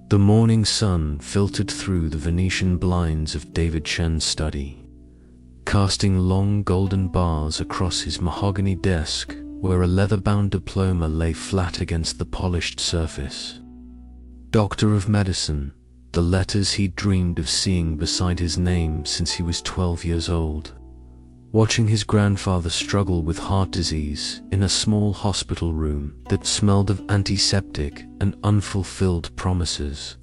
The morning sun filtered through the Venetian blinds of David Chen's study, casting long golden bars across his mahogany desk where a leather-bound diploma lay flat against the polished surface. Doctor of Medicine, the letters he'd dreamed of seeing beside his name since he was 12 years old. Watching his grandfather struggle with heart disease in a small hospital room that smelled of antiseptic and unfulfilled promises.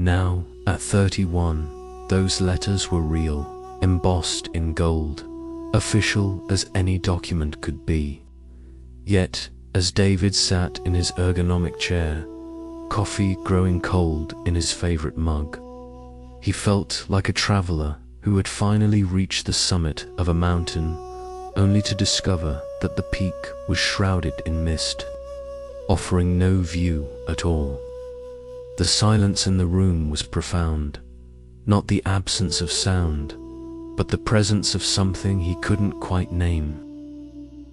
Now, at 31, those letters were real, embossed in gold, official as any document could be. Yet, as David sat in his ergonomic chair, coffee growing cold in his favorite mug, he felt like a traveler who had finally reached the summit of a mountain, only to discover that the peak was shrouded in mist, offering no view at all. The silence in the room was profound, not the absence of sound, but the presence of something he couldn't quite name.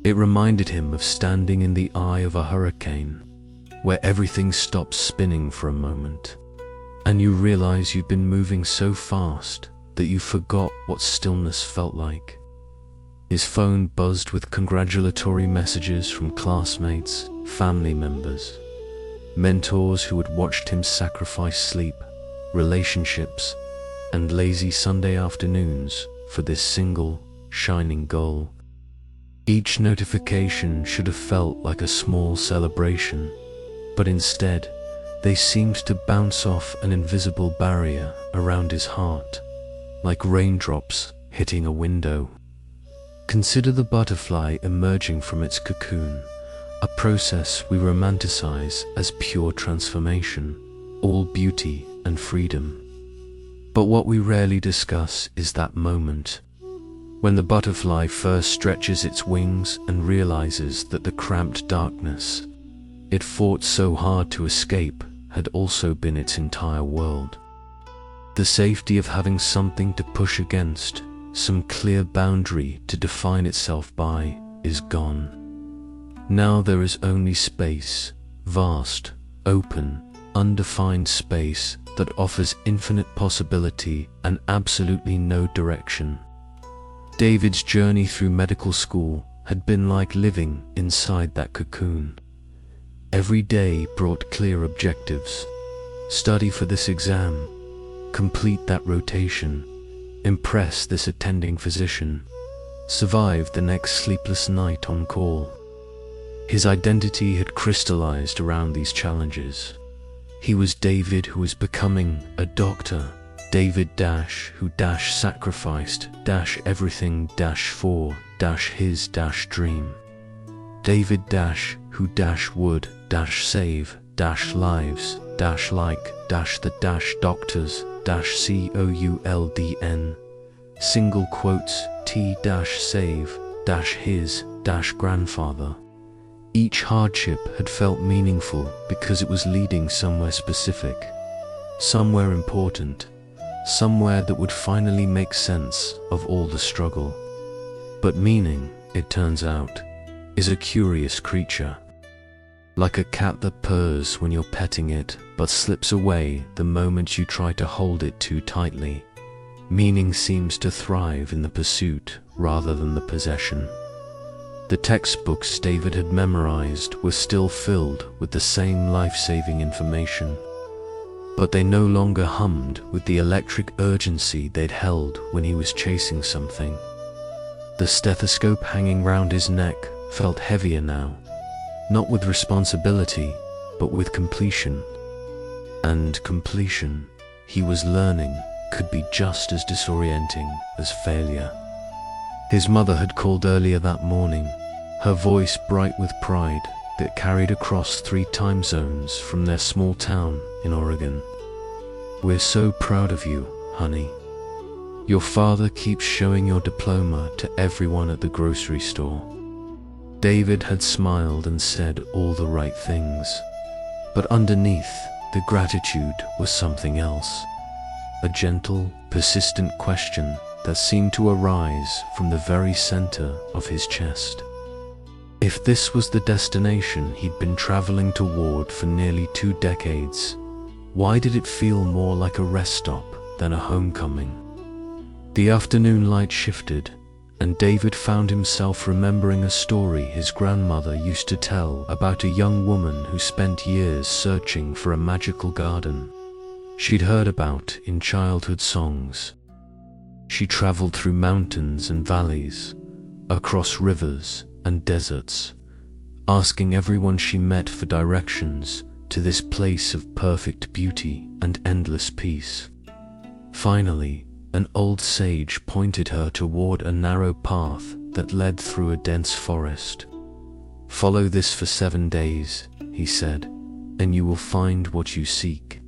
It reminded him of standing in the eye of a hurricane, where everything stops spinning for a moment, and you realize you've been moving so fast that you forgot what stillness felt like. His phone buzzed with congratulatory messages from classmates, family members, mentors who had watched him sacrifice sleep, relationships, and lazy Sunday afternoons for this single, shining goal. Each notification should have felt like a small celebration, but instead, they seemed to bounce off an invisible barrier around his heart, like raindrops hitting a window. Consider the butterfly emerging from its cocoon, a process we romanticize as pure transformation, all beauty and freedom. But what we rarely discuss is that moment, when the butterfly first stretches its wings and realizes that the cramped darkness it fought so hard to escape had also been its entire world. The safety of having something to push against, some clear boundary to define itself by, is gone. Now there is only space, vast, open, undefined space that offers infinite possibility and absolutely no direction. David's journey through medical school had been like living inside that cocoon. Every day brought clear objectives. Study for this exam, complete that rotation, impress this attending physician, survive the next sleepless night on call. His identity had crystallized around these challenges. He was David who was becoming a doctor, David who sacrificed everything for his dream. David who would save lives like the doctors COULDN, single quotes T save his grandfather. Each hardship had felt meaningful because it was leading somewhere specific, somewhere important, somewhere that would finally make sense of all the struggle. But meaning, it turns out, is a curious creature. Like a cat that purrs when you're petting it, but slips away the moment you try to hold it too tightly. Meaning seems to thrive in the pursuit rather than the possession. The textbooks David had memorized were still filled with the same life-saving information, but they no longer hummed with the electric urgency they'd held when he was chasing something. The stethoscope hanging round his neck felt heavier now, not with responsibility, but with completion. And completion, he was learning, could be just as disorienting as failure. His mother had called earlier that morning, her voice bright with pride that carried across 3 time zones from their small town in Oregon. "We're so proud of you, honey. Your father keeps showing your diploma to everyone at the grocery store." David had smiled and said all the right things, but underneath, the gratitude was something else. A gentle, persistent question that seemed to arise from the very center of his chest. If this was the destination he'd been traveling toward for nearly 2 decades, Why did it feel more like a rest stop than a homecoming? The afternoon light shifted, and David found himself remembering a story his grandmother used to tell about a young woman who spent years searching for a magical garden she'd heard about in childhood songs. She traveled through mountains and valleys, across rivers and deserts, asking everyone she met for directions to this place of perfect beauty and endless peace. Finally, an old sage pointed her toward a narrow path that led through a dense forest. "Follow this for 7 days," he said, "and you will find what you seek."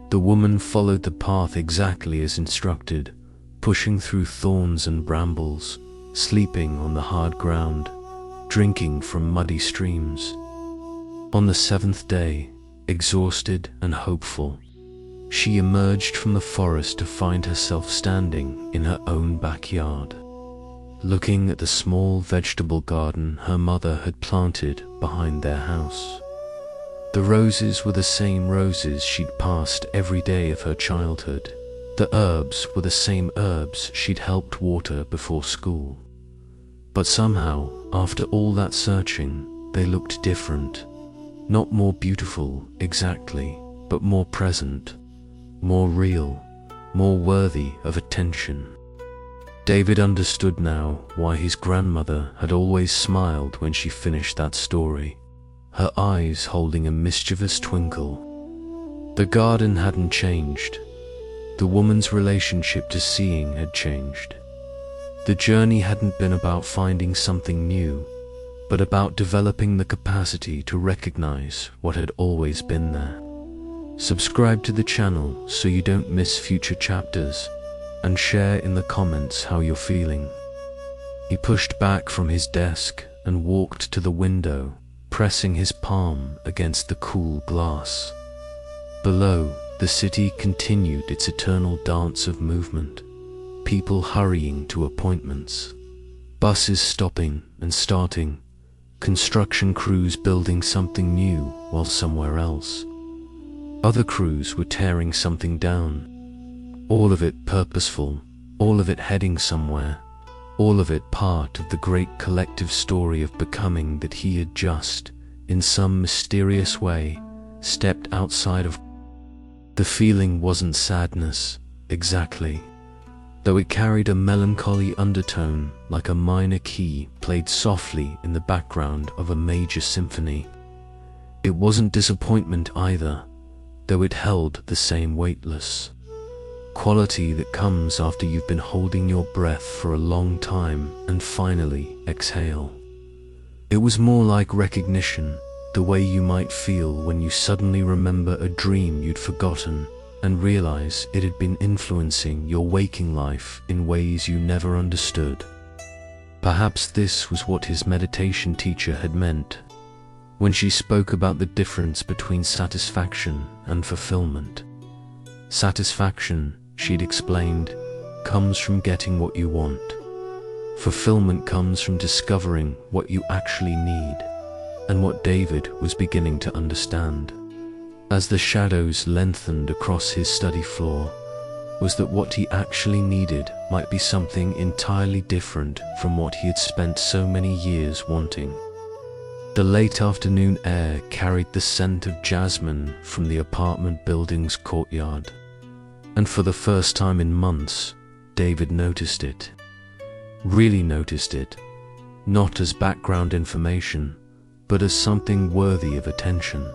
The woman followed the path exactly as instructed, pushing through thorns and brambles, sleeping on the hard ground, drinking from muddy streams. On the 7th day, exhausted and hopeful, she emerged from the forest to find herself standing in her own backyard, looking at the small vegetable garden her mother had planted behind their house. The roses were the same roses she'd passed every day of her childhood. The herbs were the same herbs she'd helped water before school. But somehow, after all that searching, they looked different. Not more beautiful, exactly, but more present, more real, more worthy of attention. David understood now why his grandmother had always smiled when she finished that story, her eyes holding a mischievous twinkle. The garden hadn't changed. The woman's relationship to seeing had changed. The journey hadn't been about finding something new, but about developing the capacity to recognize what had always been there. Subscribe to the channel so you don't miss future chapters, and share in the comments how you're feeling. He pushed back from his desk and walked to the window, pressing his palm against the cool glass. Below, the city continued its eternal dance of movement, people hurrying to appointments, buses stopping and starting, construction crews building something new while somewhere else. Other crews were tearing something down, all of it purposeful, all of it heading somewhere, all of it part of the great collective story of becoming that he had just, in some mysterious way, stepped outside of. The feeling wasn't sadness, exactly, though it carried a melancholy undertone like a minor key played softly in the background of a major symphony. It wasn't disappointment either, though it held the same weightless quality that comes after you've been holding your breath for a long time and finally exhale. It was more like recognition, the way you might feel when you suddenly remember a dream you'd forgotten and realize it had been influencing your waking life in ways you never understood. Perhaps this was what his meditation teacher had meant when she spoke about the difference between satisfaction and fulfillment. Satisfaction, she'd explained, comes from getting what you want. Fulfillment comes from discovering what you actually need, and what David was beginning to understand, as the shadows lengthened across his study floor, was that what he actually needed might be something entirely different from what he had spent so many years wanting. The late afternoon air carried the scent of jasmine from the apartment building's courtyard, and for the first time in months, David noticed it. Really noticed it, not as background information, but as something worthy of attention,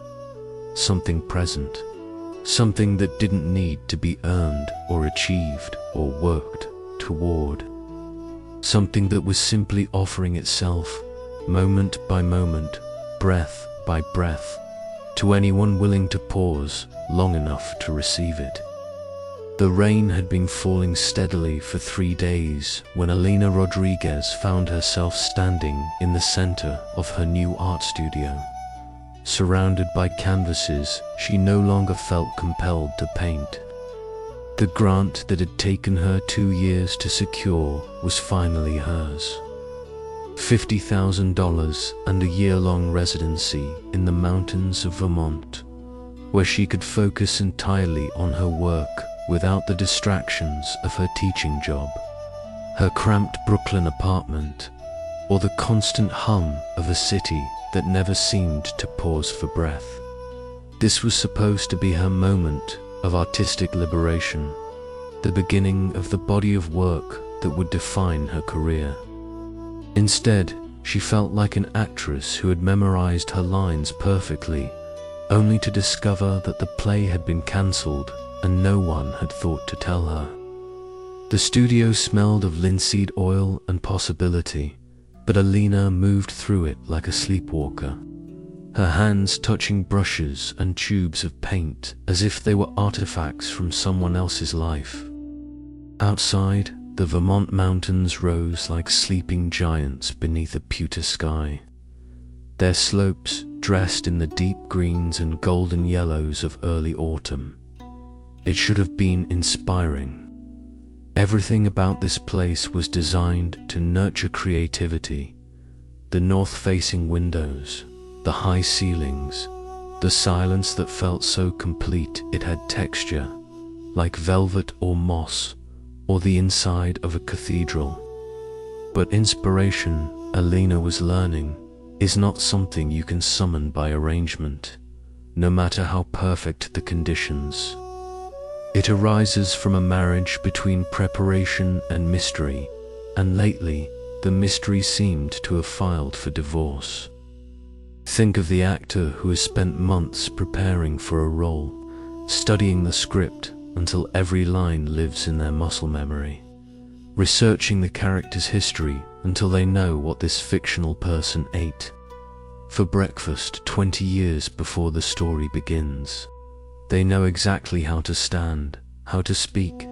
something present, something that didn't need to be earned or achieved or worked toward, something that was simply offering itself, moment by moment, breath by breath, to anyone willing to pause long enough to receive it. The rain had been falling steadily for 3 days when Alina Rodriguez found herself standing in the center of her new art studio. Surrounded by canvases, she no longer felt compelled to paint. The grant that had taken her 2 years to secure was finally hers. $50,000 and a year-long residency in the mountains of Vermont. where she could focus entirely on her work without the distractions of her teaching job, her cramped Brooklyn apartment, or the constant hum of a city that never seemed to pause for breath. This was supposed to be her moment of artistic liberation, the beginning of the body of work that would define her career. Instead, she felt like an actress who had memorized her lines perfectly, only to discover that the play had been cancelled and no one had thought to tell her. The studio smelled of linseed oil and possibility, but Alina moved through it like a sleepwalker, her hands touching brushes and tubes of paint as if they were artifacts from someone else's life. Outside, the Vermont mountains rose like sleeping giants beneath a pewter sky, their slopes dressed in the deep greens and golden yellows of early autumn. It should have been inspiring. Everything about this place was designed to nurture creativity. The north-facing windows, the high ceilings, the silence that felt so complete it had texture, like velvet or moss, or the inside of a cathedral. But inspiration, Alina was learning, is not something you can summon by arrangement, no matter how perfect the conditions. It arises from a marriage between preparation and mystery, and lately, the mystery seemed to have filed for divorce. Think of the actor who has spent months preparing for a role, studying the script until every line lives in their muscle memory, researching the character's history until they know what this fictional person ate for breakfast 20 years before the story begins. They know exactly how to stand, how to speak,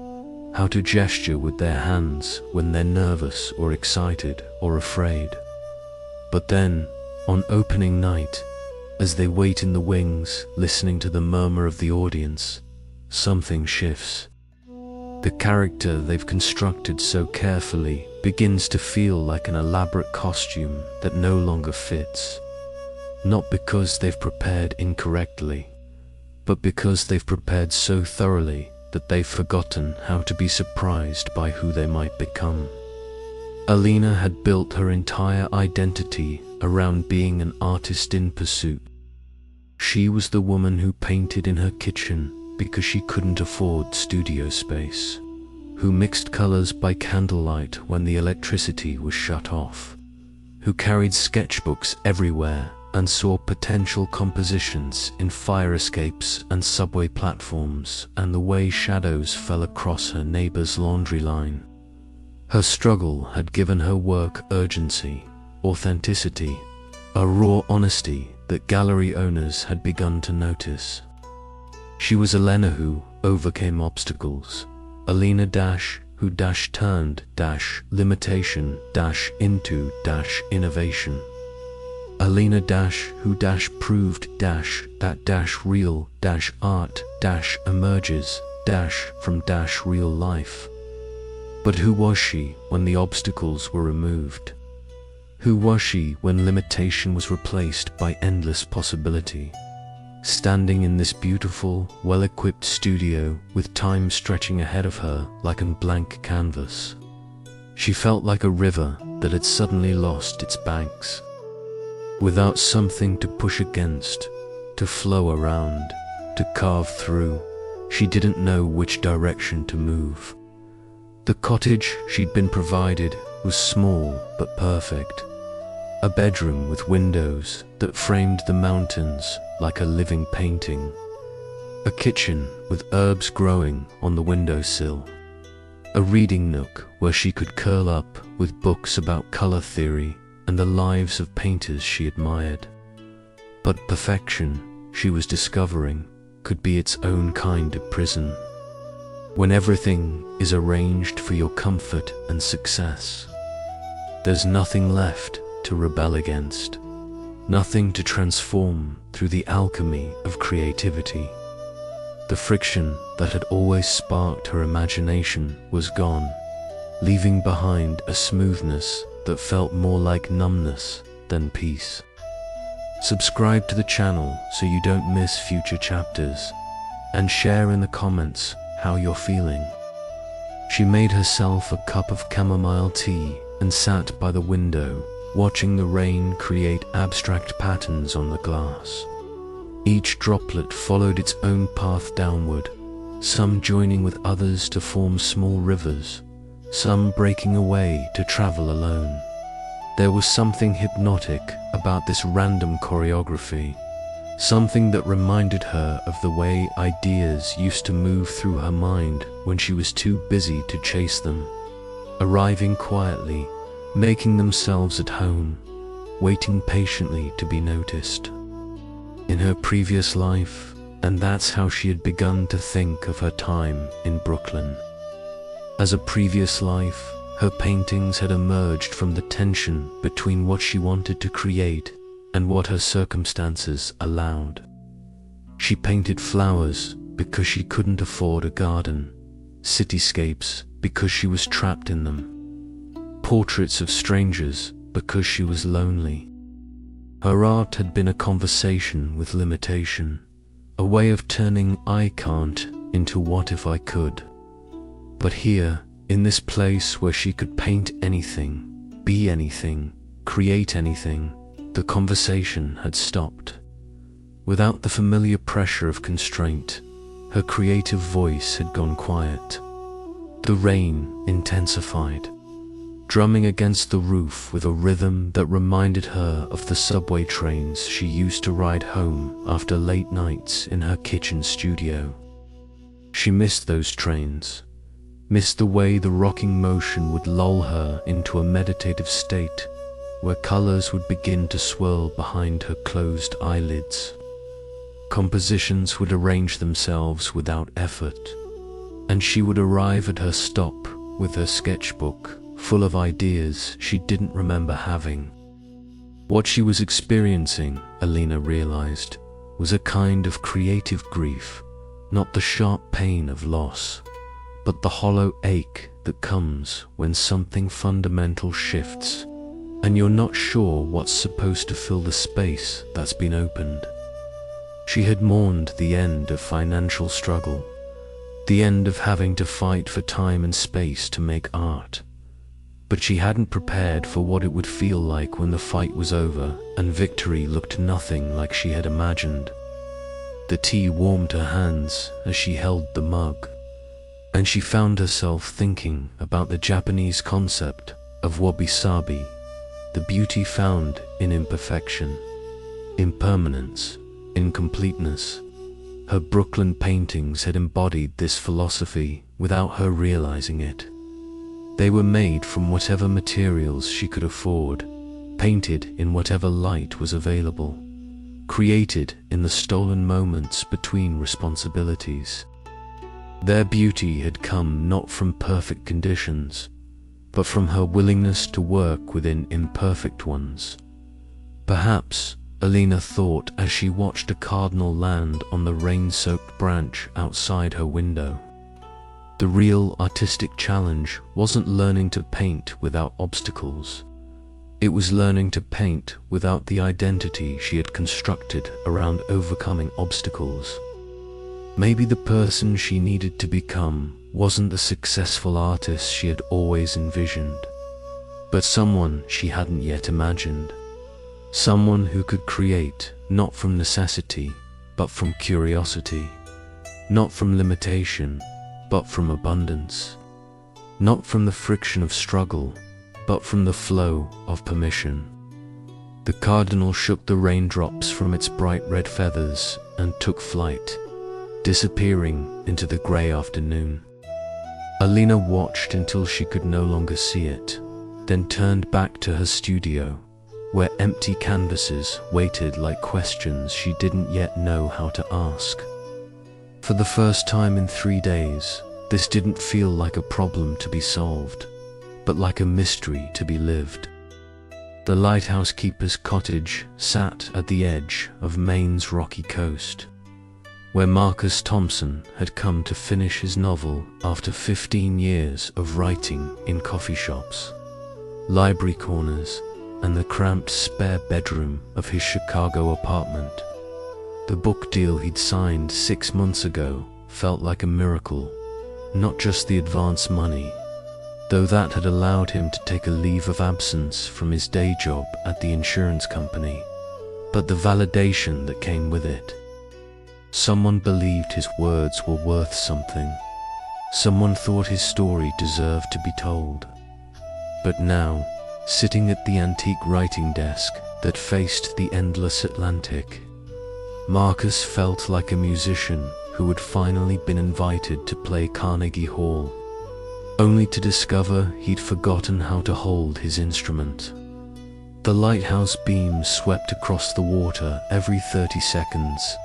how to gesture with their hands when they're nervous or excited or afraid. But then, on opening night, as they wait in the wings, listening to the murmur of the audience, something shifts. The character they've constructed so carefully begins to feel like an elaborate costume that no longer fits. Not because they've prepared incorrectly, but because they've prepared so thoroughly that they've forgotten how to be surprised by who they might become. Alina had built her entire identity around being an artist in pursuit. She was the woman who painted in her kitchen because she couldn't afford studio space, who mixed colors by candlelight when the electricity was shut off, who carried sketchbooks everywhere and saw potential compositions in fire escapes and subway platforms and the way shadows fell across her neighbor's laundry line. Her struggle had given her work urgency, authenticity, a raw honesty that gallery owners had begun to notice. She was Alina who overcame obstacles, Alina who turned limitation into innovation. Alina who proved that real art emerges from real life. But who was she when the obstacles were removed? Who was she when limitation was replaced by endless possibility? Standing in this beautiful, well-equipped studio with time stretching ahead of her like a blank canvas, she felt like a river that had suddenly lost its banks. Without something to push against, to flow around, to carve through, she didn't know which direction to move. The cottage she'd been provided was small but perfect, a bedroom with windows that framed the mountains like a living painting, a kitchen with herbs growing on the windowsill, a reading nook where she could curl up with books about color theory and the lives of painters she admired. But perfection, she was discovering, could be its own kind of prison. When everything is arranged for your comfort and success, there's nothing left to rebel against, nothing to transform through the alchemy of creativity. The friction that had always sparked her imagination was gone, leaving behind a smoothness that felt more like numbness than peace. Subscribe to the channel so you don't miss future chapters, and share in the comments how you're feeling. She made herself a cup of chamomile tea and sat by the window, watching the rain create abstract patterns on the glass. Each droplet followed its own path downward, some joining with others to form small rivers, some breaking away to travel alone. There was something hypnotic about this random choreography, something that reminded her of the way ideas used to move through her mind when she was too busy to chase them, arriving quietly, making themselves at home, waiting patiently to be noticed. In her previous life, and that's how she had begun to think of her time in Brooklyn. As a previous life, her paintings had emerged from the tension between what she wanted to create and what her circumstances allowed. She painted flowers because she couldn't afford a garden, cityscapes because she was trapped in them, portraits of strangers because she was lonely. Her art had been a conversation with limitation, a way of turning "I can't" into "what if I could." But here, in this place where she could paint anything, be anything, create anything, the conversation had stopped. Without the familiar pressure of constraint, her creative voice had gone quiet. The rain intensified, drumming against the roof with a rhythm that reminded her of the subway trains she used to ride home after late nights in her kitchen studio. She missed those trains, missed the way the rocking motion would lull her into a meditative state where colors would begin to swirl behind her closed eyelids. Compositions would arrange themselves without effort, and she would arrive at her stop with her sketchbook full of ideas she didn't remember having. What she was experiencing, Alina realized, was a kind of creative grief, not the sharp pain of loss, but the hollow ache that comes when something fundamental shifts, and you're not sure what's supposed to fill the space that's been opened. She had mourned the end of financial struggle, the end of having to fight for time and space to make art. But she hadn't prepared for what it would feel like when the fight was over and victory looked nothing like she had imagined. The tea warmed her hands as she held the mug, and she found herself thinking about the Japanese concept of wabi-sabi, the beauty found in imperfection, impermanence, incompleteness. Her Brooklyn paintings had embodied this philosophy without her realizing it. They were made from whatever materials she could afford, painted in whatever light was available, created in the stolen moments between responsibilities. Their beauty had come not from perfect conditions, but from her willingness to work within imperfect ones. Perhaps, Alina thought as she watched a cardinal land on the rain-soaked branch outside her window. The real artistic challenge wasn't learning to paint without obstacles. It was learning to paint without the identity she had constructed around overcoming obstacles. Maybe the person she needed to become wasn't the successful artist she had always envisioned, but someone she hadn't yet imagined. Someone who could create not from necessity, but from curiosity, not from limitation, but from abundance, not from the friction of struggle, but from the flow of permission. The cardinal shook the raindrops from its bright red feathers and took flight, disappearing into the grey afternoon. Alina watched until she could no longer see it, then turned back to her studio, where empty canvases waited like questions she didn't yet know how to ask. For the first time in 3 days, this didn't feel like a problem to be solved, but like a mystery to be lived. The lighthouse keeper's cottage sat at the edge of Maine's rocky coast, where Marcus Thompson had come to finish his novel after 15 years of writing in coffee shops, library corners, and the cramped spare bedroom of his Chicago apartment. The book deal he'd signed 6 months ago felt like a miracle, not just the advance money, though that had allowed him to take a leave of absence from his day job at the insurance company, but the validation that came with it. Someone believed his words were worth something. Someone thought his story deserved to be told. But now, sitting at the antique writing desk that faced the endless Atlantic, Marcus felt like a musician who had finally been invited to play Carnegie Hall, only to discover he'd forgotten how to hold his instrument. The lighthouse beams swept across the water every 30 seconds,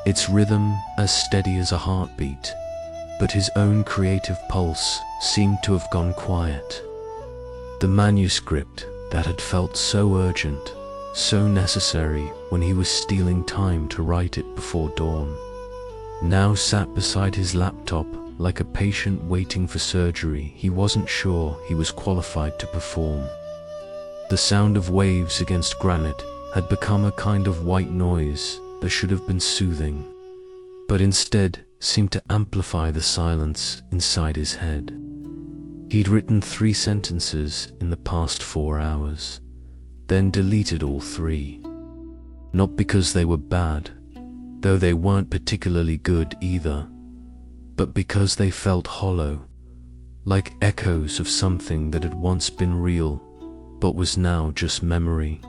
its rhythm as steady as a heartbeat, but his own creative pulse seemed to have gone quiet. The manuscript that had felt so urgent, so necessary when he was stealing time to write it before dawn, now sat beside his laptop like a patient waiting for surgery he wasn't sure he was qualified to perform. The sound of waves against granite had become a kind of white noise that should have been soothing, but instead seemed to amplify the silence inside his head. He'd written 3 sentences in the past 4 hours, then deleted all 3. Not because they were bad, though they weren't particularly good either, but because they felt hollow, like echoes of something that had once been real, but was now just memory.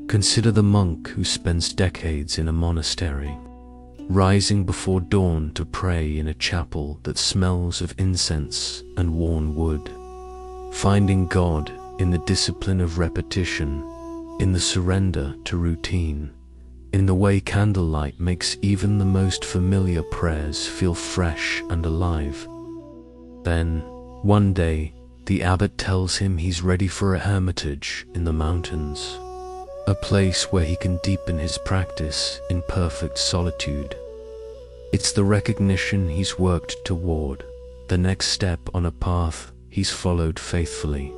Consider the monk who spends decades in a monastery, rising before dawn to pray in a chapel that smells of incense and worn wood, finding God in the discipline of repetition, in the surrender to routine, in the way candlelight makes even the most familiar prayers feel fresh and alive. Then, one day, the abbot tells him he's ready for a hermitage in the mountains, a place where he can deepen his practice in perfect solitude. It's the recognition he's worked toward, the next step on a path he's followed faithfully.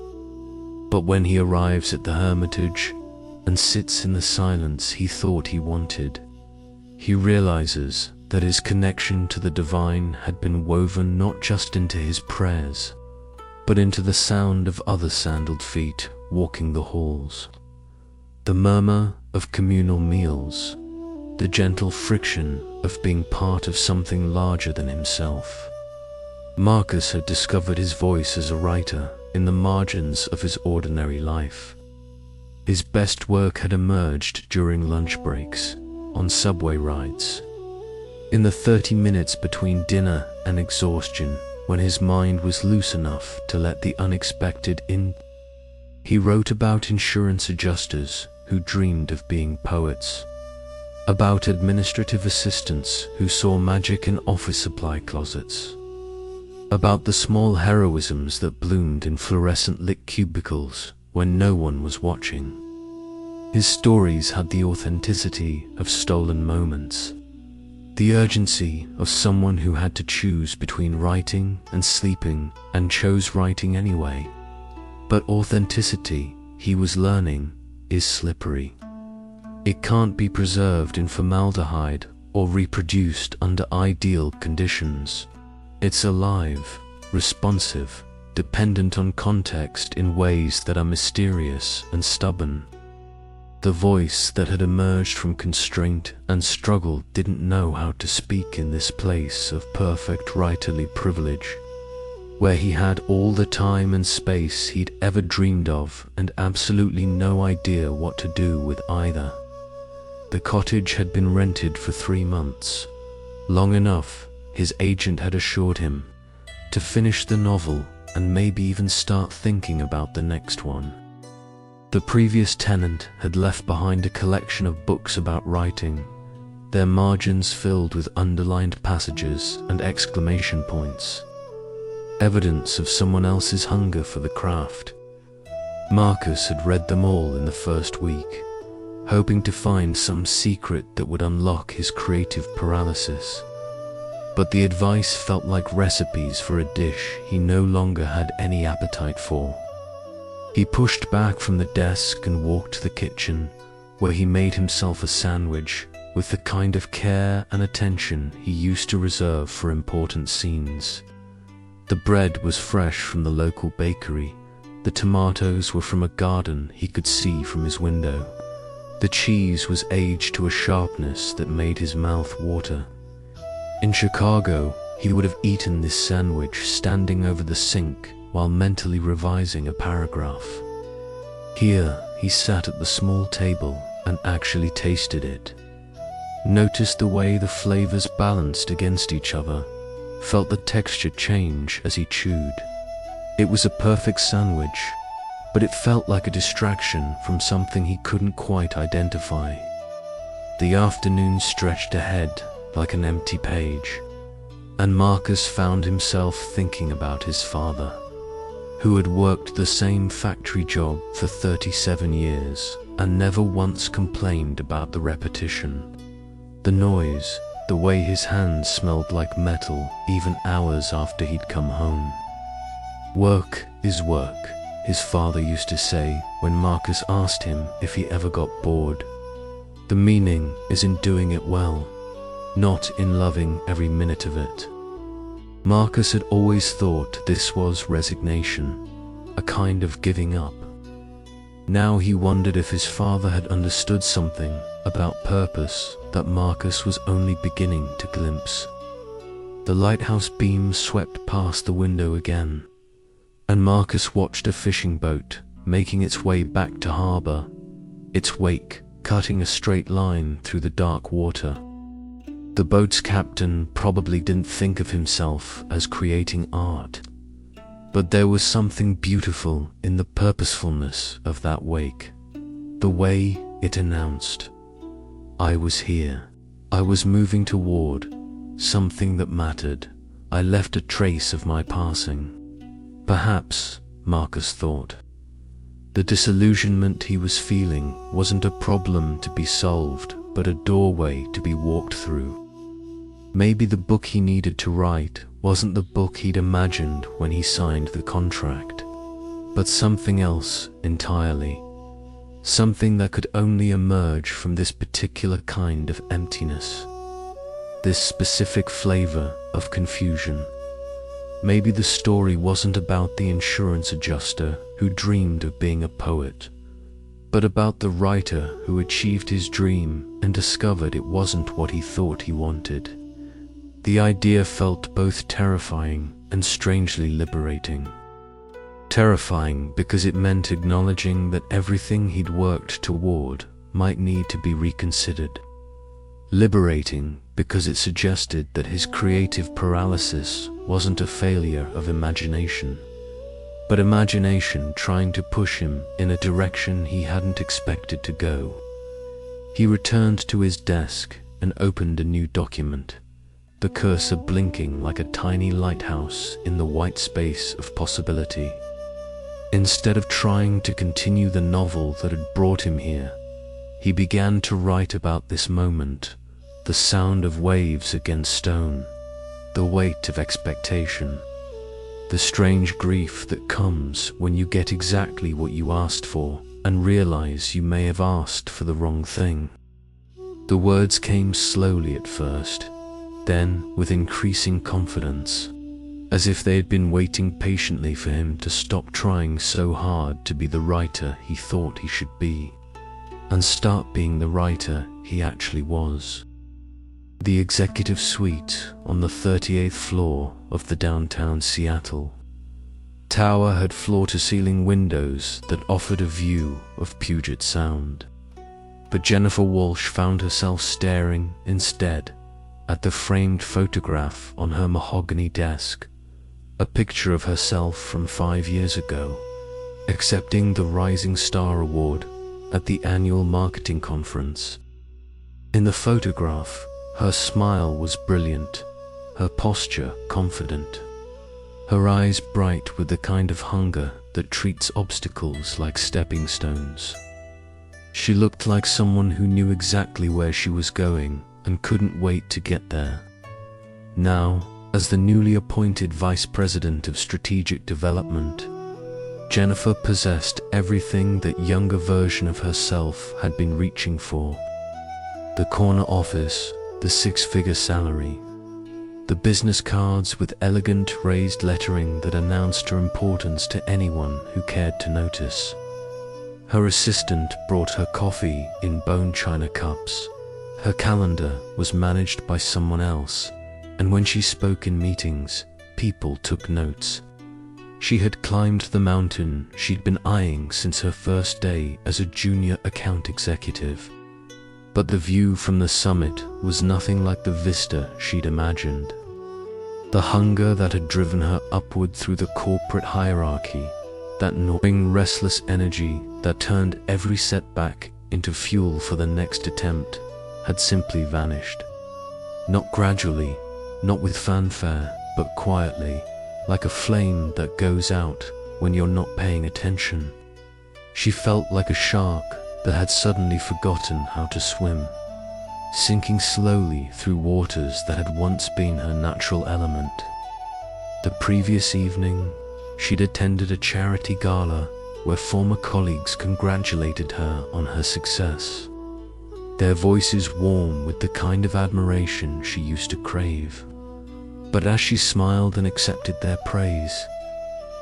But when he arrives at the hermitage and sits in the silence he thought he wanted, he realizes that his connection to the divine had been woven not just into his prayers, but into the sound of other sandaled feet walking the halls, the murmur of communal meals, the gentle friction of being part of something larger than himself. Marcus had discovered his voice as a writer in the margins of his ordinary life. His best work had emerged during lunch breaks, on subway rides, in the 30 minutes between dinner and exhaustion, when his mind was loose enough to let the unexpected in. He wrote about insurance adjusters who dreamed of being poets, about administrative assistants who saw magic in office supply closets, about the small heroisms that bloomed in fluorescent-lit cubicles when no one was watching. His stories had the authenticity of stolen moments, the urgency of someone who had to choose between writing and sleeping and chose writing anyway. But authenticity, he was learning, is slippery. It can't be preserved in formaldehyde or reproduced under ideal conditions. It's alive, responsive, dependent on context in ways that are mysterious and stubborn. The voice that had emerged from constraint and struggle didn't know how to speak in this place of perfect writerly privilege, where he had all the time and space he'd ever dreamed of and absolutely no idea what to do with either. The cottage had been rented for 3 months, long enough, his agent had assured him, to finish the novel and maybe even start thinking about the next one. The previous tenant had left behind a collection of books about writing, their margins filled with underlined passages and exclamation points, evidence of someone else's hunger for the craft. Marcus had read them all in the first week, hoping to find some secret that would unlock his creative paralysis. But the advice felt like recipes for a dish he no longer had any appetite for. He pushed back from the desk and walked to the kitchen, where he made himself a sandwich with the kind of care and attention he used to reserve for important scenes. The bread was fresh from the local bakery. The tomatoes were from a garden he could see from his window. The cheese was aged to a sharpness that made his mouth water. In Chicago, he would have eaten this sandwich standing over the sink while mentally revising a paragraph. Here, he sat at the small table and actually tasted it. Noticed the way the flavors balanced against each other, felt the texture change as he chewed. It was a perfect sandwich, but it felt like a distraction from something he couldn't quite identify. The afternoon stretched ahead like an empty page, and Marcus found himself thinking about his father, who had worked the same factory job for 37 years and never once complained about the repetition. The noise, the way his hands smelled like metal even hours after he'd come home. Work is work, his father used to say when Marcus asked him if he ever got bored. The meaning is in doing it well, not in loving every minute of it. Marcus had always thought this was resignation, a kind of giving up. Now he wondered if his father had understood something about purpose that Marcus was only beginning to glimpse. The lighthouse beam swept past the window again, and Marcus watched a fishing boat making its way back to harbor, its wake cutting a straight line through the dark water. The boat's captain probably didn't think of himself as creating art, but there was something beautiful in the purposefulness of that wake, the way it announced, I was here. I was moving toward something that mattered. I left a trace of my passing. Perhaps, Marcus thought, the disillusionment he was feeling wasn't a problem to be solved, but a doorway to be walked through. Maybe the book he needed to write wasn't the book he'd imagined when he signed the contract, but something else entirely. Something that could only emerge from this particular kind of emptiness, this specific flavor of confusion. Maybe the story wasn't about the insurance adjuster who dreamed of being a poet, but about the writer who achieved his dream and discovered it wasn't what he thought he wanted. The idea felt both terrifying and strangely liberating. Terrifying because it meant acknowledging that everything he'd worked toward might need to be reconsidered. Liberating because it suggested that his creative paralysis wasn't a failure of imagination, but imagination trying to push him in a direction he hadn't expected to go. He returned to his desk and opened a new document, the cursor blinking like a tiny lighthouse in the white space of possibility. Instead of trying to continue the novel that had brought him here, he began to write about this moment, the sound of waves against stone, the weight of expectation, the strange grief that comes when you get exactly what you asked for and realize you may have asked for the wrong thing. The words came slowly at first, then with increasing confidence, as if they had been waiting patiently for him to stop trying so hard to be the writer he thought he should be, and start being the writer he actually was. The executive suite on the 38th floor of the downtown Seattle tower had floor-to-ceiling windows that offered a view of Puget Sound. But Jennifer Walsh found herself staring instead at the framed photograph on her mahogany desk, a picture of herself from 5 years ago, accepting the Rising Star Award at the annual marketing conference. In the photograph, her smile was brilliant, her posture confident, her eyes bright with the kind of hunger that treats obstacles like stepping stones. She looked like someone who knew exactly where she was going and couldn't wait to get there. Now, as the newly appointed Vice President of Strategic Development, Jennifer possessed everything that younger version of herself had been reaching for. The corner office, the six-figure salary, the business cards with elegant raised lettering that announced her importance to anyone who cared to notice. Her assistant brought her coffee in bone china cups. Her calendar was managed by someone else, and when she spoke in meetings, people took notes. She had climbed the mountain she'd been eyeing since her first day as a junior account executive. But the view from the summit was nothing like the vista she'd imagined. The hunger that had driven her upward through the corporate hierarchy, that gnawing, restless energy that turned every setback into fuel for the next attempt, had simply vanished. Not gradually, not with fanfare, but quietly, like a flame that goes out when you're not paying attention. She felt like a shark that had suddenly forgotten how to swim, sinking slowly through waters that had once been her natural element. The previous evening, she'd attended a charity gala where former colleagues congratulated her on her success, their voices warm with the kind of admiration she used to crave. But as she smiled and accepted their praise,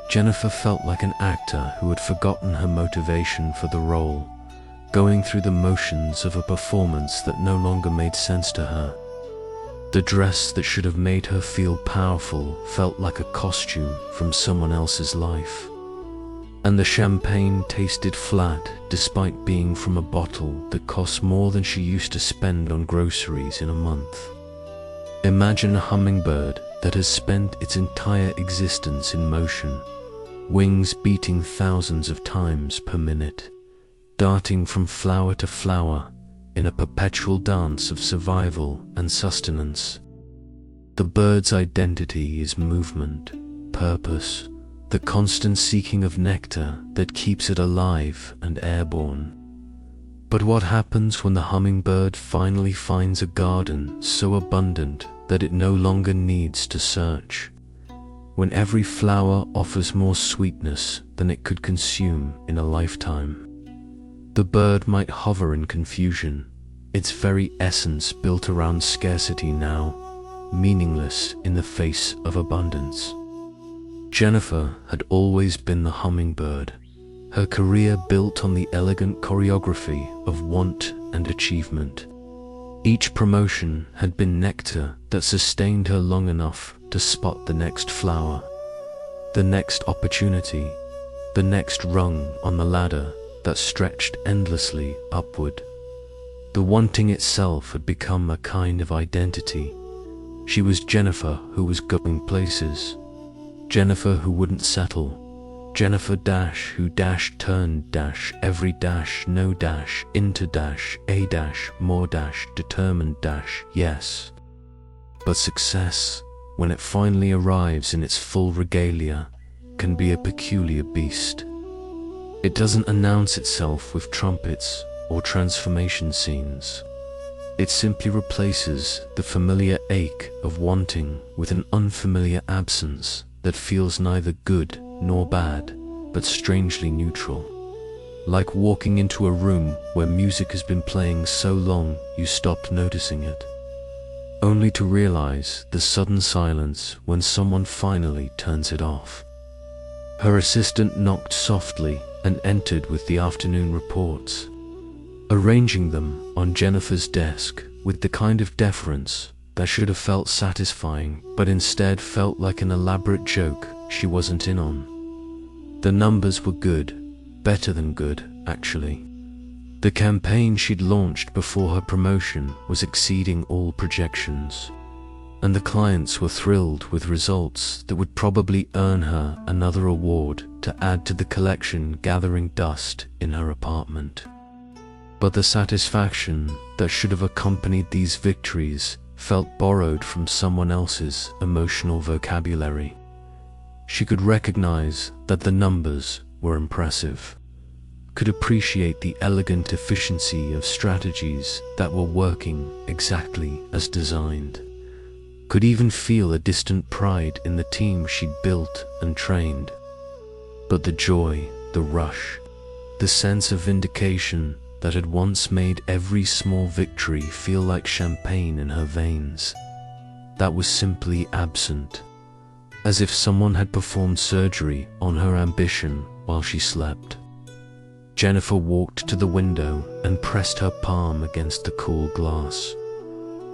Jennifer felt like an actor who had forgotten her motivation for the role, going through the motions of a performance that no longer made sense to her. The dress that should have made her feel powerful felt like a costume from someone else's life. And the champagne tasted flat despite being from a bottle that cost more than she used to spend on groceries in a month. Imagine a hummingbird that has spent its entire existence in motion, wings beating thousands of times per minute, darting from flower to flower in a perpetual dance of survival and sustenance. The bird's identity is movement, purpose, the constant seeking of nectar that keeps it alive and airborne. But what happens when the hummingbird finally finds a garden so abundant that it no longer needs to search? When every flower offers more sweetness than it could consume in a lifetime? The bird might hover in confusion, its very essence built around scarcity now, meaningless in the face of abundance. Jennifer had always been the hummingbird, her career built on the elegant choreography of want and achievement. Each promotion had been nectar that sustained her long enough to spot the next flower, the next opportunity, the next rung on the ladder that stretched endlessly upward. The wanting itself had become a kind of identity. She was Jennifer who was going places, Jennifer who wouldn't settle, Jennifer dash who dash turned dash every dash no dash into dash a dash more dash determined dash yes. But success, when it finally arrives in its full regalia, can be a peculiar beast. It doesn't announce itself with trumpets or transformation scenes. It simply replaces the familiar ache of wanting with an unfamiliar absence that feels neither good nor bad, but strangely neutral. Like walking into a room where music has been playing so long you stopped noticing it, only to realize the sudden silence when someone finally turns it off. Her assistant knocked softly and entered with the afternoon reports, arranging them on Jennifer's desk with the kind of deference that should have felt satisfying but instead felt like an elaborate joke she wasn't in on. The numbers were good, better than good, actually. The campaign she'd launched before her promotion was exceeding all projections, and the clients were thrilled with results that would probably earn her another award to add to the collection gathering dust in her apartment. But the satisfaction that should have accompanied these victories felt borrowed from someone else's emotional vocabulary. She could recognize that the numbers were impressive, could appreciate the elegant efficiency of strategies that were working exactly as designed, could even feel a distant pride in the team she'd built and trained. but the joy, the rush, the sense of vindication that had once made every small victory feel like champagne in her veins, that was simply absent, as if someone had performed surgery on her ambition while she slept. Jennifer walked to the window and pressed her palm against the cool glass,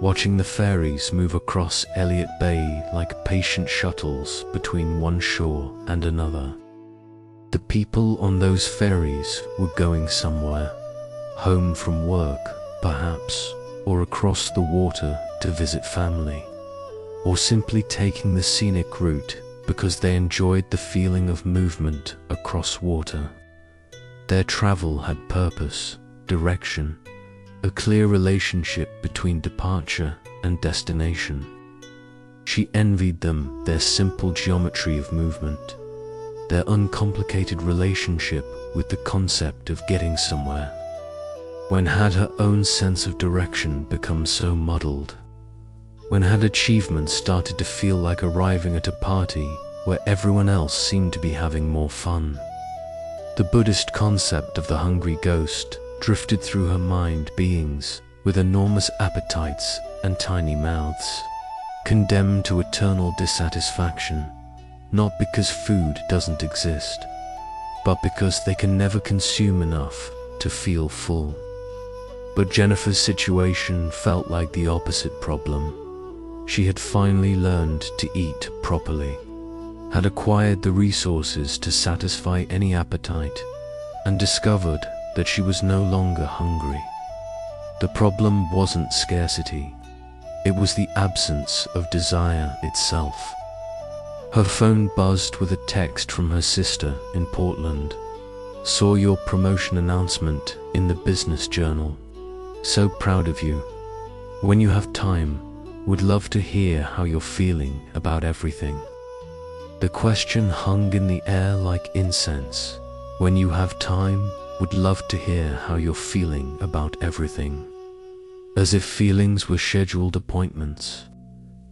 watching the ferries move across Elliott Bay like patient shuttles between one shore and another. The people on those ferries were going somewhere, home from work, perhaps, or across the water to visit family, or simply taking the scenic route because they enjoyed the feeling of movement across water. Their travel had purpose, direction, a clear relationship between departure and destination. She envied them their simple geometry of movement, their uncomplicated relationship with the concept of getting somewhere. When had her own sense of direction become so muddled? When had achievement started to feel like arriving at a party where everyone else seemed to be having more fun? The Buddhist concept of the hungry ghost drifted through her mind. Beings with enormous appetites and tiny mouths, condemned to eternal dissatisfaction, not because food doesn't exist, but because they can never consume enough to feel full. But Jennifer's situation felt like the opposite problem. She had finally learned to eat properly, had acquired the resources to satisfy any appetite, and discovered that she was no longer hungry. The problem wasn't scarcity, it was the absence of desire itself. Her phone buzzed with a text from her sister in Portland. Saw your promotion announcement in the Business Journal. So proud of you. When you have time, would love to hear how you're feeling about everything. The question hung in the air like incense. When you have time, would love to hear how you're feeling about everything. As if feelings were scheduled appointments.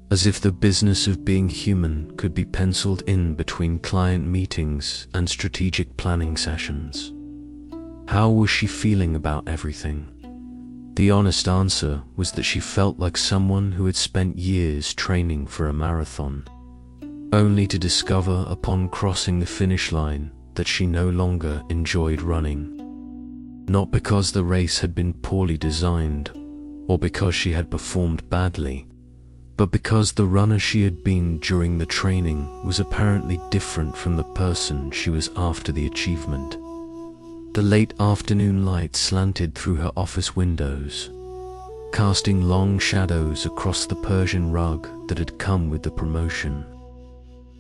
As if the business of being human could be penciled in between client meetings and strategic planning sessions. How was she feeling about everything? The honest answer was that she felt like someone who had spent years training for a marathon, only to discover upon crossing the finish line that she no longer enjoyed running. Not because the race had been poorly designed, or because she had performed badly, but because the runner she had been during the training was apparently different from the person she was after the achievement. The late afternoon light slanted through her office windows, casting long shadows across the Persian rug that had come with the promotion.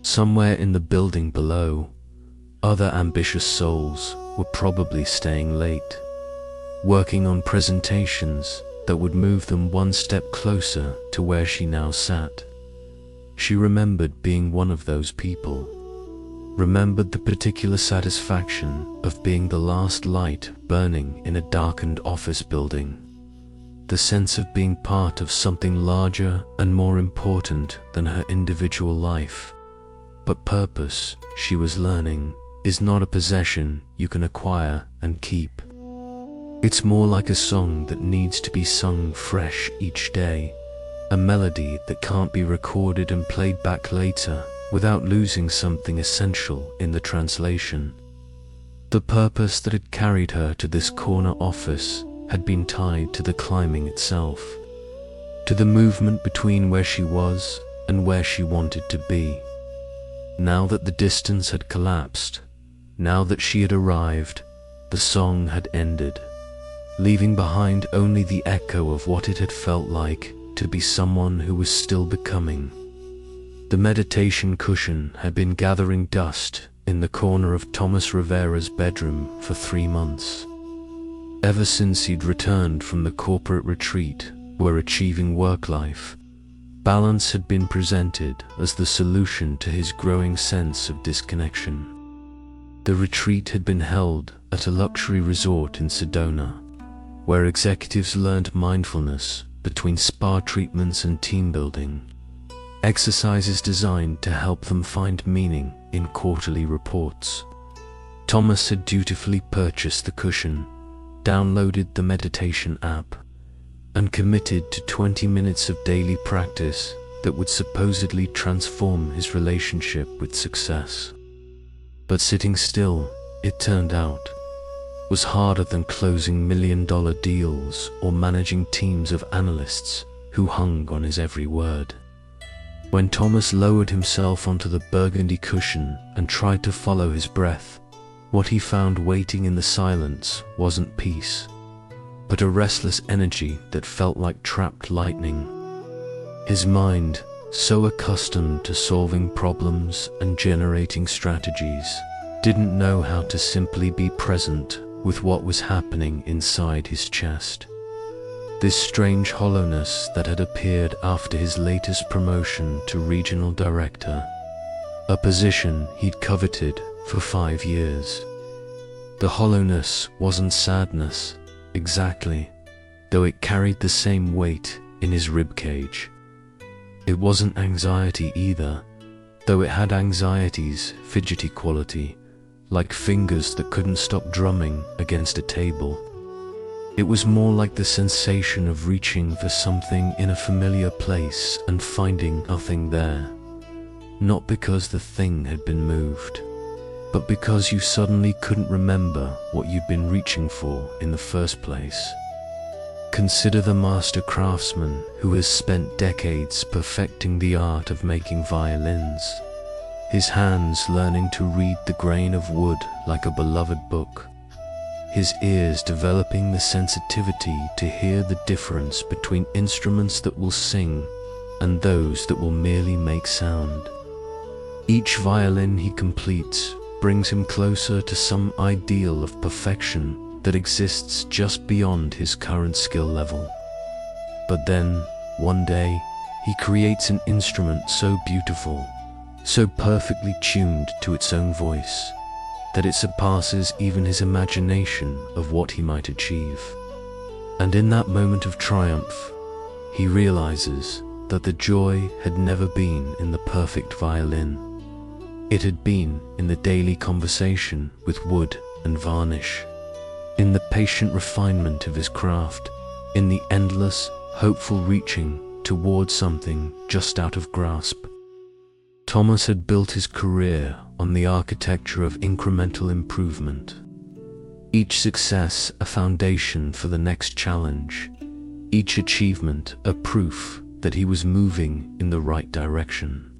Somewhere in the building below, other ambitious souls were probably staying late, working on presentations that would move them one step closer to where she now sat. She remembered being one of those people, remembered the particular satisfaction of being the last light burning in a darkened office building, the sense of being part of something larger and more important than her individual life. But purpose, she was learning, is not a possession you can acquire and keep. It's more like a song that needs to be sung fresh each day, a melody that can't be recorded and played back later without losing something essential in the translation. The purpose that had carried her to this corner office had been tied to the climbing itself, to the movement between where she was and where she wanted to be. Now that the distance had collapsed, now that she had arrived, the song had ended, leaving behind only the echo of what it had felt like to be someone who was still becoming. The meditation cushion had been gathering dust in the corner of Thomas Rivera's bedroom for 3 months. Ever since he'd returned from the corporate retreat where achieving work life balance had been presented as the solution to his growing sense of disconnection. The retreat had been held at a luxury resort in Sedona, where executives learned mindfulness between spa treatments and team building, exercises designed to help them find meaning in quarterly reports, Thomas had dutifully purchased the cushion, downloaded the meditation app, and committed to 20 minutes of daily practice that would supposedly transform his relationship with success. But sitting still, it turned out, was harder than closing million-dollar deals or managing teams of analysts who hung on his every word. When Thomas lowered himself onto the burgundy cushion and tried to follow his breath, what he found waiting in the silence wasn't peace, but a restless energy that felt like trapped lightning. His mind, so accustomed to solving problems and generating strategies, didn't know how to simply be present with what was happening inside his chest. This strange hollowness that had appeared after his latest promotion to regional director, a position he'd coveted for 5 years. The hollowness wasn't sadness, exactly, though it carried the same weight in his ribcage. It wasn't anxiety either, though it had anxiety's fidgety quality, like fingers that couldn't stop drumming against a table. It was more like the sensation of reaching for something in a familiar place and finding nothing there. Not because the thing had been moved, but because you suddenly couldn't remember what you'd been reaching for in the first place. Consider the master craftsman who has spent decades perfecting the art of making violins, his hands learning to read the grain of wood like a beloved book, his ears developing the sensitivity to hear the difference between instruments that will sing and those that will merely make sound. Each violin he completes brings him closer to some ideal of perfection that exists just beyond his current skill level. But then, one day, he creates an instrument so beautiful, so perfectly tuned to its own voice, that it surpasses even his imagination of what he might achieve. And in that moment of triumph, he realizes that the joy had never been in the perfect violin. It had been in the daily conversation with wood and varnish, in the patient refinement of his craft, in the endless, hopeful reaching toward something just out of grasp. Thomas had built his career on the architecture of incremental improvement. Each success a foundation for the next challenge, each achievement a proof that he was moving in the right direction.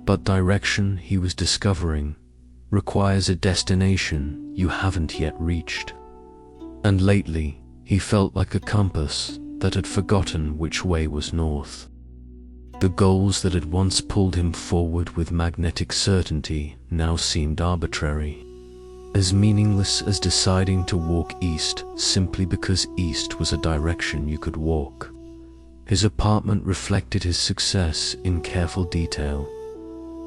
But direction, he was discovering, requires a destination you haven't yet reached. And lately, he felt like a compass that had forgotten which way was north. The goals that had once pulled him forward with magnetic certainty now seemed arbitrary, as meaningless as deciding to walk east simply because east was a direction you could walk. His apartment reflected his success in careful detail.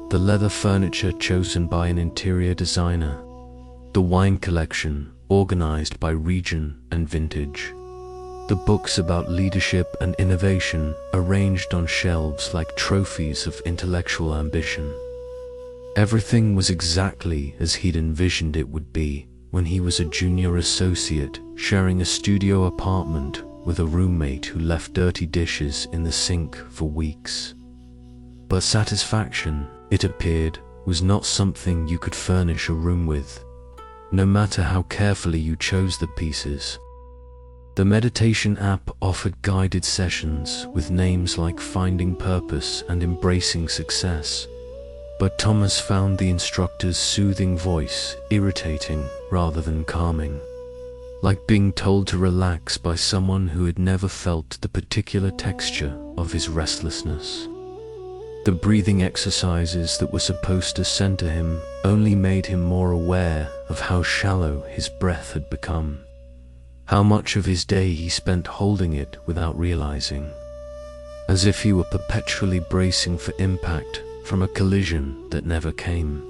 The leather furniture chosen by an interior designer, the wine collection organized by region and vintage, the books about leadership and innovation arranged on shelves like trophies of intellectual ambition. Everything was exactly as he'd envisioned it would be when he was a junior associate sharing a studio apartment with a roommate who left dirty dishes in the sink for weeks. But satisfaction, it appeared, was not something you could furnish a room with, no matter how carefully you chose the pieces. The meditation app offered guided sessions with names like Finding Purpose and Embracing Success, but Thomas found the instructor's soothing voice irritating rather than calming, like being told to relax by someone who had never felt the particular texture of his restlessness. The breathing exercises that were supposed to center him only made him more aware of how shallow his breath had become, how much of his day he spent holding it without realizing, as if he were perpetually bracing for impact from a collision that never came.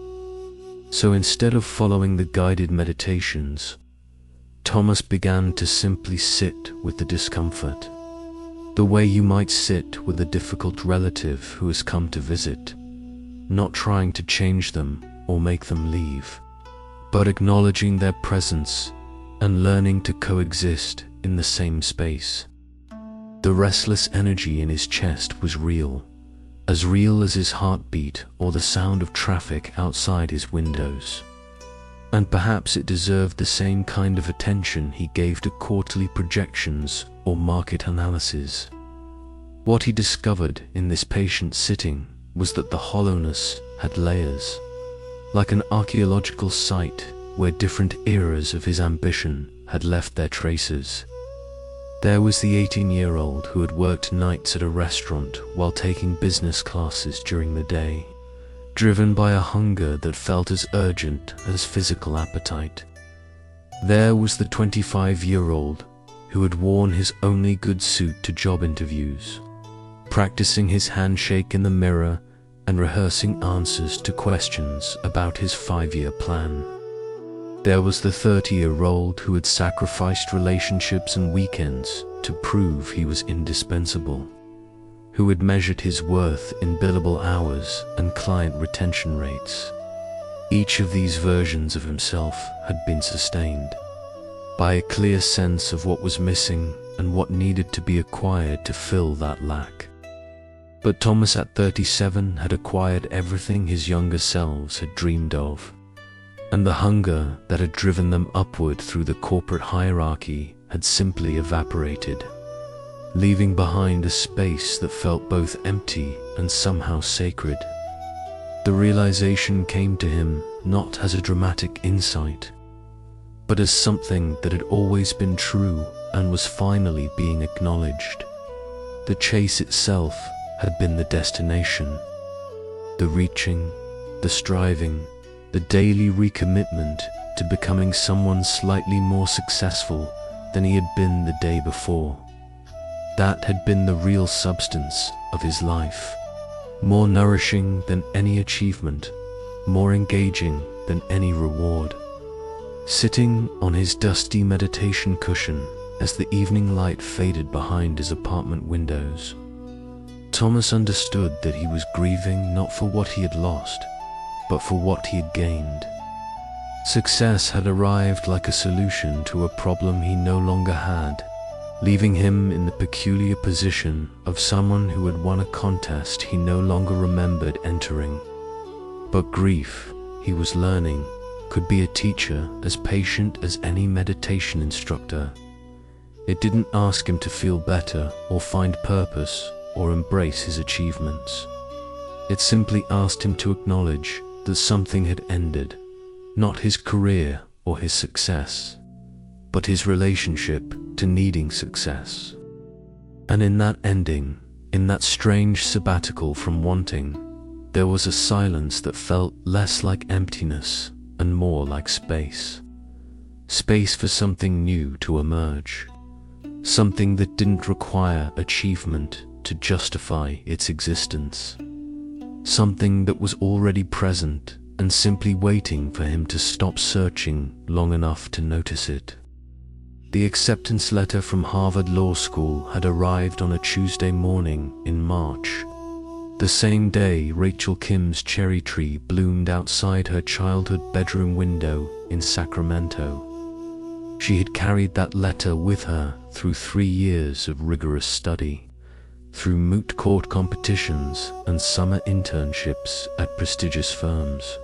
So instead of following the guided meditations, Thomas began to simply sit with the discomfort, the way you might sit with a difficult relative who has come to visit, not trying to change them or make them leave, but acknowledging their presence and learning to coexist in the same space. The restless energy in his chest was real as his heartbeat or the sound of traffic outside his windows. And perhaps it deserved the same kind of attention he gave to quarterly projections or market analysis. What he discovered in this patient sitting was that the hollowness had layers, like an archaeological site where different eras of his ambition had left their traces. There was the 18-year-old who had worked nights at a restaurant while taking business classes during the day, driven by a hunger that felt as urgent as physical appetite. There was the 25-year-old who had worn his only good suit to job interviews, practicing his handshake in the mirror and rehearsing answers to questions about his 5-year plan. There was the 30-year-old who had sacrificed relationships and weekends to prove he was indispensable, who had measured his worth in billable hours and client retention rates. Each of these versions of himself had been sustained by a clear sense of what was missing and what needed to be acquired to fill that lack. But Thomas at 37 had acquired everything his younger selves had dreamed of, and the hunger that had driven them upward through the corporate hierarchy had simply evaporated, leaving behind a space that felt both empty and somehow sacred. The realization came to him not as a dramatic insight, but as something that had always been true and was finally being acknowledged. The chase itself had been the destination, the reaching, the striving, the daily recommitment to becoming someone slightly more successful than he had been the day before. That had been the real substance of his life, more nourishing than any achievement, more engaging than any reward. Sitting on his dusty meditation cushion as the evening light faded behind his apartment windows, Thomas understood that he was grieving not for what he had lost, but for what he had gained. Success had arrived like a solution to a problem he no longer had, leaving him in the peculiar position of someone who had won a contest he no longer remembered entering. But grief, he was learning, could be a teacher as patient as any meditation instructor. It didn't ask him to feel better or find purpose or embrace his achievements. It simply asked him to acknowledge that something had ended, not his career or his success, but his relationship to needing success. And in that ending, in that strange sabbatical from wanting, there was a silence that felt less like emptiness and more like space. Space for something new to emerge, something that didn't require achievement to justify its existence, something that was already present and simply waiting for him to stop searching long enough to notice it. The acceptance letter from Harvard Law School had arrived on a Tuesday morning in March, the same day Rachel Kim's cherry tree bloomed outside her childhood bedroom window in Sacramento. She had carried that letter with her through 3 years of rigorous study, through moot court competitions and summer internships at prestigious firms,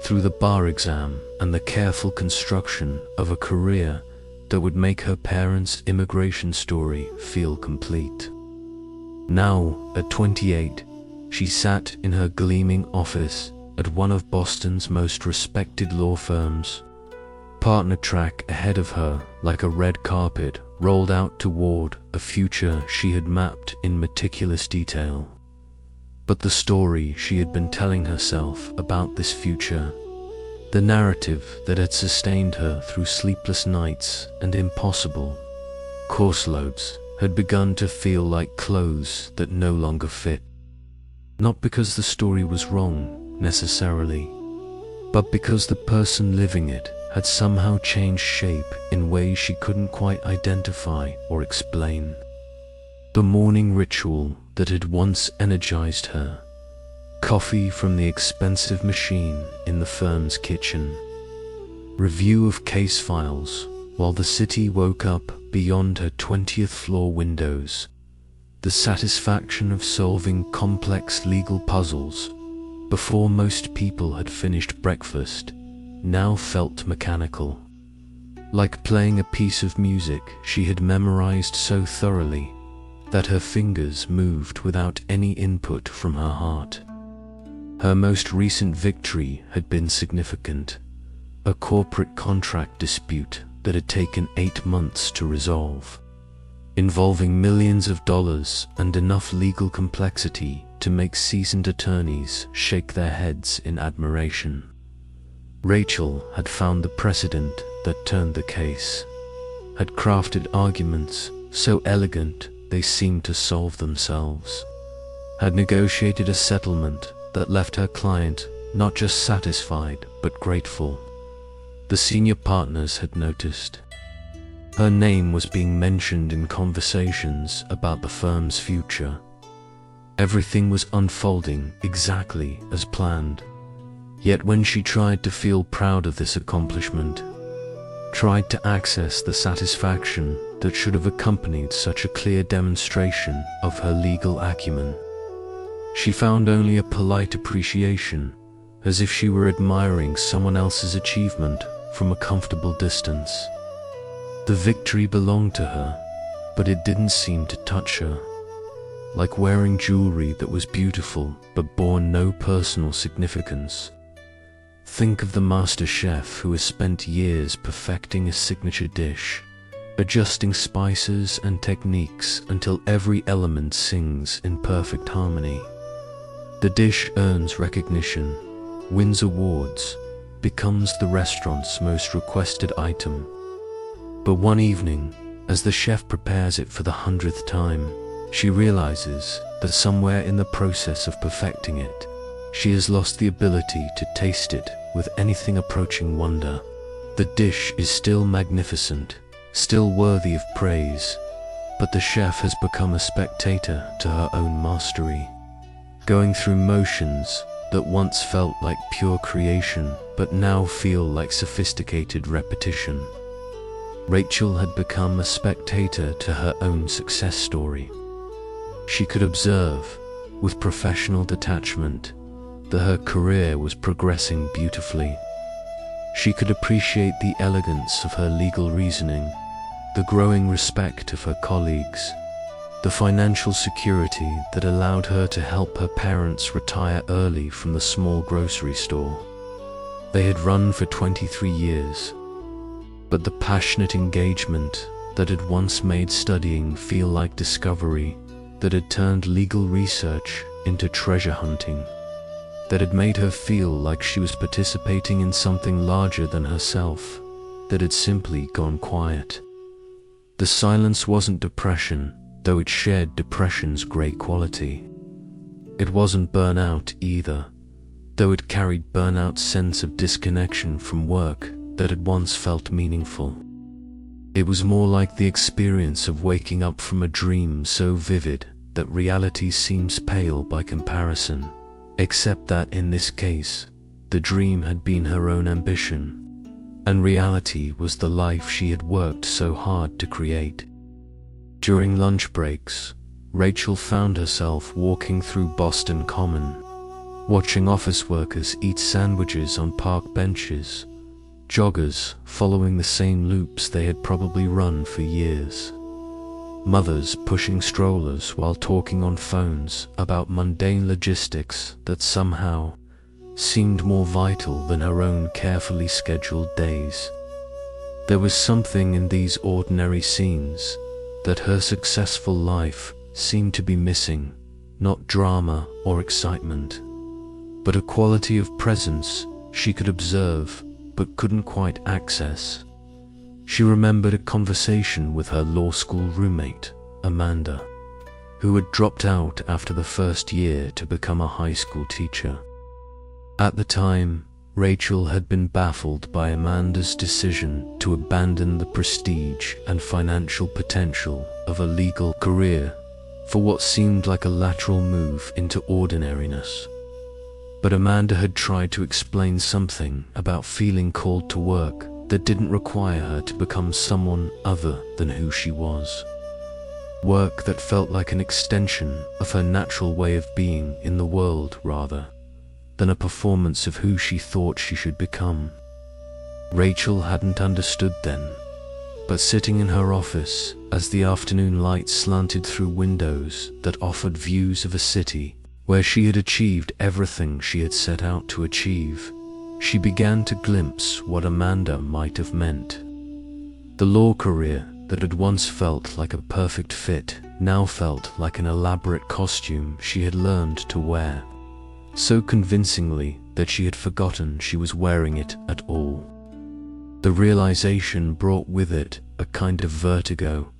through the bar exam and the careful construction of a career that would make her parents' immigration story feel complete. Now, at 28, she sat in her gleaming office at one of Boston's most respected law firms, partner track ahead of her like a red carpet rolled out toward a future she had mapped in meticulous detail. But the story she had been telling herself about this future, the narrative that had sustained her through sleepless nights and impossible course loads, had begun to feel like clothes that no longer fit. Not because the story was wrong, necessarily, but because the person living it had somehow changed shape in ways she couldn't quite identify or explain. The morning ritual that had once energized her, coffee from the expensive machine in the firm's kitchen, review of case files, while the city woke up beyond her 20th floor windows. The satisfaction of solving complex legal puzzles before most people had finished breakfast now felt mechanical, like playing a piece of music she had memorized so thoroughly that her fingers moved without any input from her heart. Her most recent victory had been significant, a corporate contract dispute that had taken 8 months to resolve, involving millions of dollars and enough legal complexity to make seasoned attorneys shake their heads in admiration. Rachel had found the precedent that turned the case, had crafted arguments so elegant they seemed to solve themselves, had negotiated a settlement that left her client not just satisfied but grateful. The senior partners had noticed. Her name was being mentioned in conversations about the firm's future. Everything was unfolding exactly as planned. Yet when she tried to feel proud of this accomplishment, tried to access the satisfaction that should have accompanied such a clear demonstration of her legal acumen, she found only a polite appreciation, as if she were admiring someone else's achievement from a comfortable distance. The victory belonged to her, but it didn't seem to touch her. Like wearing jewelry that was beautiful but bore no personal significance. Think of the master chef who has spent years perfecting a signature dish, adjusting spices and techniques until every element sings in perfect harmony. The dish earns recognition, wins awards, becomes the restaurant's most requested item. But one evening, as the chef prepares it for the 100th time, she realizes that somewhere in the process of perfecting it, she has lost the ability to taste it with anything approaching wonder. The dish is still magnificent, still worthy of praise, but the chef has become a spectator to her own mastery, going through motions that once felt like pure creation but now feel like sophisticated repetition. Rachel had become a spectator to her own success story. She could observe, with professional detachment, that her career was progressing beautifully. She could appreciate the elegance of her legal reasoning, the growing respect of her colleagues, the financial security that allowed her to help her parents retire early from the small grocery store. They had run for 23 years, but the passionate engagement that had once made studying feel like discovery, that had turned legal research into treasure hunting, that had made her feel like she was participating in something larger than herself, that had simply gone quiet. The silence wasn't depression, though it shared depression's great quality. It wasn't burnout either, though it carried burnout's sense of disconnection from work that had once felt meaningful. It was more like the experience of waking up from a dream so vivid that reality seems pale by comparison, except that in this case, the dream had been her own ambition, and reality was the life she had worked so hard to create. During lunch breaks, Rachel found herself walking through Boston Common, watching office workers eat sandwiches on park benches, joggers following the same loops they had probably run for years, mothers pushing strollers while talking on phones about mundane logistics that somehow seemed more vital than her own carefully scheduled days. There was something in these ordinary scenes that her successful life seemed to be missing, not drama or excitement, but a quality of presence she could observe but couldn't quite access. She remembered a conversation with her law school roommate, Amanda, who had dropped out after the first year to become a high school teacher. At the time, Rachel had been baffled by Amanda's decision to abandon the prestige and financial potential of a legal career for what seemed like a lateral move into ordinariness. But Amanda had tried to explain something about feeling called to work that didn't require her to become someone other than who she was. Work that felt like an extension of her natural way of being in the world rather than a performance of who she thought she should become. Rachel hadn't understood then, but sitting in her office as the afternoon light slanted through windows that offered views of a city where she had achieved everything she had set out to achieve, she began to glimpse what Amanda might have meant. The law career that had once felt like a perfect fit now felt like an elaborate costume she had learned to wear, so convincingly that she had forgotten she was wearing it at all. The realization brought with it a kind of vertigo,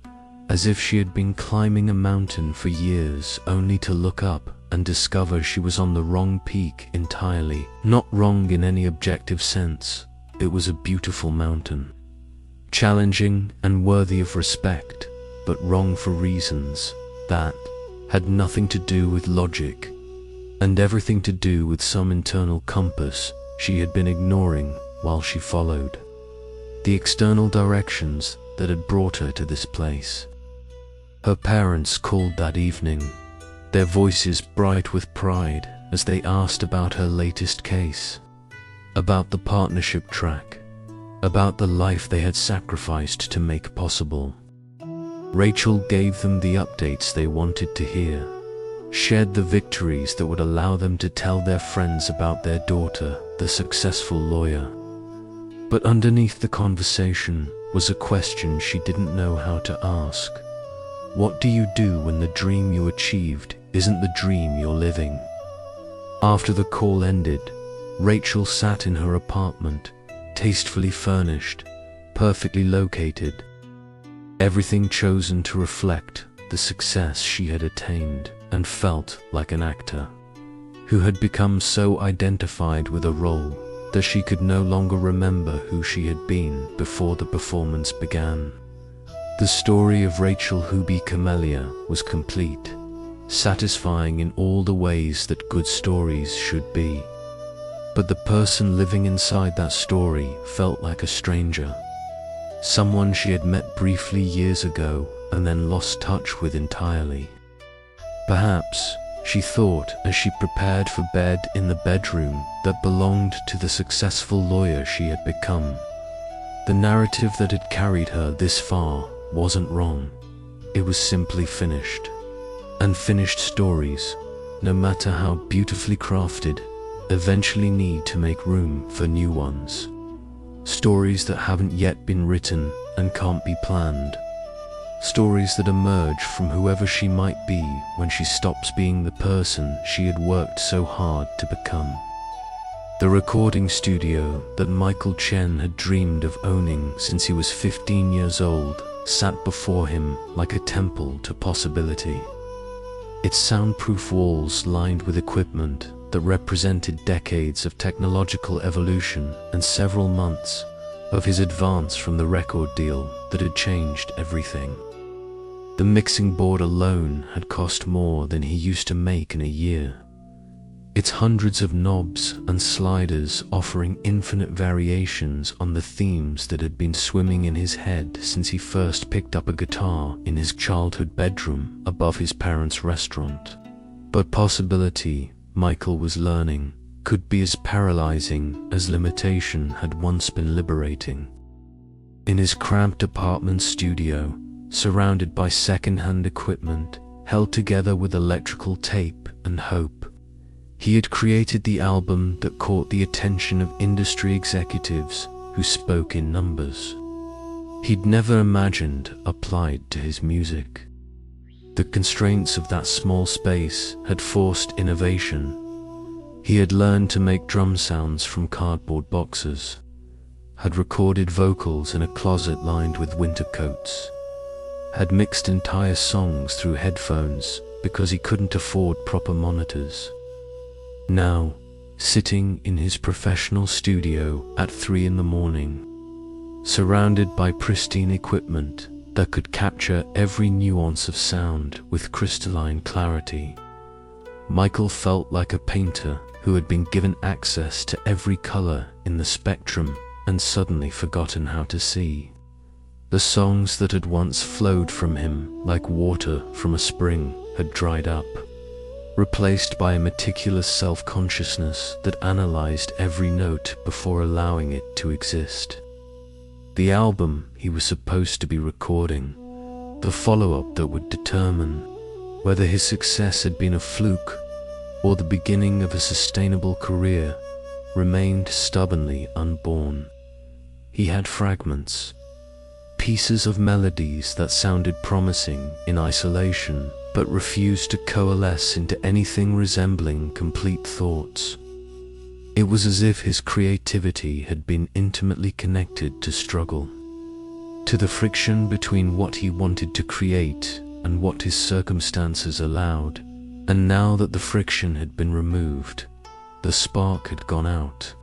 as if she had been climbing a mountain for years only to look up and discover she was on the wrong peak entirely. Not wrong in any objective sense, it was a beautiful mountain, challenging and worthy of respect, but wrong for reasons that had nothing to do with logic and everything to do with some internal compass she had been ignoring while she followed the external directions that had brought her to this place. Her parents called that evening, their voices bright with pride as they asked about her latest case, about the partnership track, about the life they had sacrificed to make possible. Rachel gave them the updates they wanted to hear, shared the victories that would allow them to tell their friends about their daughter, the successful lawyer. But underneath the conversation was a question she didn't know how to ask. What do you do when the dream you achieved isn't the dream you're living? After the call ended, Rachel sat in her apartment, tastefully furnished, perfectly located, everything chosen to reflect the success she had attained, and felt like an actor who had become so identified with a role that she could no longer remember who she had been before the performance began. The story of Rachel Huby Camellia was complete, satisfying in all the ways that good stories should be. But the person living inside that story felt like a stranger, someone she had met briefly years ago and then lost touch with entirely. Perhaps, she thought as she prepared for bed in the bedroom that belonged to the successful lawyer she had become, the narrative that had carried her this far wasn't wrong. It was simply finished. And finished stories, no matter how beautifully crafted, eventually need to make room for new ones. Stories that haven't yet been written and can't be planned. Stories that emerge from whoever she might be when she stops being the person she had worked so hard to become. The recording studio that Michael Chen had dreamed of owning since he was 15 years old sat before him like a temple to possibility. Its soundproof walls lined with equipment that represented decades of technological evolution and several months of his advance from the record deal that had changed everything. The mixing board alone had cost more than he used to make in a year, its hundreds of knobs and sliders offering infinite variations on the themes that had been swimming in his head since he first picked up a guitar in his childhood bedroom above his parents' restaurant. But possibility, Michael was learning, could be as paralyzing as limitation had once been liberating. In his cramped apartment studio, surrounded by second-hand equipment, held together with electrical tape and hope, he had created the album that caught the attention of industry executives who spoke in numbers he'd never imagined applied to his music. The constraints of that small space had forced innovation. He had learned to make drum sounds from cardboard boxes, had recorded vocals in a closet lined with winter coats, had mixed entire songs through headphones because he couldn't afford proper monitors. Now, sitting in his professional studio at 3 a.m, surrounded by pristine equipment that could capture every nuance of sound with crystalline clarity, Michael felt like a painter who had been given access to every color in the spectrum and suddenly forgotten how to see. The songs that had once flowed from him like water from a spring had dried up, replaced by a meticulous self-consciousness that analyzed every note before allowing it to exist. The album he was supposed to be recording, the follow-up that would determine whether his success had been a fluke or the beginning of a sustainable career, remained stubbornly unborn. He had fragments, pieces of melodies that sounded promising in isolation, but refused to coalesce into anything resembling complete thoughts. It was as if his creativity had been intimately connected to struggle, to the friction between what he wanted to create and what his circumstances allowed. And now that the friction had been removed, the spark had gone out.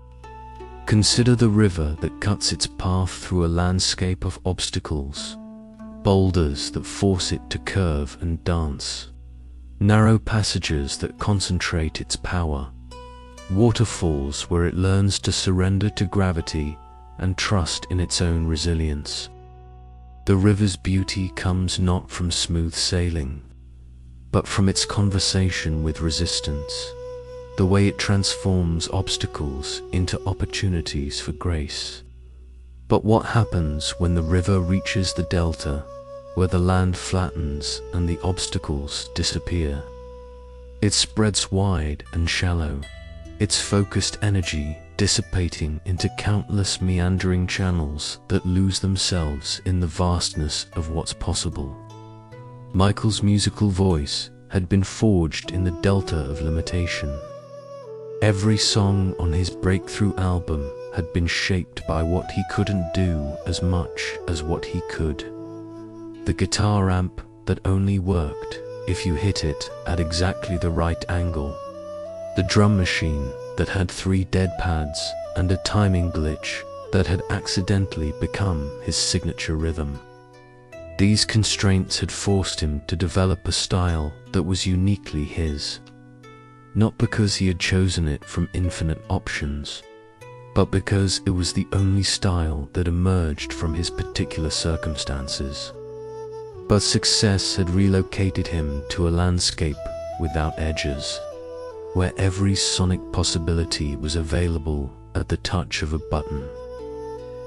Consider the river that cuts its path through a landscape of obstacles, boulders that force it to curve and dance, narrow passages that concentrate its power, waterfalls where it learns to surrender to gravity and trust in its own resilience. The river's beauty comes not from smooth sailing, but from its conversation with resistance, the way it transforms obstacles into opportunities for grace. But what happens when the river reaches the delta, where the land flattens and the obstacles disappear? It spreads wide and shallow, its focused energy dissipating into countless meandering channels that lose themselves in the vastness of what's possible. Michael's musical voice had been forged in the delta of limitation. Every song on his breakthrough album had been shaped by what he couldn't do as much as what he could. The guitar amp that only worked if you hit it at exactly the right angle. The drum machine that had 3 dead pads and a timing glitch that had accidentally become his signature rhythm. These constraints had forced him to develop a style that was uniquely his, not because he had chosen it from infinite options, but because it was the only style that emerged from his particular circumstances. But success had relocated him to a landscape without edges, where every sonic possibility was available at the touch of a button.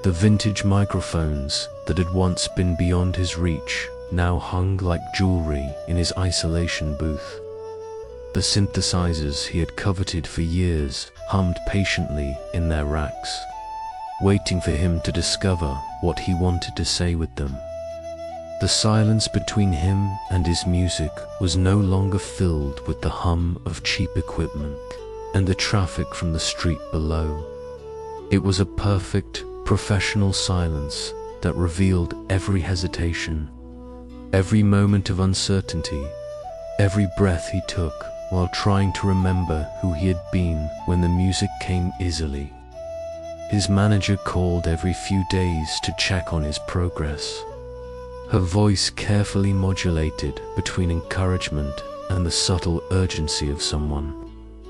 The vintage microphones that had once been beyond his reach now hung like jewelry in his isolation booth. The synthesizers he had coveted for years hummed patiently in their racks, waiting for him to discover what he wanted to say with them. The silence between him and his music was no longer filled with the hum of cheap equipment and the traffic from the street below. It was a perfect, professional silence that revealed every hesitation, every moment of uncertainty, every breath he took while trying to remember who he had been when the music came easily. His manager called every few days to check on his progress, her voice carefully modulated between encouragement and the subtle urgency of someone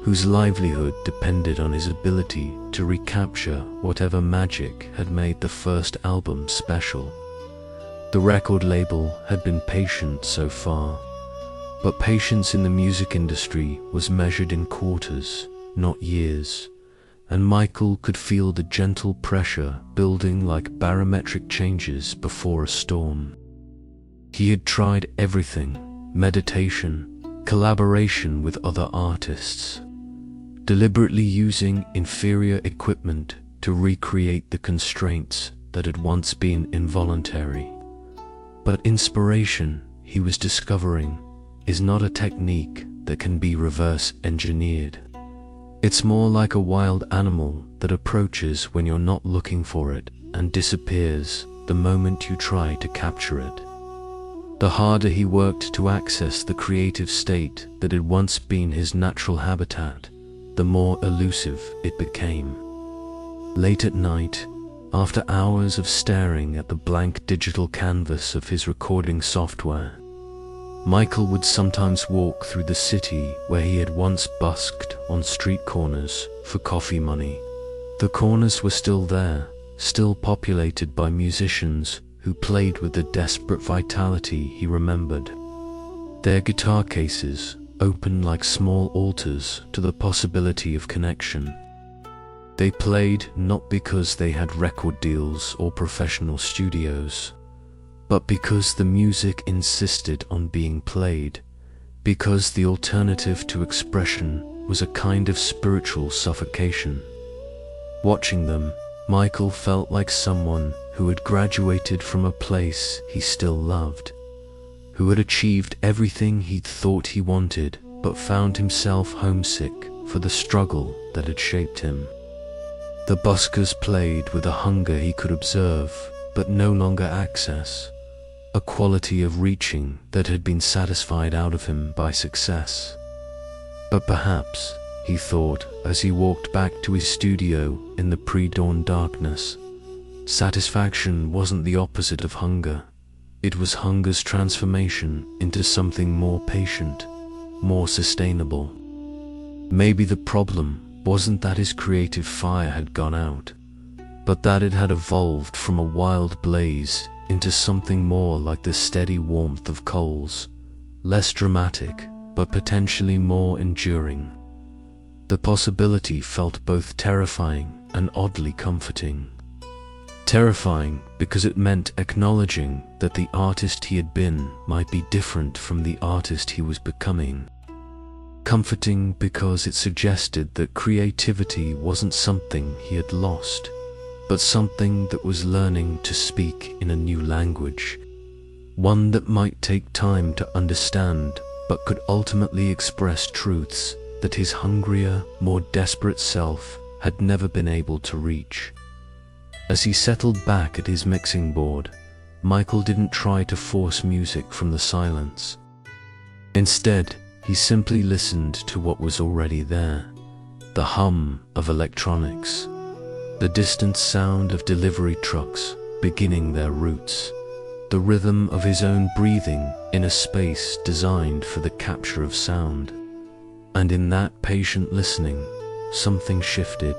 whose livelihood depended on his ability to recapture whatever magic had made the first album special. The record label had been patient so far, but patience in the music industry was measured in quarters, not years, and Michael could feel the gentle pressure building like barometric changes before a storm. He had tried everything: meditation, collaboration with other artists, deliberately using inferior equipment to recreate the constraints that had once been involuntary. But inspiration, he was discovering, is not a technique that can be reverse engineered. It's more like a wild animal that approaches when you're not looking for it and disappears the moment you try to capture it. The harder he worked to access the creative state that had once been his natural habitat, the more elusive it became. Late at night, after hours of staring at the blank digital canvas of his recording software, Michael would sometimes walk through the city where he had once busked on street corners for coffee money. The corners were still there, still populated by musicians who played with the desperate vitality he remembered. Their guitar cases open like small altars to the possibility of connection. They played not because they had record deals or professional studios, but because the music insisted on being played, because the alternative to expression was a kind of spiritual suffocation. Watching them, Michael felt like someone who had graduated from a place he still loved, who had achieved everything he'd thought he wanted, but found himself homesick for the struggle that had shaped him. The buskers played with a hunger he could observe, but no longer access, a quality of reaching that had been satisfied out of him by success. But perhaps, he thought as he walked back to his studio in the pre-dawn darkness, satisfaction wasn't the opposite of hunger. It was hunger's transformation into something more patient, more sustainable. Maybe the problem wasn't that his creative fire had gone out, but that it had evolved from a wild blaze into something more like the steady warmth of coals, less dramatic, but potentially more enduring. The possibility felt both terrifying and oddly comforting. Terrifying because it meant acknowledging that the artist he had been might be different from the artist he was becoming. Comforting because it suggested that creativity wasn't something he had lost, but something that was learning to speak in a new language, one that might take time to understand, but could ultimately express truths that his hungrier, more desperate self had never been able to reach. As he settled back at his mixing board, Michael didn't try to force music from the silence. Instead, he simply listened to what was already there, the hum of electronics, the distant sound of delivery trucks beginning their routes, the rhythm of his own breathing in a space designed for the capture of sound. And in that patient listening, something shifted,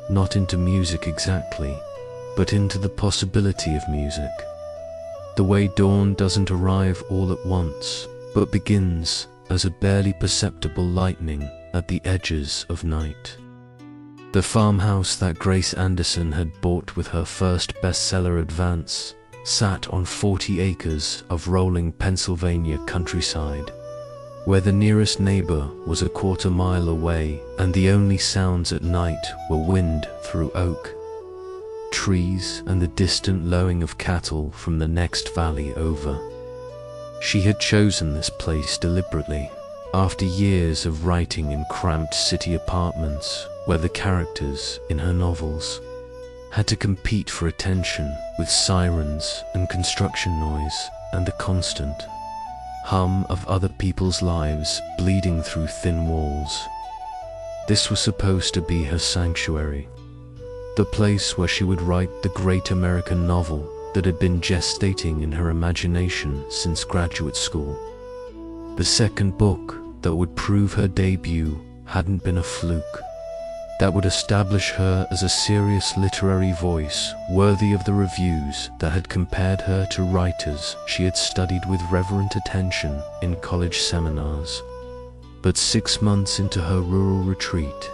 not into music exactly, but into the possibility of music. The way dawn doesn't arrive all at once, but begins as a barely perceptible lightning at the edges of night. The farmhouse that Grace Anderson had bought with her first bestseller advance sat on 40 acres of rolling Pennsylvania countryside, where the nearest neighbor was a quarter-mile away and the only sounds at night were wind through oak, trees, and the distant lowing of cattle from the next valley over. She had chosen this place deliberately, after years of writing in cramped city apartments where the characters in her novels had to compete for attention with sirens and construction noise and the constant hum of other people's lives bleeding through thin walls. This was supposed to be her sanctuary, the place where she would write the great American novel that had been gestating in her imagination since graduate school. The second book that would prove her debut hadn't been a fluke, that would establish her as a serious literary voice worthy of the reviews that had compared her to writers she had studied with reverent attention in college seminars. But 6 months into her rural retreat,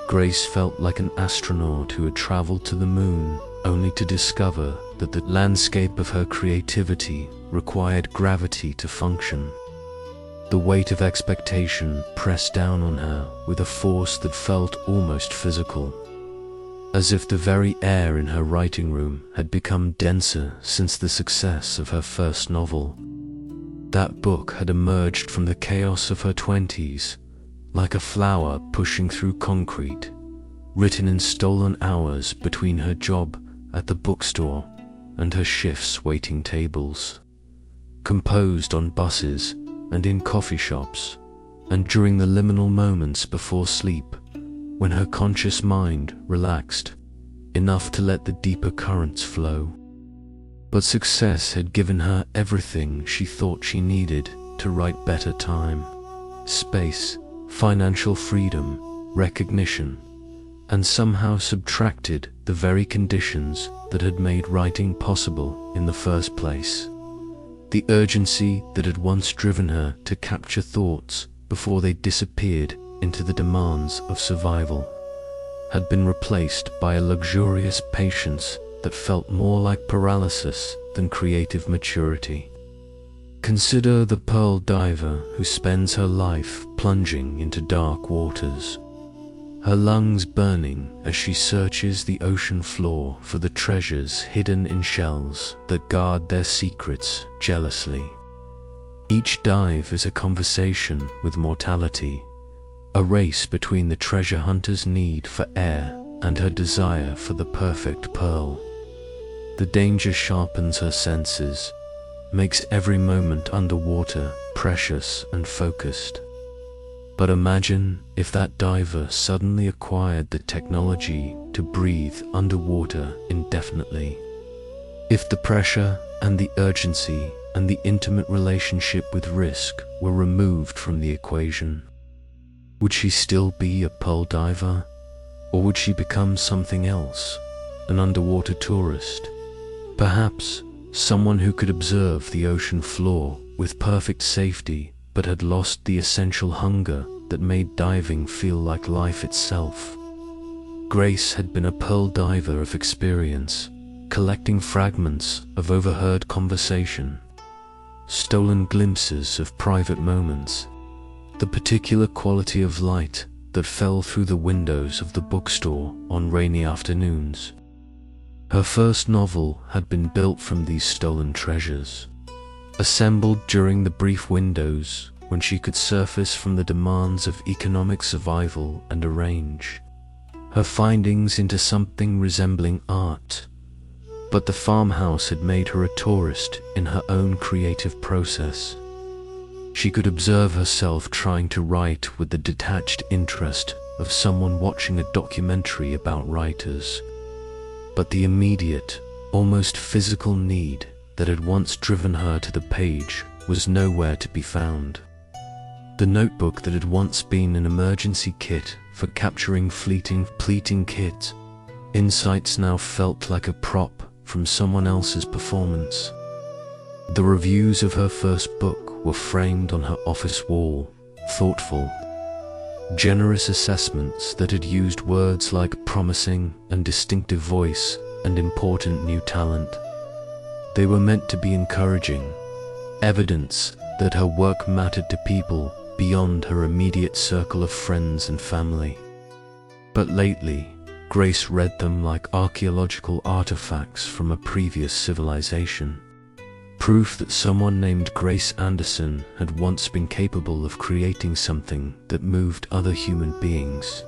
Grace felt like an astronaut who had traveled to the moon only to discover that the landscape of her creativity required gravity to function. The weight of expectation pressed down on her with a force that felt almost physical, as if the very air in her writing room had become denser since the success of her first novel. That book had emerged from the chaos of her 20s, like a flower pushing through concrete, written in stolen hours between her job at the bookstore and her shifts waiting tables, composed on buses and in coffee shops, and during the liminal moments before sleep, when her conscious mind relaxed enough to let the deeper currents flow. But success had given her everything she thought she needed to write better time, space, financial freedom, recognition, and somehow subtracted the very conditions that had made writing possible in the first place. The urgency that had once driven her to capture thoughts before they disappeared into the demands of survival had been replaced by a luxurious patience that felt more like paralysis than creative maturity. Consider the pearl diver who spends her life plunging into dark waters, her lungs burning as she searches the ocean floor for the treasures hidden in shells that guard their secrets jealously. Each dive is a conversation with mortality, a race between the treasure hunter's need for air and her desire for the perfect pearl. The danger sharpens her senses, makes every moment underwater precious and focused. But imagine if that diver suddenly acquired the technology to breathe underwater indefinitely. If the pressure and the urgency and the intimate relationship with risk were removed from the equation, would she still be a pearl diver? Or would she become something else, an underwater tourist? Perhaps someone who could observe the ocean floor with perfect safety but had lost the essential hunger that made diving feel like life itself. Grace had been a pearl diver of experience, collecting fragments of overheard conversation, stolen glimpses of private moments, the particular quality of light that fell through the windows of the bookstore on rainy afternoons. Her first novel had been built from these stolen treasures, assembled during the brief windows when she could surface from the demands of economic survival and arrange her findings into something resembling art. But the farmhouse had made her a tourist in her own creative process. She could observe herself trying to write with the detached interest of someone watching a documentary about writers. But the immediate, almost physical need that had once driven her to the page was nowhere to be found. The notebook that had once been an emergency kit for capturing fleeting insights now felt like a prop from someone else's performance. The reviews of her first book were framed on her office wall, thoughtful, generous assessments that had used words like promising and distinctive voice and important new talent. They were meant to be encouraging, evidence that her work mattered to people beyond her immediate circle of friends and family. But lately, Grace read them like archaeological artifacts from a previous civilization, proof that someone named Grace Anderson had once been capable of creating something that moved other human beings,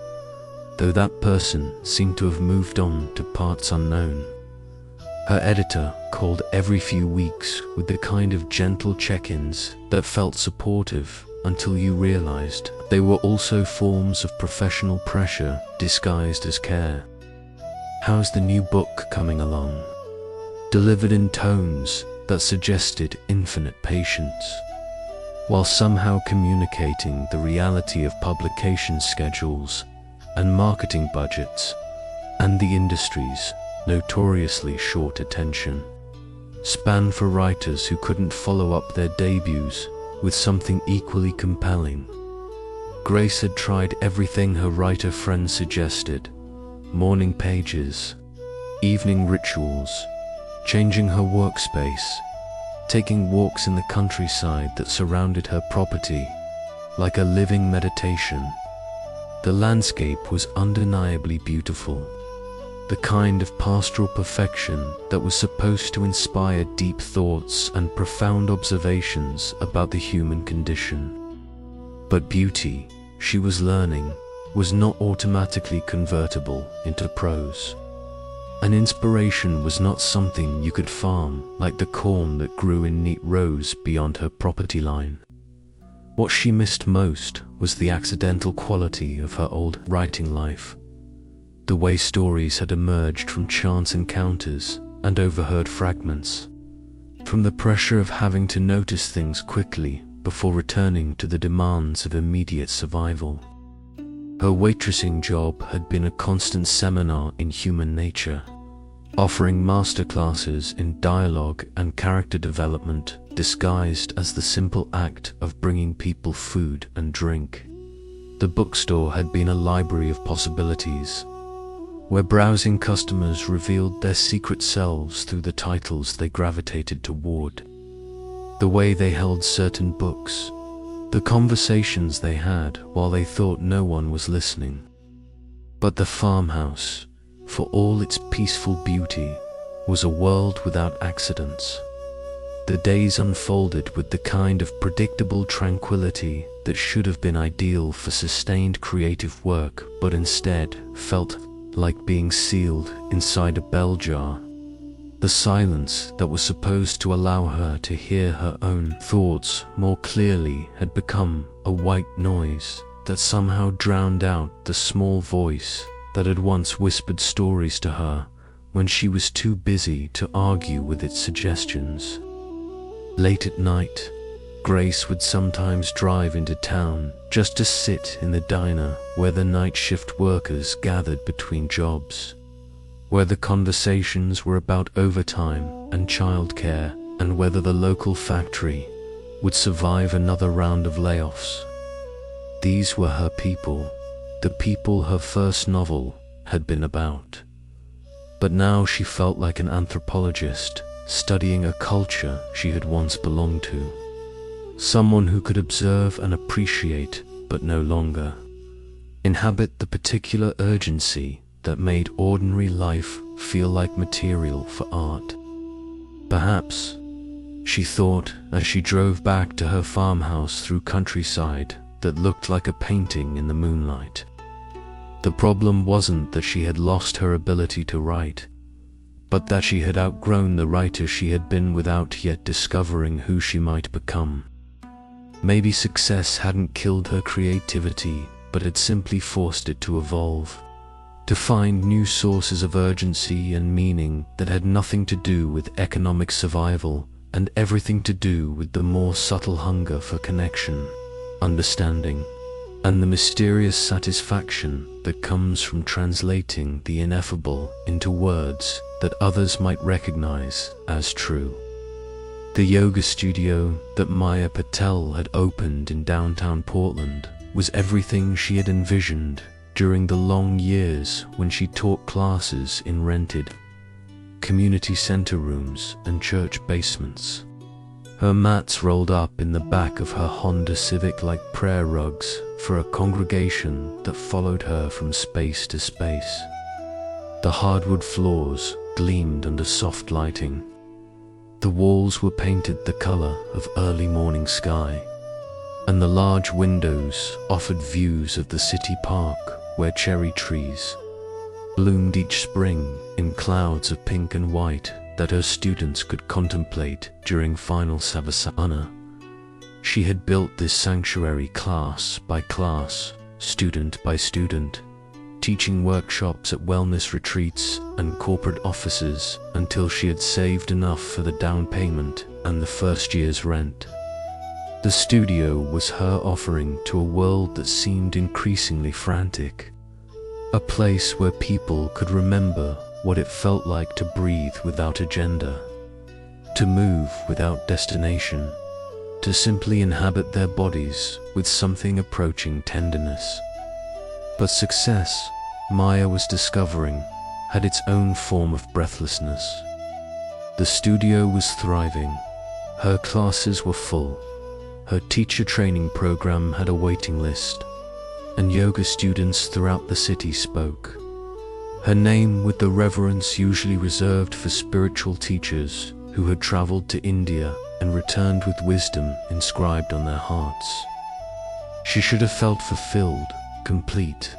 though that person seemed to have moved on to parts unknown. Her editor called every few weeks with the kind of gentle check-ins that felt supportive until you realized they were also forms of professional pressure disguised as care. "How's the new book coming along?" Delivered in tones that suggested infinite patience, while somehow communicating the reality of publication schedules and marketing budgets and the industry's notoriously short attention span for writers who couldn't follow up their debuts with something equally compelling. Grace had tried everything her writer friends suggested: morning pages, evening rituals, changing her workspace, taking walks in the countryside that surrounded her property, like a living meditation. The landscape was undeniably beautiful, the kind of pastoral perfection that was supposed to inspire deep thoughts and profound observations about the human condition. But beauty, she was learning, was not automatically convertible into prose. An inspiration was not something you could farm like the corn that grew in neat rows beyond her property line. What she missed most was the accidental quality of her old writing life, the way stories had emerged from chance encounters and overheard fragments, from the pressure of having to notice things quickly before returning to the demands of immediate survival. Her waitressing job had been a constant seminar in human nature, offering masterclasses in dialogue and character development disguised as the simple act of bringing people food and drink. The bookstore had been a library of possibilities, where browsing customers revealed their secret selves through the titles they gravitated toward, the way they held certain books, the conversations they had while they thought no one was listening. But the farmhouse, for all its peaceful beauty, was a world without accidents. The days unfolded with the kind of predictable tranquility that should have been ideal for sustained creative work, but instead felt like being sealed inside a bell jar. The silence that was supposed to allow her to hear her own thoughts more clearly had become a white noise that somehow drowned out the small voice that had once whispered stories to her when she was too busy to argue with its suggestions. Late at night, Grace would sometimes drive into town just to sit in the diner where the night shift workers gathered between jobs, where the conversations were about overtime and childcare and whether the local factory would survive another round of layoffs. These were her people, the people her first novel had been about. But now she felt like an anthropologist studying a culture she had once belonged to, someone who could observe and appreciate but no longer inhabit the particular urgency that made ordinary life feel like material for art. Perhaps, she thought as she drove back to her farmhouse through countryside that looked like a painting in the moonlight, the problem wasn't that she had lost her ability to write, but that she had outgrown the writer she had been without yet discovering who she might become. Maybe success hadn't killed her creativity, but had simply forced it to evolve, to find new sources of urgency and meaning that had nothing to do with economic survival and everything to do with the more subtle hunger for connection, understanding, and the mysterious satisfaction that comes from translating the ineffable into words that others might recognize as true. The yoga studio that Maya Patel had opened in downtown Portland was everything she had envisioned during the long years when she taught classes in rented community center rooms and church basements. Her mats rolled up in the back of her Honda Civic like prayer rugs for a congregation that followed her from space to space. The hardwood floors gleamed under soft lighting. The walls were painted the color of early morning sky, and the large windows offered views of the city park where cherry trees bloomed each spring in clouds of pink and white that her students could contemplate during final savasana. She had built this sanctuary class by class, student by student, teaching workshops at wellness retreats and corporate offices until she had saved enough for the down payment and the first year's rent. The studio was her offering to a world that seemed increasingly frantic, a place where people could remember what it felt like to breathe without agenda, to move without destination, to simply inhabit their bodies with something approaching tenderness. But success, Maya was discovering, had its own form of breathlessness. The studio was thriving. Her classes were full. Her teacher training program had a waiting list, and yoga students throughout the city spoke her name with the reverence usually reserved for spiritual teachers who had traveled to India and returned with wisdom inscribed on their hearts. She should have felt fulfilled, complete,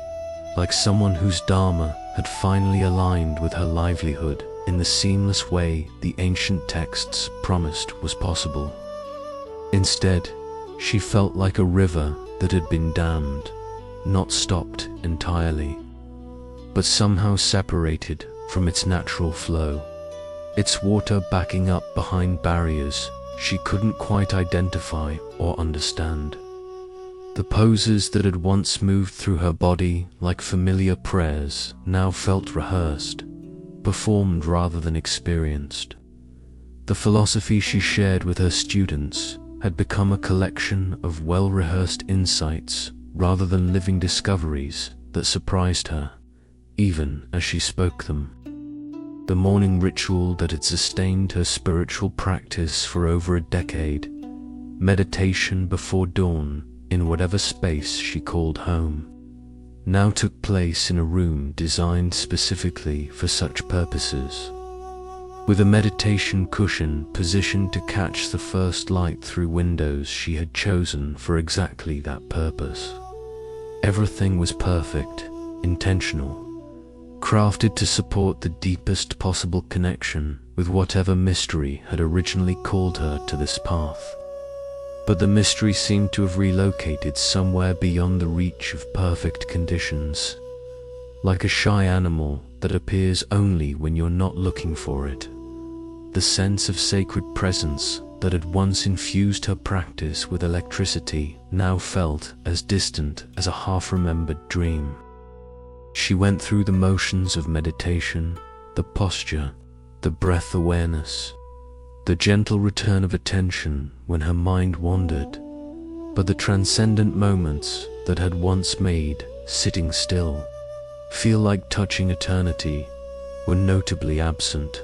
like someone whose dharma had finally aligned with her livelihood in the seamless way the ancient texts promised was possible. Instead, she felt like a river that had been dammed, not stopped entirely, but somehow separated from its natural flow, its water backing up behind barriers she couldn't quite identify or understand. The poses that had once moved through her body like familiar prayers now felt rehearsed, performed rather than experienced. The philosophy she shared with her students had become a collection of well-rehearsed insights rather than living discoveries that surprised her, even as she spoke them. The morning ritual that had sustained her spiritual practice for over a decade, meditation before dawn in whatever space she called home, now took place in a room designed specifically for such purposes, with a meditation cushion positioned to catch the first light through windows she had chosen for exactly that purpose. Everything was perfect, intentional, crafted to support the deepest possible connection with whatever mystery had originally called her to this path. But the mystery seemed to have relocated somewhere beyond the reach of perfect conditions, like a shy animal that appears only when you're not looking for it. The sense of sacred presence that had once infused her practice with electricity now felt as distant as a half-remembered dream. She went through the motions of meditation, the posture, the breath awareness, the gentle return of attention when her mind wandered, but the transcendent moments that had once made sitting still feel like touching eternity were notably absent.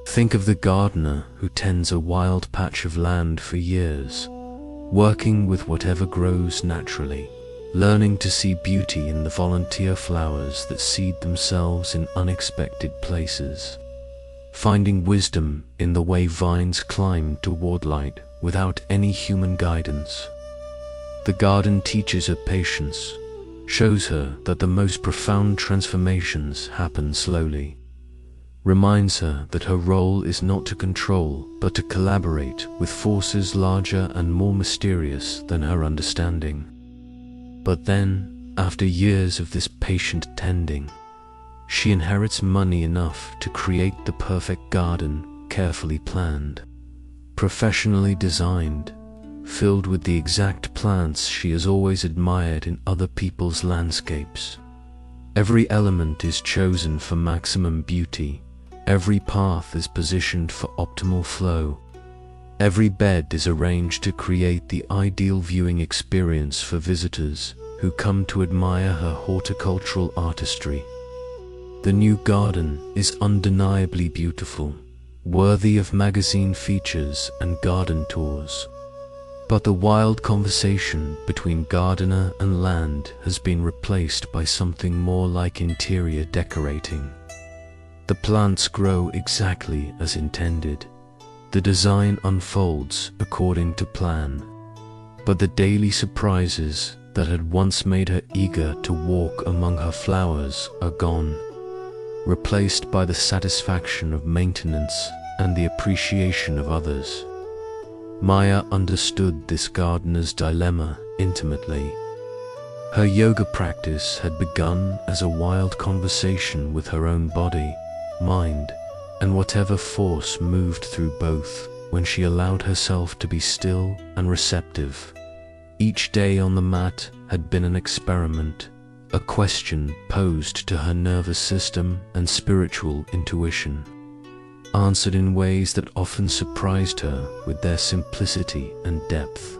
Think of the gardener who tends a wild patch of land for years, working with whatever grows naturally, learning to see beauty in the volunteer flowers that seed themselves in unexpected places, finding wisdom in the way vines climb toward light without any human guidance. The garden teaches her patience, shows her that the most profound transformations happen slowly, reminds her that her role is not to control but to collaborate with forces larger and more mysterious than her understanding. But then, after years of this patient tending, she inherits money enough to create the perfect garden, carefully planned, professionally designed, filled with the exact plants she has always admired in other people's landscapes. Every element is chosen for maximum beauty, every path is positioned for optimal flow, every bed is arranged to create the ideal viewing experience for visitors who come to admire her horticultural artistry. The new garden is undeniably beautiful, worthy of magazine features and garden tours. But the wild conversation between gardener and land has been replaced by something more like interior decorating. The plants grow exactly as intended. The design unfolds according to plan. But the daily surprises that had once made her eager to walk among her flowers are gone, replaced by the satisfaction of maintenance and the appreciation of others. Maya understood this gardener's dilemma intimately. Her yoga practice had begun as a wild conversation with her own body, mind, and whatever force moved through both when she allowed herself to be still and receptive. Each day on the mat had been an experiment, a question posed to her nervous system and spiritual intuition, answered in ways that often surprised her with their simplicity and depth.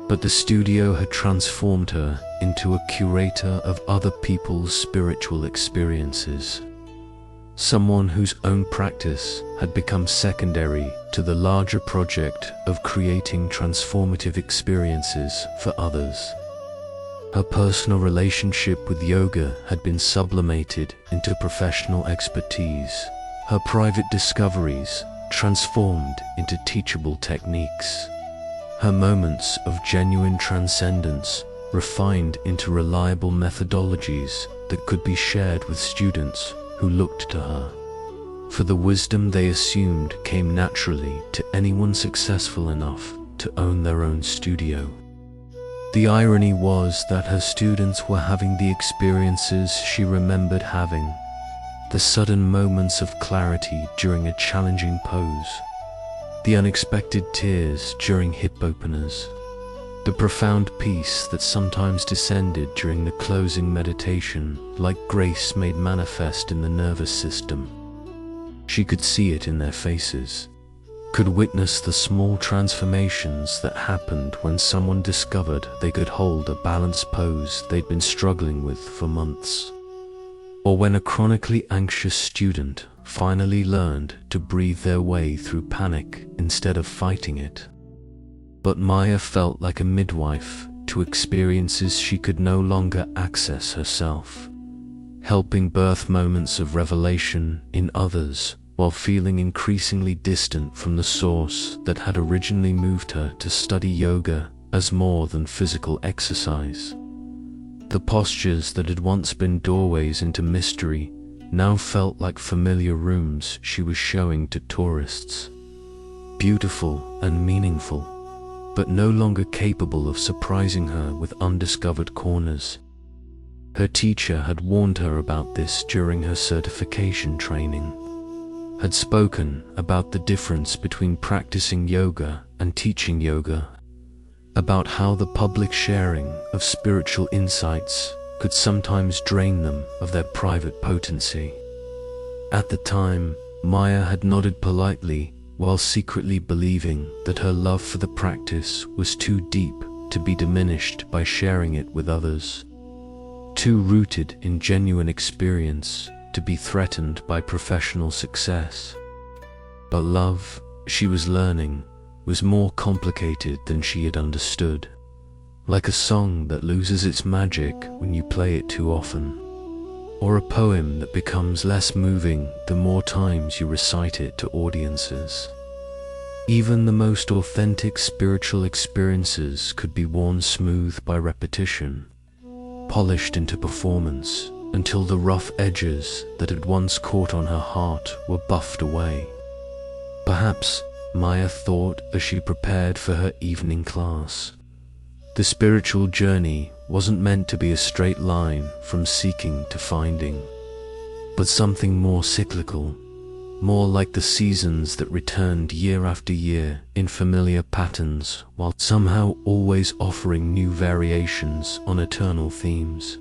But the studio had transformed her into a curator of other people's spiritual experiences, someone whose own practice had become secondary to the larger project of creating transformative experiences for others. Her personal relationship with yoga had been sublimated into professional expertise, her private discoveries transformed into teachable techniques, her moments of genuine transcendence refined into reliable methodologies that could be shared with students who looked to her. For the wisdom they assumed came naturally to anyone successful enough to own their own studio. The irony was that her students were having the experiences she remembered having, the sudden moments of clarity during a challenging pose, the unexpected tears during hip openers, the profound peace that sometimes descended during the closing meditation, like grace made manifest in the nervous system. She could see it in their faces, could witness the small transformations that happened when someone discovered they could hold a balanced pose they'd been struggling with for months, or when a chronically anxious student finally learned to breathe their way through panic instead of fighting it. But Maya felt like a midwife to experiences she could no longer access herself, helping birth moments of revelation in others while feeling increasingly distant from the source that had originally moved her to study yoga as more than physical exercise. The postures that had once been doorways into mystery now felt like familiar rooms she was showing to tourists, beautiful and meaningful, but no longer capable of surprising her with undiscovered corners. Her teacher had warned her about this during her certification training, had spoken about the difference between practicing yoga and teaching yoga, about how the public sharing of spiritual insights could sometimes drain them of their private potency. At the time, Maya had nodded politely while secretly believing that her love for the practice was too deep to be diminished by sharing it with others, too rooted in genuine experience to be threatened by professional success. But love, she was learning, was more complicated than she had understood, like a song that loses its magic when you play it too often, or a poem that becomes less moving the more times you recite it to audiences. Even the most authentic spiritual experiences could be worn smooth by repetition, polished into performance, until the rough edges that had once caught on her heart were buffed away. Perhaps, Maya thought as she prepared for her evening class, the spiritual journey wasn't meant to be a straight line from seeking to finding, but something more cyclical, more like the seasons that returned year after year in familiar patterns while somehow always offering new variations on eternal themes.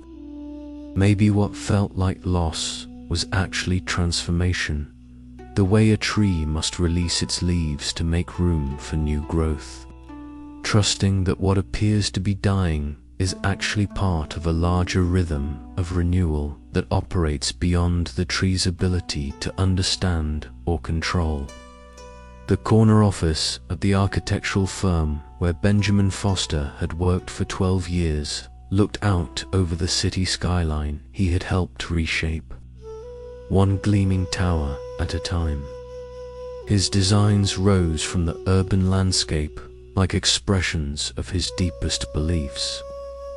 Maybe what felt like loss was actually transformation, the way a tree must release its leaves to make room for new growth, trusting that what appears to be dying is actually part of a larger rhythm of renewal that operates beyond the tree's ability to understand or control. The corner office of the architectural firm where Benjamin Foster had worked for 12 years looked out over the city skyline he had helped reshape, one gleaming tower at a time. His designs rose from the urban landscape like expressions of his deepest beliefs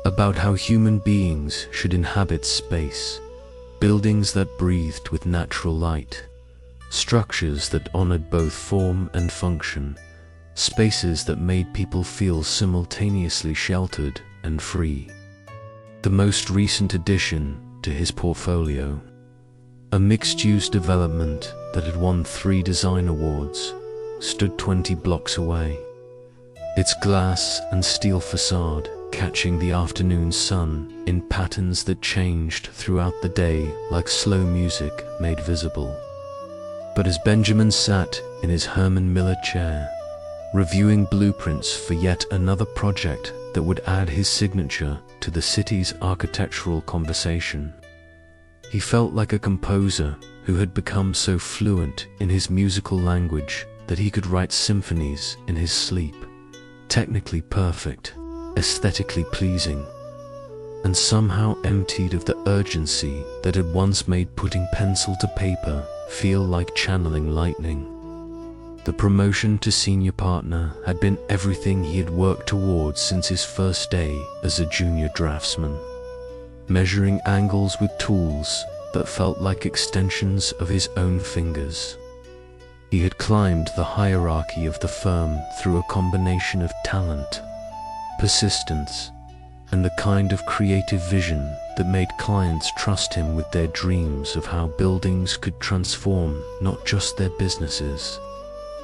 about how human beings should inhabit space, buildings that breathed with natural light, structures that honored both form and function, spaces that made people feel simultaneously sheltered and free. The most recent addition to his portfolio, a mixed-use development that had won 3 design awards, stood 20 blocks away, its glass and steel facade catching the afternoon sun in patterns that changed throughout the day like slow music made visible. But as Benjamin sat in his Herman Miller chair, reviewing blueprints for yet another project that would add his signature to the city's architectural conversation, he felt like a composer who had become so fluent in his musical language that he could write symphonies in his sleep, technically perfect, aesthetically pleasing, and somehow emptied of the urgency that had once made putting pencil to paper feel like channeling lightning. The promotion to senior partner had been everything he had worked towards since his first day as a junior draftsman, measuring angles with tools that felt like extensions of his own fingers. He had climbed the hierarchy of the firm through a combination of talent, persistence, and the kind of creative vision that made clients trust him with their dreams of how buildings could transform not just their businesses,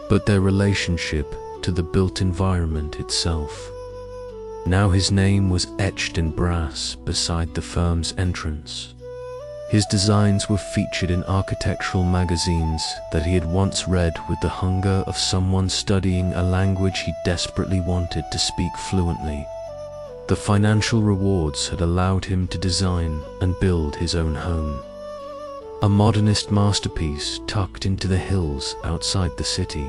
but their relationship to the built environment itself. Now his name was etched in brass beside the firm's entrance. His designs were featured in architectural magazines that he had once read with the hunger of someone studying a language he desperately wanted to speak fluently. The financial rewards had allowed him to design and build his own home. A modernist masterpiece tucked into the hills outside the city,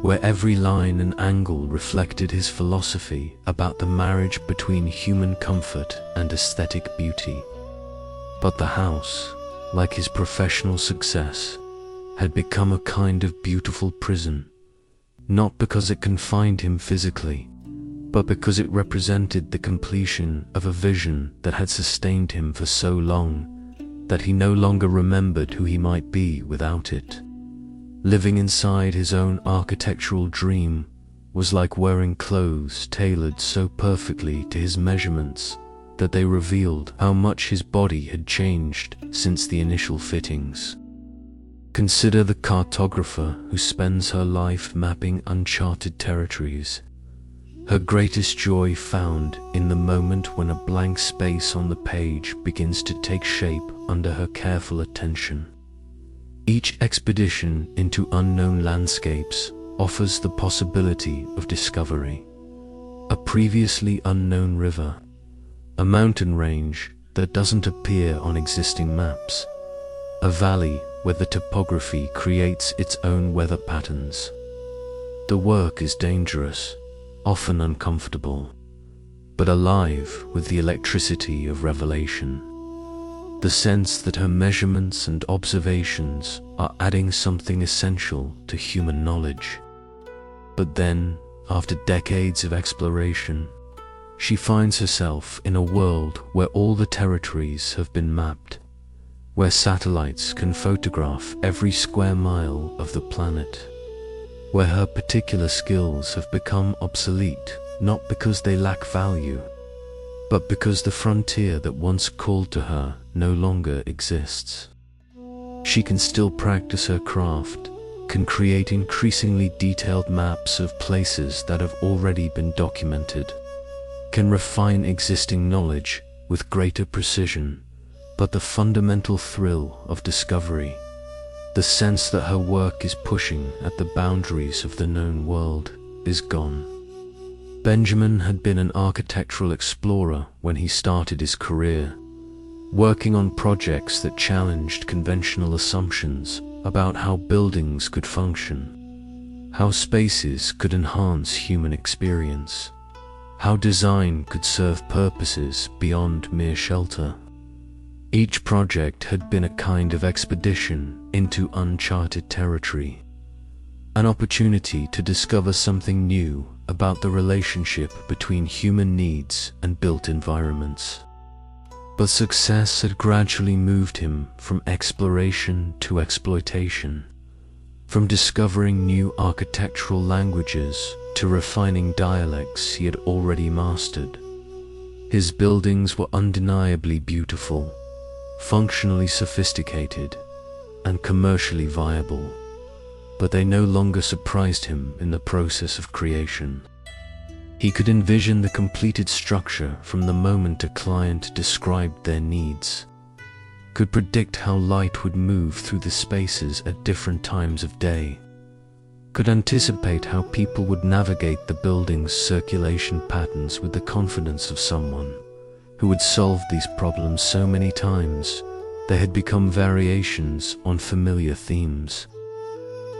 where every line and angle reflected his philosophy about the marriage between human comfort and aesthetic beauty. But the house, like his professional success, had become a kind of beautiful prison, not because it confined him physically, but because it represented the completion of a vision that had sustained him for so long that he no longer remembered who he might be without it. Living inside his own architectural dream was like wearing clothes tailored so perfectly to his measurements that they revealed how much his body had changed since the initial fittings. Consider the cartographer who spends her life mapping uncharted territories. Her greatest joy found in the moment when a blank space on the page begins to take shape under her careful attention. Each expedition into unknown landscapes offers the possibility of discovery. A previously unknown river, a mountain range that doesn't appear on existing maps, a valley where the topography creates its own weather patterns. The work is dangerous, often uncomfortable, but alive with the electricity of revelation. The sense that her measurements and observations are adding something essential to human knowledge. But then, after decades of exploration, she finds herself in a world where all the territories have been mapped, where satellites can photograph every square mile of the planet, where her particular skills have become obsolete, not because they lack value, but because the frontier that once called to her no longer exists. She can still practice her craft, can create increasingly detailed maps of places that have already been documented, can refine existing knowledge with greater precision, but the fundamental thrill of discovery, the sense that her work is pushing at the boundaries of the known world, is gone. Benjamin had been an architectural explorer when he started his career, working on projects that challenged conventional assumptions about how buildings could function, how spaces could enhance human experience, how design could serve purposes beyond mere shelter. Each project had been a kind of expedition into uncharted territory, an opportunity to discover something new about the relationship between human needs and built environments. But success had gradually moved him from exploration to exploitation, from discovering new architectural languages to refining dialects he had already mastered. His buildings were undeniably beautiful, functionally sophisticated, and commercially viable, but they no longer surprised him in the process of creation. He could envision the completed structure from the moment a client described their needs, could predict how light would move through the spaces at different times of day, could anticipate how people would navigate the building's circulation patterns with the confidence of someone who had solved these problems so many times they had become variations on familiar themes.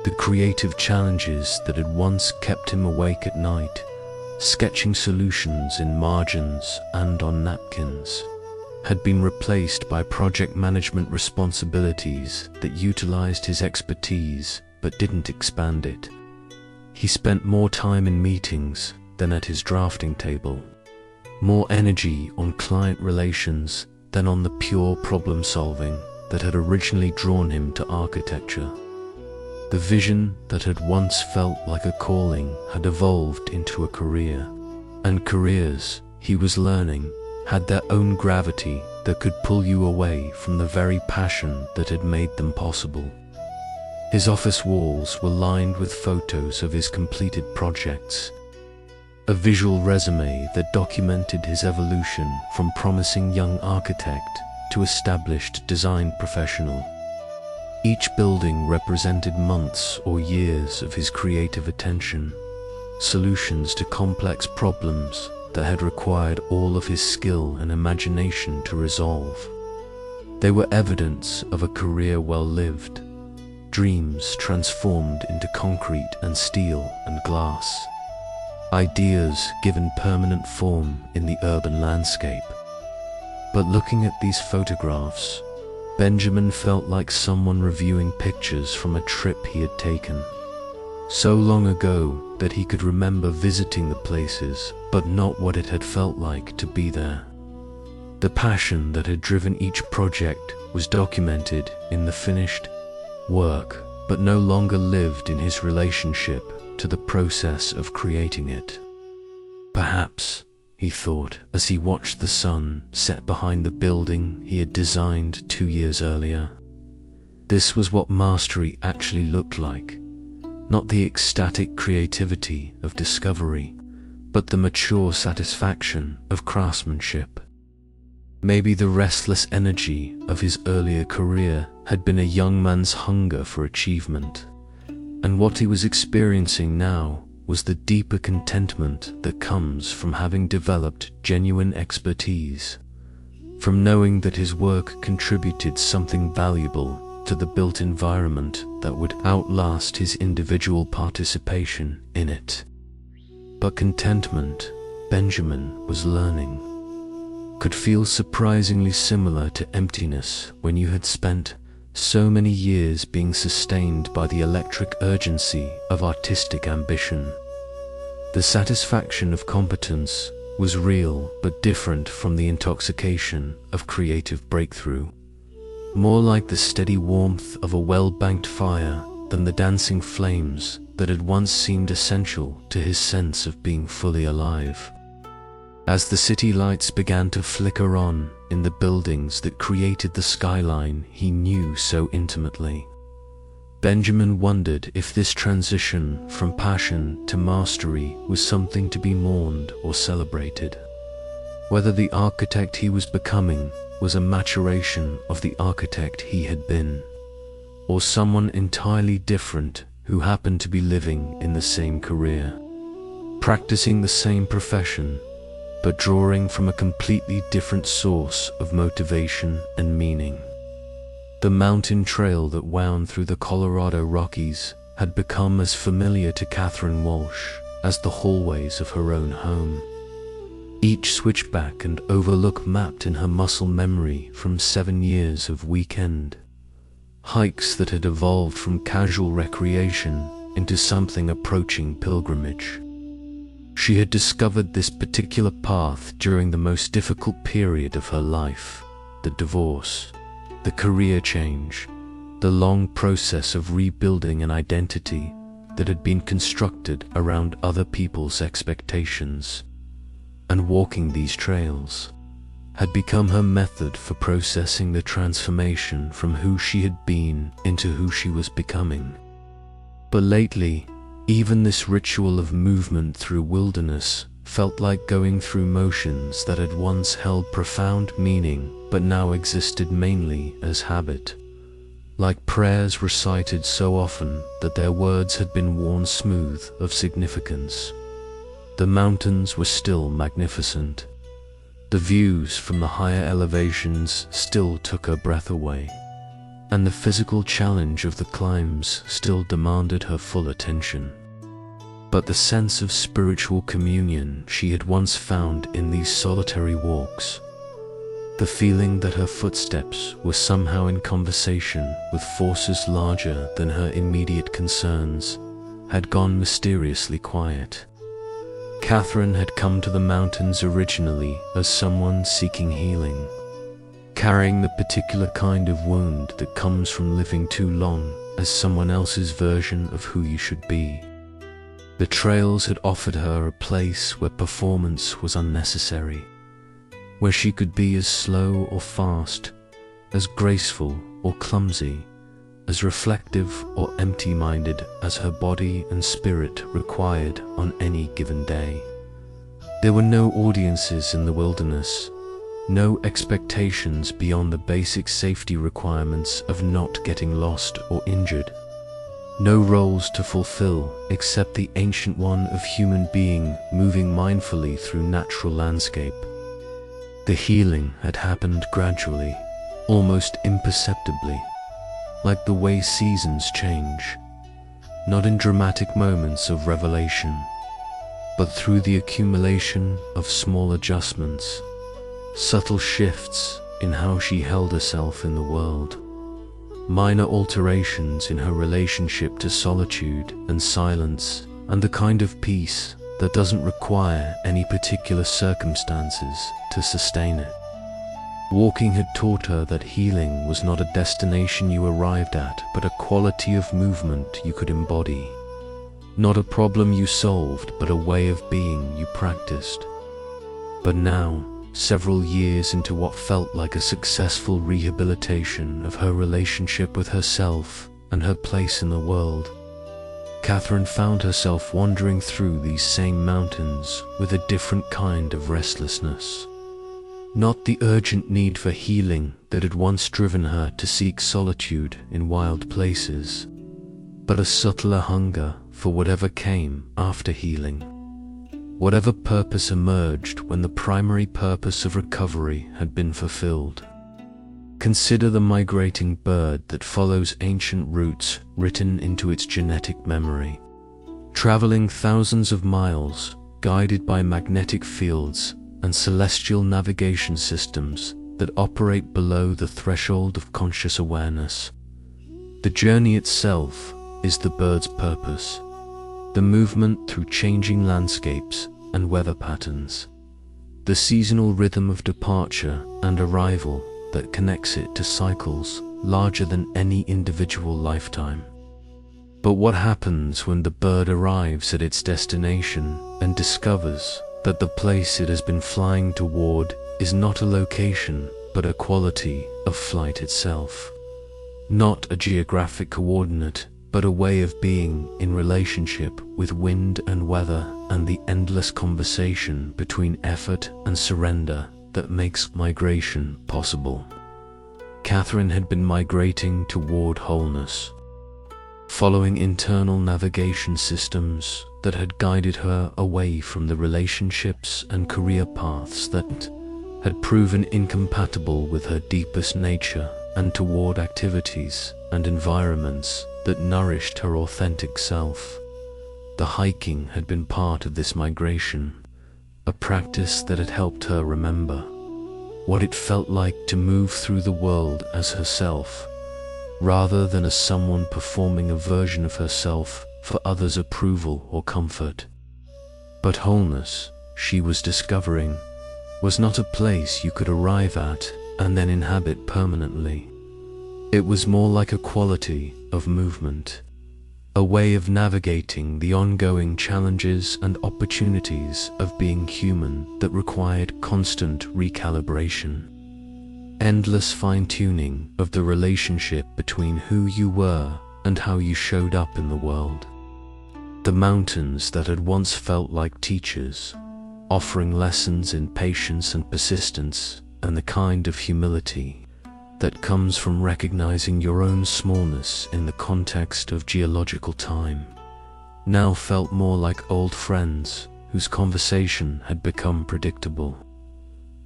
The creative challenges that had once kept him awake at night, sketching solutions in margins and on napkins, had been replaced by project management responsibilities that utilized his expertise but didn't expand it. He spent more time in meetings than at his drafting table, more energy on client relations than on the pure problem solving that had originally drawn him to architecture. The vision that had once felt like a calling had evolved into a career, and careers, he was learning, had their own gravity that could pull you away from the very passion that had made them possible. His office walls were lined with photos of his completed projects, a visual resume that documented his evolution from promising young architect to established design professional. Each building represented months or years of his creative attention, solutions to complex problems that had required all of his skill and imagination to resolve. They were evidence of a career well lived, dreams transformed into concrete and steel and glass, ideas given permanent form in the urban landscape. But looking at these photographs, Benjamin felt like someone reviewing pictures from a trip he had taken, so long ago that he could remember visiting the places, but not what it had felt like to be there. The passion that had driven each project was documented in the finished work, but no longer lived in his relationship to the process of creating it. Perhaps, he thought as he watched the sun set behind the building he had designed 2 years earlier, this was what mastery actually looked like, not the ecstatic creativity of discovery, but the mature satisfaction of craftsmanship. Maybe the restless energy of his earlier career had been a young man's hunger for achievement, and what he was experiencing now was the deeper contentment that comes from having developed genuine expertise, from knowing that his work contributed something valuable to the built environment that would outlast his individual participation in it. But contentment, Benjamin was learning, could feel surprisingly similar to emptiness when you had spent so many years being sustained by the electric urgency of artistic ambition. The satisfaction of competence was real but different from the intoxication of creative breakthrough, more like the steady warmth of a well-banked fire than the dancing flames that had once seemed essential to his sense of being fully alive. As the city lights began to flicker on in the buildings that created the skyline he knew so intimately, Benjamin wondered if this transition from passion to mastery was something to be mourned or celebrated, whether the architect he was becoming was a maturation of the architect he had been, or someone entirely different who happened to be living in the same career, practicing the same profession, but drawing from a completely different source of motivation and meaning. The mountain trail that wound through the Colorado Rockies had become as familiar to Catherine Walsh as the hallways of her own home. Each switchback and overlook mapped in her muscle memory from 7 years of weekend hikes that had evolved from casual recreation into something approaching pilgrimage. She had discovered this particular path during the most difficult period of her life, the divorce, the career change, the long process of rebuilding an identity that had been constructed around other people's expectations. And walking these trails had become her method for processing the transformation from who she had been into who she was becoming. But lately, even this ritual of movement through wilderness felt like going through motions that had once held profound meaning but now existed mainly as habit, like prayers recited so often that their words had been worn smooth of significance. The mountains were still magnificent. The views from the higher elevations still took her breath away, and the physical challenge of the climbs still demanded her full attention. But the sense of spiritual communion she had once found in these solitary walks, the feeling that her footsteps were somehow in conversation with forces larger than her immediate concerns, had gone mysteriously quiet. Catherine had come to the mountains originally as someone seeking healing, carrying the particular kind of wound that comes from living too long as someone else's version of who you should be. The trails had offered her a place where performance was unnecessary, where she could be as slow or fast, as graceful or clumsy, as reflective or empty-minded as her body and spirit required on any given day. There were no audiences in the wilderness, no expectations beyond the basic safety requirements of not getting lost or injured. No roles to fulfill except the ancient one of human being moving mindfully through natural landscape. The healing had happened gradually, almost imperceptibly, like the way seasons change, not in dramatic moments of revelation, but through the accumulation of small adjustments, subtle shifts in how she held herself in the world, minor alterations in her relationship to solitude and silence, and the kind of peace that doesn't require any particular circumstances to sustain it. Walking had taught her that healing was not a destination you arrived at, but a quality of movement you could embody. Not a problem you solved, but a way of being you practiced. But now, several years into what felt like a successful rehabilitation of her relationship with herself and her place in the world, Catherine found herself wandering through these same mountains with a different kind of restlessness. Not the urgent need for healing that had once driven her to seek solitude in wild places, but a subtler hunger for whatever came after healing. Whatever purpose emerged when the primary purpose of recovery had been fulfilled. Consider the migrating bird that follows ancient routes written into its genetic memory, traveling thousands of miles, guided by magnetic fields and celestial navigation systems that operate below the threshold of conscious awareness. The journey itself is the bird's purpose, the movement through changing landscapes and weather patterns, the seasonal rhythm of departure and arrival that connects it to cycles larger than any individual lifetime. But what happens when the bird arrives at its destination and discovers that the place it has been flying toward is not a location, but a quality of flight itself? Not a geographic coordinate, but a way of being in relationship with wind and weather and the endless conversation between effort and surrender that makes migration possible. Catherine had been migrating toward wholeness, following internal navigation systems that had guided her away from the relationships and career paths that had proven incompatible with her deepest nature, and toward activities and environments that nourished her authentic self. The hiking had been part of this migration, a practice that had helped her remember what it felt like to move through the world as herself, rather than as someone performing a version of herself for others' approval or comfort. But wholeness, she was discovering, was not a place you could arrive at and then inhabit permanently. It was more like a quality of movement, a way of navigating the ongoing challenges and opportunities of being human that required constant recalibration, endless fine-tuning of the relationship between who you were and how you showed up in the world. The mountains that had once felt like teachers, offering lessons in patience and persistence and the kind of humility that comes from recognizing your own smallness in the context of geological time, now felt more like old friends whose conversation had become predictable.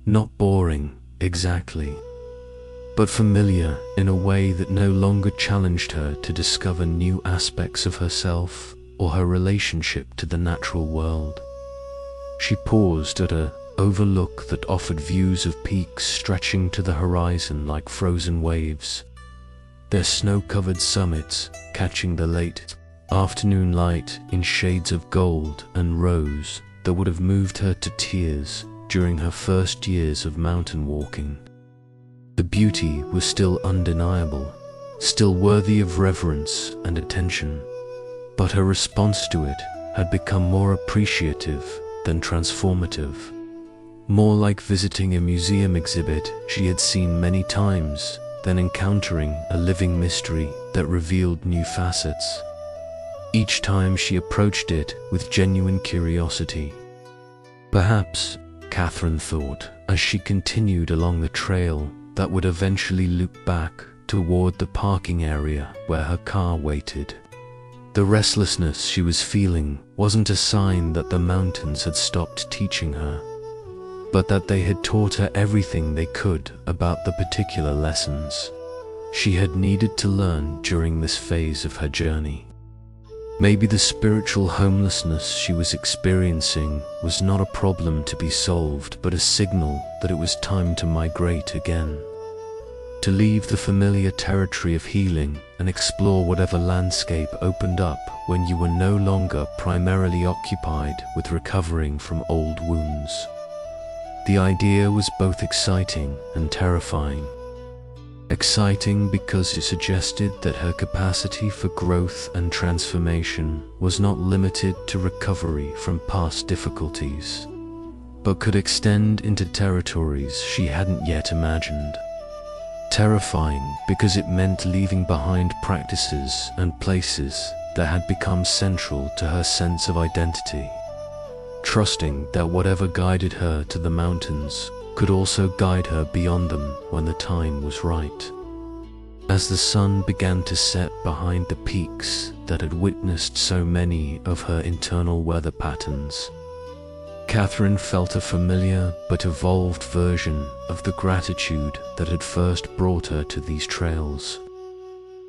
Not boring, exactly, but familiar in a way that no longer challenged her to discover new aspects of herself or her relationship to the natural world. She paused at an overlook that offered views of peaks stretching to the horizon like frozen waves, their snow-covered summits catching the late afternoon light in shades of gold and rose that would have moved her to tears during her first years of mountain walking. The beauty was still undeniable, still worthy of reverence and attention, but her response to it had become more appreciative than transformative, more like visiting a museum exhibit she had seen many times than encountering a living mystery that revealed new facets. Each time she approached it with genuine curiosity. Perhaps, Catherine thought, as she continued along the trail that would eventually loop back toward the parking area where her car waited. The restlessness she was feeling wasn't a sign that the mountains had stopped teaching her, but that they had taught her everything they could about the particular lessons she had needed to learn during this phase of her journey. Maybe the spiritual homelessness she was experiencing was not a problem to be solved, but a signal that it was time to migrate again, to leave the familiar territory of healing and explore whatever landscape opened up when you were no longer primarily occupied with recovering from old wounds. The idea was both exciting and terrifying. Exciting because it suggested that her capacity for growth and transformation was not limited to recovery from past difficulties, but could extend into territories she hadn't yet imagined. Terrifying because it meant leaving behind practices and places that had become central to her sense of identity, trusting that whatever guided her to the mountains could also guide her beyond them when the time was right. As the sun began to set behind the peaks that had witnessed so many of her internal weather patterns, Catherine felt a familiar but evolved version of the gratitude that had first brought her to these trails.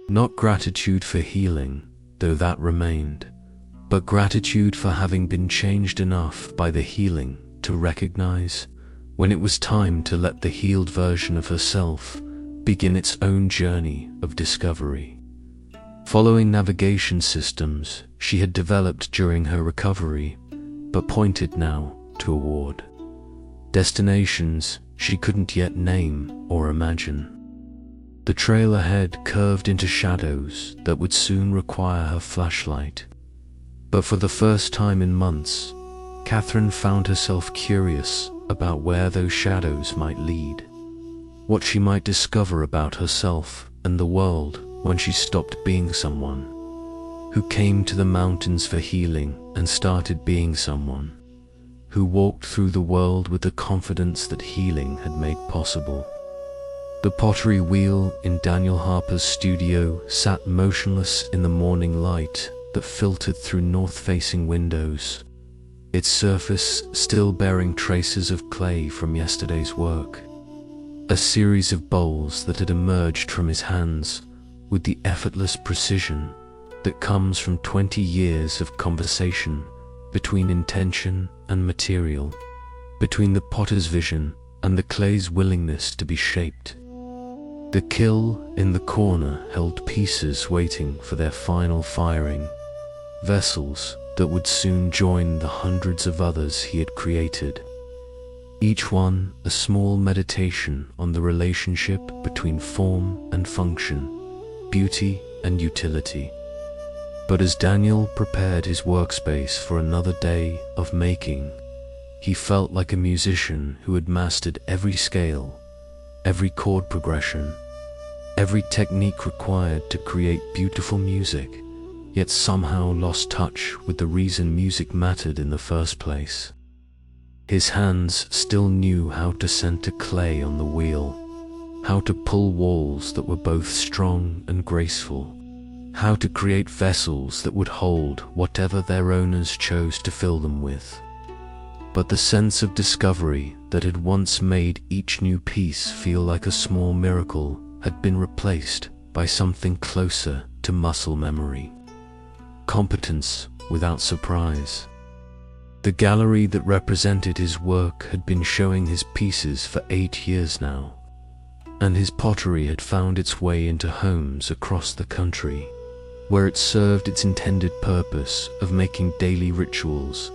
Not gratitude for healing, though that remained, but gratitude for having been changed enough by the healing to recognize when it was time to let the healed version of herself begin its own journey of discovery. Following navigation systems she had developed during her recovery, but pointed now toward destinations she couldn't yet name or imagine. The trail ahead curved into shadows that would soon require her flashlight. But for the first time in months, Catherine found herself curious about where those shadows might lead, what she might discover about herself and the world when she stopped being someone who came to the mountains for healing and started being someone who walked through the world with the confidence that healing had made possible. The pottery wheel in Daniel Harper's studio sat motionless in the morning light that filtered through north-facing windows, its surface still bearing traces of clay from yesterday's work. A series of bowls that had emerged from his hands with the effortless precision that comes from 20 years of conversation between intention and material, between the potter's vision and the clay's willingness to be shaped. The kiln in the corner held pieces waiting for their final firing, vessels that would soon join the hundreds of others he had created, each one a small meditation on the relationship between form and function, beauty and utility. But as Daniel prepared his workspace for another day of making, he felt like a musician who had mastered every scale, every chord progression, every technique required to create beautiful music, yet somehow lost touch with the reason music mattered in the first place. His hands still knew how to center clay on the wheel, how to pull walls that were both strong and graceful, how to create vessels that would hold whatever their owners chose to fill them with. But the sense of discovery that had once made each new piece feel like a small miracle had been replaced by something closer to muscle memory. Competence without surprise. The gallery that represented his work had been showing his pieces for 8 years now, and his pottery had found its way into homes across the country, where it served its intended purpose of making daily rituals,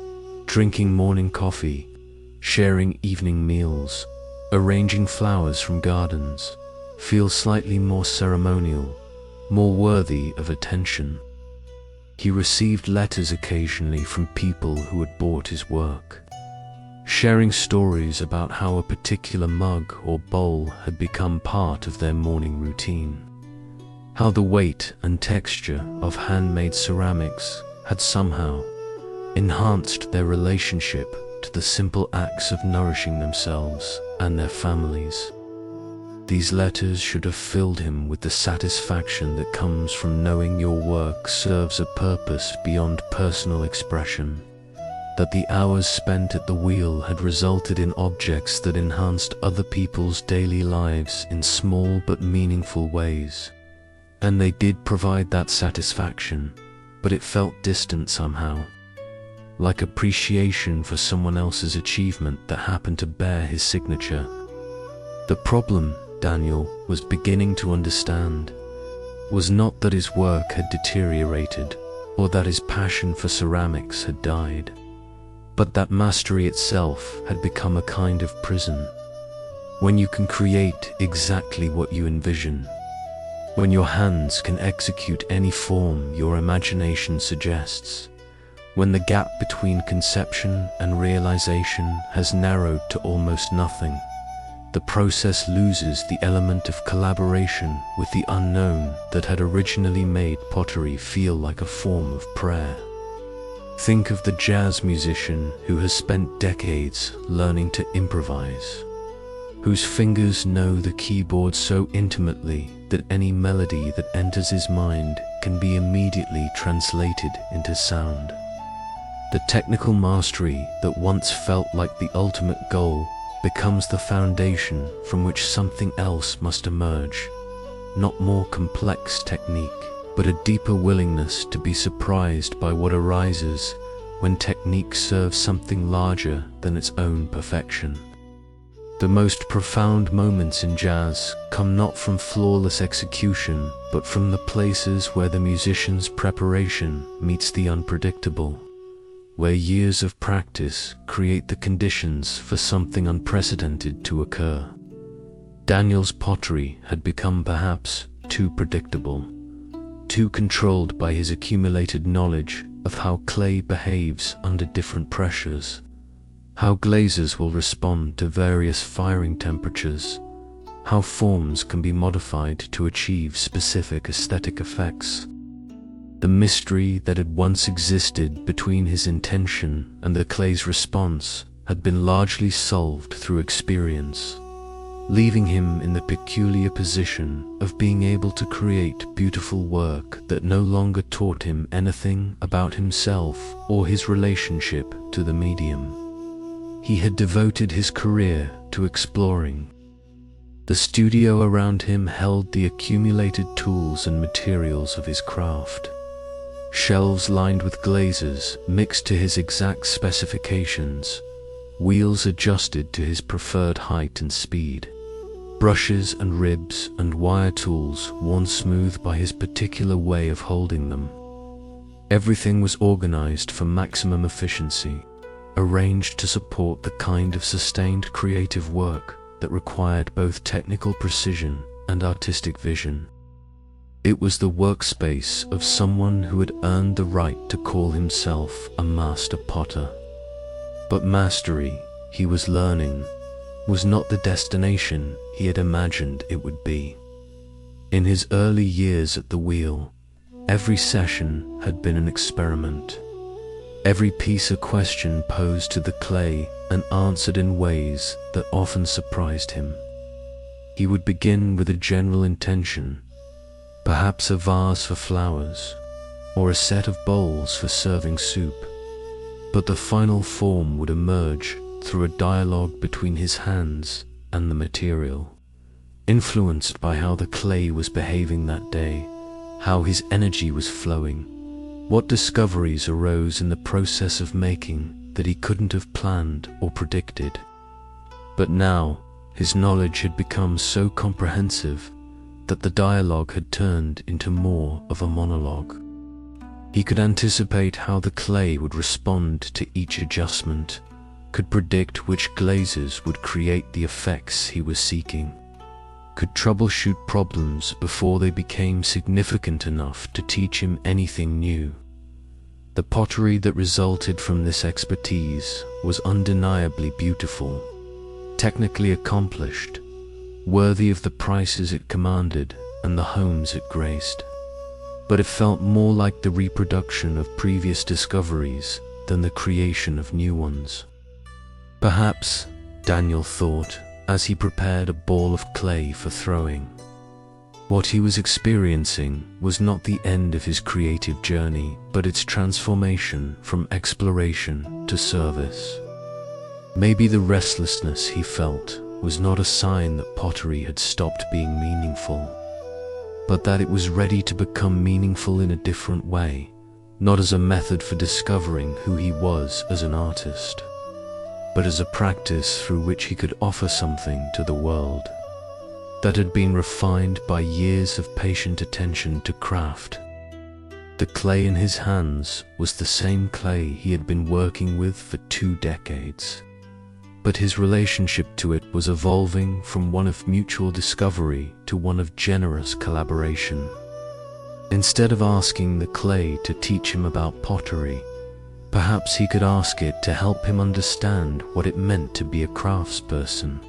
drinking morning coffee, sharing evening meals, arranging flowers from gardens, feel slightly more ceremonial, more worthy of attention. He received letters occasionally from people who had bought his work, sharing stories about how a particular mug or bowl had become part of their morning routine. how the weight and texture of handmade ceramics had somehow enhanced their relationship to the simple acts of nourishing themselves and their families. These letters should have filled him with the satisfaction that comes from knowing your work serves a purpose beyond personal expression, that the hours spent at the wheel had resulted in objects that enhanced other people's daily lives in small but meaningful ways. And they did provide that satisfaction, but it felt distant somehow, like appreciation for someone else's achievement that happened to bear his signature. The problem, Daniel was beginning to understand, was not that his work had deteriorated or that his passion for ceramics had died, but that mastery itself had become a kind of prison. When you can create exactly what you envision, when your hands can execute any form your imagination suggests, when the gap between conception and realization has narrowed to almost nothing, the process loses the element of collaboration with the unknown that had originally made pottery feel like a form of prayer. Think of the jazz musician who has spent decades learning to improvise, whose fingers know the keyboard so intimately that any melody that enters his mind can be immediately translated into sound. The technical mastery that once felt like the ultimate goal becomes the foundation from which something else must emerge, not more complex technique, but a deeper willingness to be surprised by what arises when technique serves something larger than its own perfection. The most profound moments in jazz come not from flawless execution, but from the places where the musician's preparation meets the unpredictable, where years of practice create the conditions for something unprecedented to occur. Daniel's pottery had become perhaps too predictable, too controlled by his accumulated knowledge of how clay behaves under different pressures, how glazes will respond to various firing temperatures, how forms can be modified to achieve specific aesthetic effects. The mystery that had once existed between his intention and the clay's response had been largely solved through experience, leaving him in the peculiar position of being able to create beautiful work that no longer taught him anything about himself or his relationship to the medium. He had devoted his career to exploring. The studio around him held the accumulated tools and materials of his craft. Shelves lined with glazes mixed to his exact specifications, wheels adjusted to his preferred height and speed, brushes and ribs and wire tools worn smooth by his particular way of holding them. Everything was organized for maximum efficiency, arranged to support the kind of sustained creative work that required both technical precision and artistic vision. It was the workspace of someone who had earned the right to call himself a master potter. But mastery, he was learning, was not the destination he had imagined it would be. In his early years at the wheel, every session had been an experiment. Every piece a question posed to the clay and answered in ways that often surprised him. He would begin with a general intention, perhaps a vase for flowers, or a set of bowls for serving soup, but the final form would emerge through a dialogue between his hands and the material, influenced by how the clay was behaving that day, how his energy was flowing, what discoveries arose in the process of making that he couldn't have planned or predicted. But now, his knowledge had become so comprehensive that the dialogue had turned into more of a monologue. He could anticipate how the clay would respond to each adjustment, could predict which glazes would create the effects he was seeking, could troubleshoot problems before they became significant enough to teach him anything new. The pottery that resulted from this expertise was undeniably beautiful, technically accomplished, worthy of the prices it commanded and the homes it graced. But it felt more like the reproduction of previous discoveries than the creation of new ones. Perhaps, Daniel thought, as he prepared a ball of clay for throwing, what he was experiencing was not the end of his creative journey, but its transformation from exploration to service. Maybe the restlessness he felt was not a sign that pottery had stopped being meaningful, but that it was ready to become meaningful in a different way, not as a method for discovering who he was as an artist, but as a practice through which he could offer something to the world that had been refined by years of patient attention to craft. The clay in his hands was the same clay he had been working with for 2 decades, but his relationship to it was evolving from one of mutual discovery to one of generous collaboration. Instead of asking the clay to teach him about pottery, perhaps he could ask it to help him understand what it meant to be a craftsperson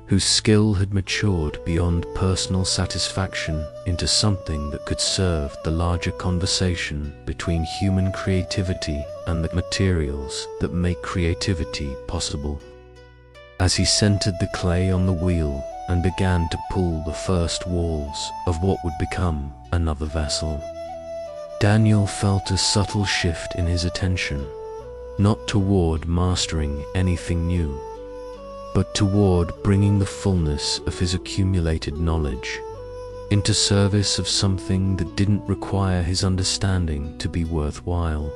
whose skill had matured beyond personal satisfaction into something that could serve the larger conversation between human creativity and the materials that make creativity possible. As he centered the clay on the wheel and began to pull the first walls of what would become another vessel, Daniel felt a subtle shift in his attention, not toward mastering anything new, but toward bringing the fullness of his accumulated knowledge into service of something that didn't require his understanding to be worthwhile,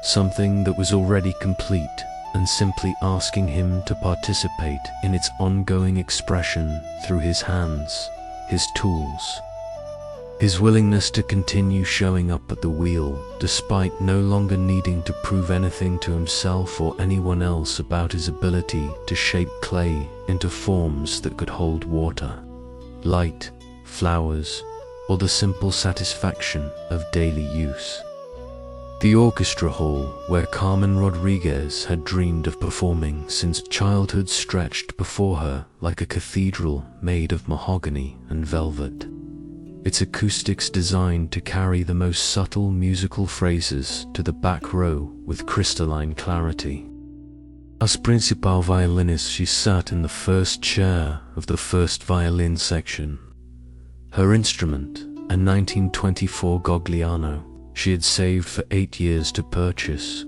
something that was already complete and simply asking him to participate in its ongoing expression through his hands, his tools. His willingness to continue showing up at the wheel despite no longer needing to prove anything to himself or anyone else about his ability to shape clay into forms that could hold water, light, flowers, or the simple satisfaction of daily use. The orchestra hall where Carmen Rodriguez had dreamed of performing since childhood stretched before her like a cathedral made of mahogany and velvet, its acoustics designed to carry the most subtle musical phrases to the back row with crystalline clarity. As principal violinist, she sat in the first chair of the first violin section. Her instrument, a 1924 Gogliano, she had saved for 8 years to purchase,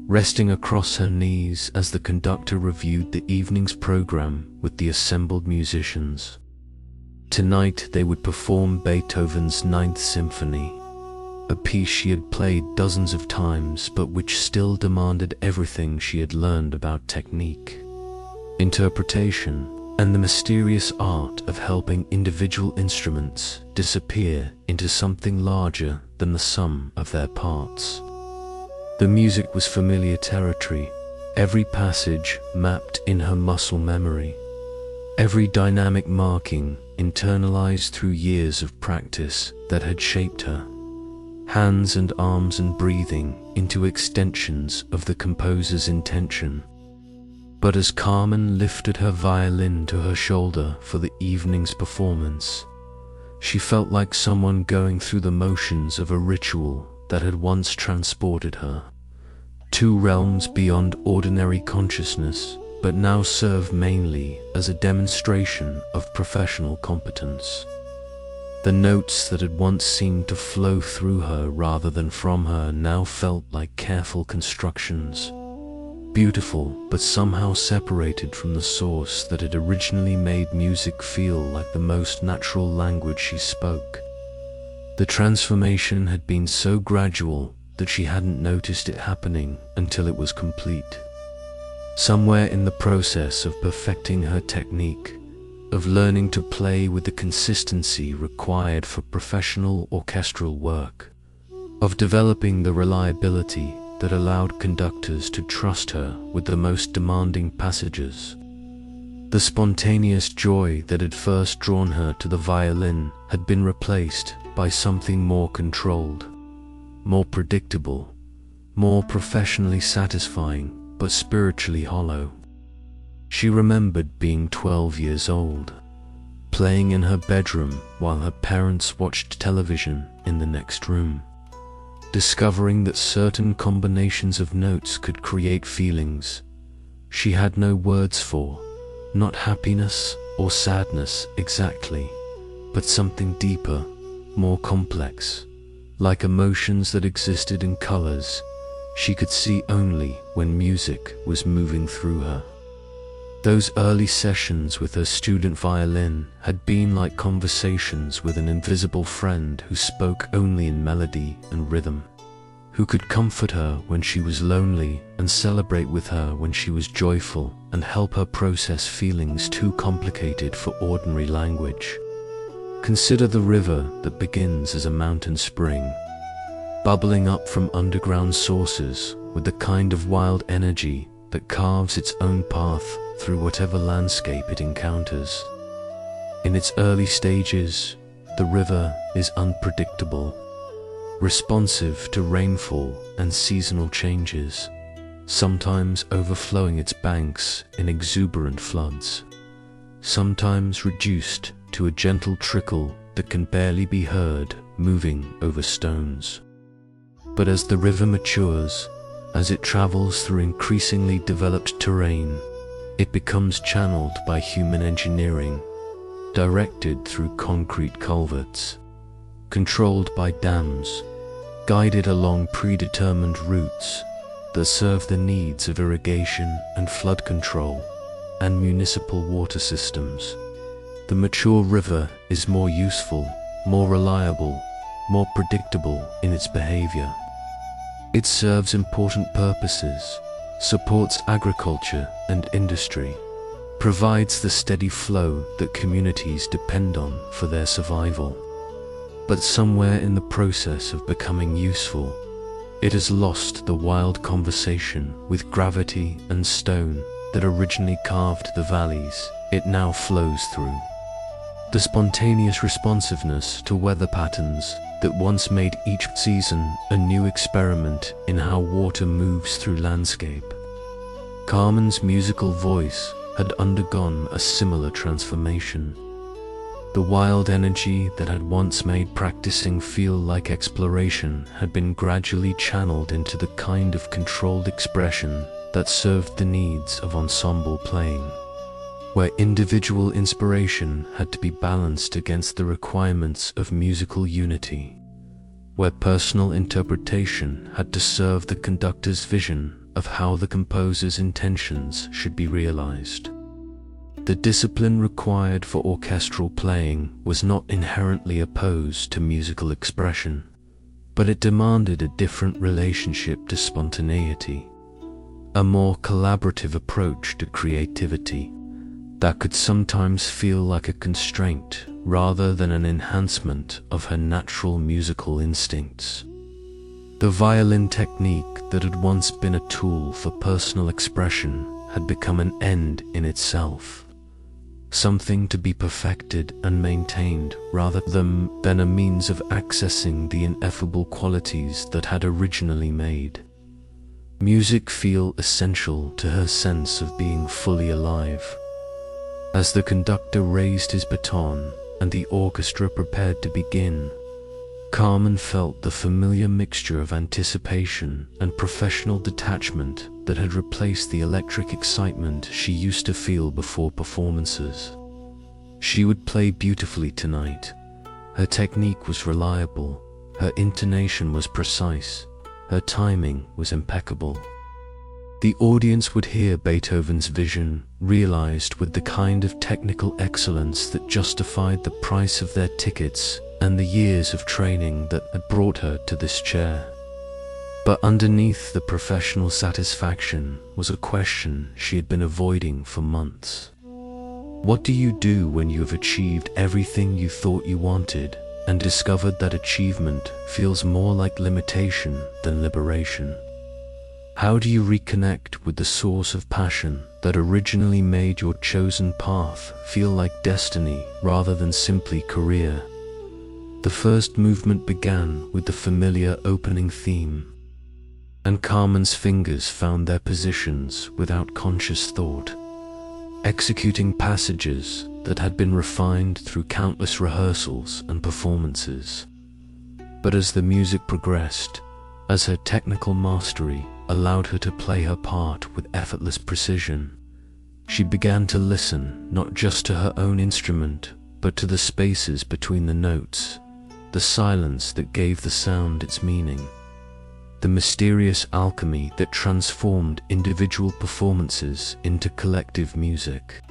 resting across her knees as the conductor reviewed the evening's program with the assembled musicians. Tonight they would perform Beethoven's Ninth Symphony, a piece she had played dozens of times but which still demanded everything she had learned about technique, interpretation, and the mysterious art of helping individual instruments disappear into something larger than the sum of their parts. The music was familiar territory, every passage mapped in her muscle memory, every dynamic marking internalized through years of practice that had shaped her, hands and arms and breathing into extensions of the composer's intention. But as Carmen lifted her violin to her shoulder for the evening's performance, she felt like someone going through the motions of a ritual that had once transported her 2 realms beyond ordinary consciousness, but now served mainly as a demonstration of professional competence. The notes that had once seemed to flow through her rather than from her now felt like careful constructions, beautiful but somehow separated from the source that had originally made music feel like the most natural language she spoke. The transformation had been so gradual that she hadn't noticed it happening until it was complete. Somewhere in the process of perfecting her technique, of learning to play with the consistency required for professional orchestral work, of developing the reliability that allowed conductors to trust her with the most demanding passages, the spontaneous joy that had first drawn her to the violin had been replaced by something more controlled, more predictable, more professionally satisfying, but spiritually hollow. She remembered being 12 years old, playing in her bedroom while her parents watched television in the next room, discovering that certain combinations of notes could create feelings she had no words for, not happiness or sadness exactly, but something deeper, more complex, like emotions that existed in colors she could see only when music was moving through her. Those early sessions with her student violin had been like conversations with an invisible friend who spoke only in melody and rhythm, who could comfort her when she was lonely and celebrate with her when she was joyful and help her process feelings too complicated for ordinary language. Consider the river that begins as a mountain spring, bubbling up from underground sources with the kind of wild energy that carves its own path through whatever landscape it encounters. In its early stages, the river is unpredictable, responsive to rainfall and seasonal changes, sometimes overflowing its banks in exuberant floods, sometimes reduced to a gentle trickle that can barely be heard moving over stones. But as the river matures, as it travels through increasingly developed terrain, it becomes channeled by human engineering, directed through concrete culverts, controlled by dams, guided along predetermined routes that serve the needs of irrigation and flood control and municipal water systems. The mature river is more useful, more reliable, more predictable in its behavior. It serves important purposes, supports agriculture and industry, provides the steady flow that communities depend on for their survival. But somewhere in the process of becoming useful, it has lost the wild conversation with gravity and stone that originally carved the valleys it now flows through. The spontaneous responsiveness to weather patterns that once made each season a new experiment in how water moves through landscape. Carmen's musical voice had undergone a similar transformation. The wild energy that had once made practicing feel like exploration had been gradually channeled into the kind of controlled expression that served the needs of ensemble playing, where individual inspiration had to be balanced against the requirements of musical unity, where personal interpretation had to serve the conductor's vision of how the composer's intentions should be realized. The discipline required for orchestral playing was not inherently opposed to musical expression, but it demanded a different relationship to spontaneity, a more collaborative approach to creativity that could sometimes feel like a constraint rather than an enhancement of her natural musical instincts. The violin technique that had once been a tool for personal expression had become an end in itself, something to be perfected and maintained rather than a means of accessing the ineffable qualities that had originally made music feel essential to her sense of being fully alive. As the conductor raised his baton and the orchestra prepared to begin, Carmen felt the familiar mixture of anticipation and professional detachment that had replaced the electric excitement she used to feel before performances. She would play beautifully tonight. Her technique was reliable, her intonation was precise, her timing was impeccable. The audience would hear Beethoven's vision realized with the kind of technical excellence that justified the price of their tickets and the years of training that had brought her to this chair. But underneath the professional satisfaction was a question she had been avoiding for months. What do you do when you have achieved everything you thought you wanted and discovered that achievement feels more like limitation than liberation? How do you reconnect with the source of passion that originally made your chosen path feel like destiny rather than simply career? The first movement began with the familiar opening theme, and Carmen's fingers found their positions without conscious thought, executing passages that had been refined through countless rehearsals and performances. But as the music progressed, as her technical mastery allowed her to play her part with effortless precision, she began to listen not just to her own instrument, but to the spaces between the notes, the silence that gave the sound its meaning, the mysterious alchemy that transformed individual performances into collective music.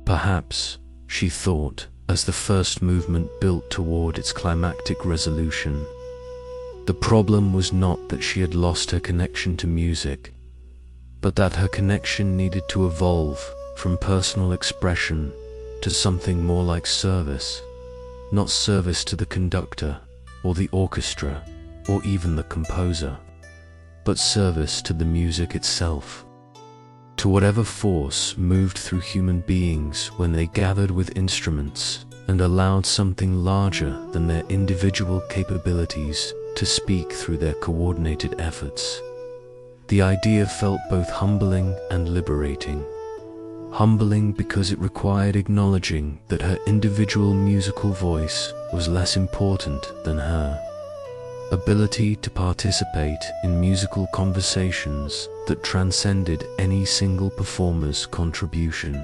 Perhaps, she thought, as the first movement built toward its climactic resolution, the problem was not that she had lost her connection to music, but that her connection needed to evolve from personal expression to something more like service, not service to the conductor or the orchestra or even the composer, but service to the music itself, to whatever force moved through human beings when they gathered with instruments and allowed something larger than their individual capabilities to speak through their coordinated efforts. The idea felt both humbling and liberating. Humbling because it required acknowledging that her individual musical voice was less important than her ability to participate in musical conversations that transcended any single performer's contribution.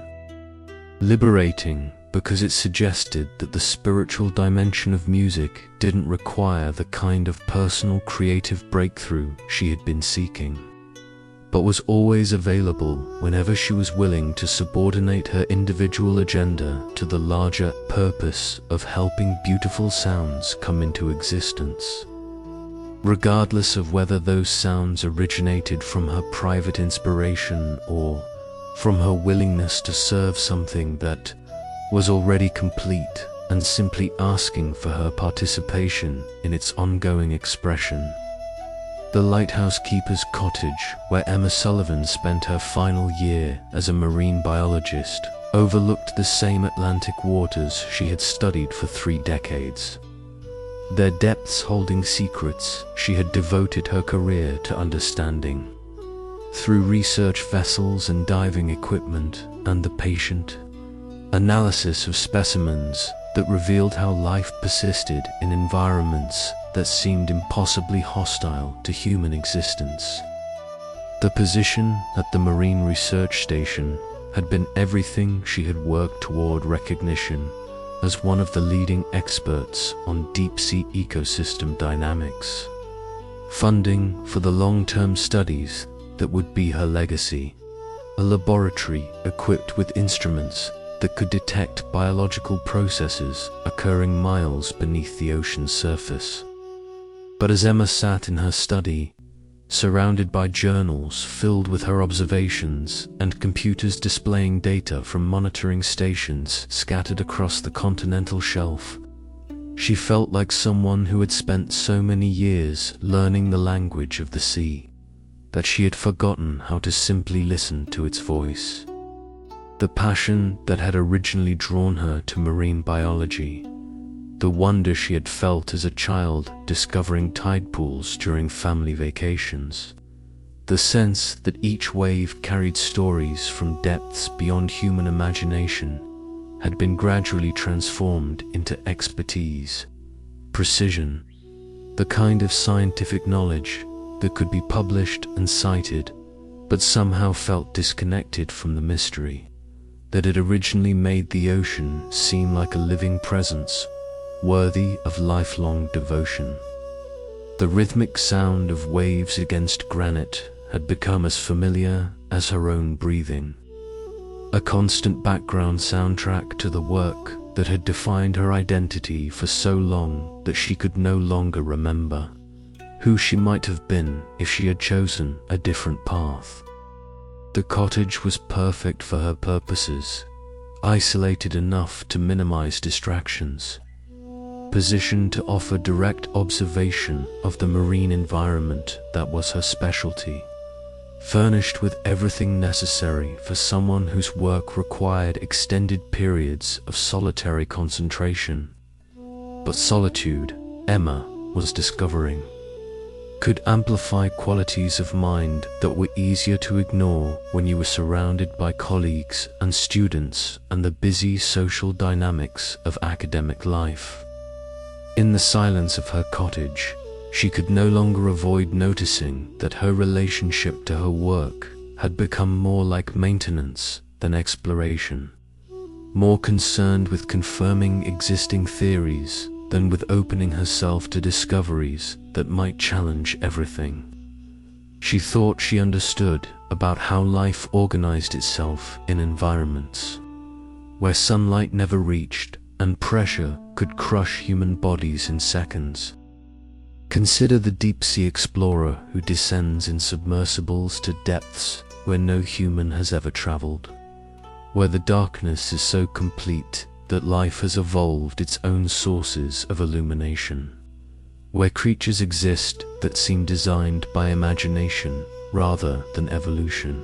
Liberating because it suggested that the spiritual dimension of music didn't require the kind of personal creative breakthrough she had been seeking, but was always available whenever she was willing to subordinate her individual agenda to the larger purpose of helping beautiful sounds come into existence, regardless of whether those sounds originated from her private inspiration or from her willingness to serve something that was already complete and simply asking for her participation in its ongoing expression. The lighthouse keeper's cottage, where Emma Sullivan spent her final year as a marine biologist, overlooked the same Atlantic waters she had studied for 3 decades. Their depths holding secrets she had devoted her career to understanding. Through research vessels and diving equipment and the patient analysis of specimens that revealed how life persisted in environments that seemed impossibly hostile to human existence. The position at the Marine Research Station had been everything she had worked toward recognition as one of the leading experts on deep-sea ecosystem dynamics. Funding for the long-term studies that would be her legacy, a laboratory equipped with instruments that could detect biological processes occurring miles beneath the ocean's surface. But as Emma sat in her study, surrounded by journals filled with her observations and computers displaying data from monitoring stations scattered across the continental shelf, she felt like someone who had spent so many years learning the language of the sea that she had forgotten how to simply listen to its voice. The passion that had originally drawn her to marine biology, the wonder she had felt as a child discovering tide pools during family vacations, the sense that each wave carried stories from depths beyond human imagination, had been gradually transformed into expertise, precision, the kind of scientific knowledge that could be published and cited, but somehow felt disconnected from the mystery that had originally made the ocean seem like a living presence, worthy of lifelong devotion. The rhythmic sound of waves against granite had become as familiar as her own breathing, a constant background soundtrack to the work that had defined her identity for so long that she could no longer remember who she might have been if she had chosen a different path. The cottage was perfect for her purposes, isolated enough to minimize distractions, positioned to offer direct observation of the marine environment that was her specialty, furnished with everything necessary for someone whose work required extended periods of solitary concentration. But solitude, Emma was discovering, could amplify qualities of mind that were easier to ignore when you were surrounded by colleagues and students and the busy social dynamics of academic life. In the silence of her cottage, she could no longer avoid noticing that her relationship to her work had become more like maintenance than exploration, more concerned with confirming existing theories than with opening herself to discoveries that might challenge everything. She thought she understood about how life organized itself in environments where sunlight never reached and pressure could crush human bodies in seconds. Consider the deep-sea explorer who descends in submersibles to depths where no human has ever traveled, where the darkness is so complete that life has evolved its own sources of illumination, where creatures exist that seem designed by imagination rather than evolution.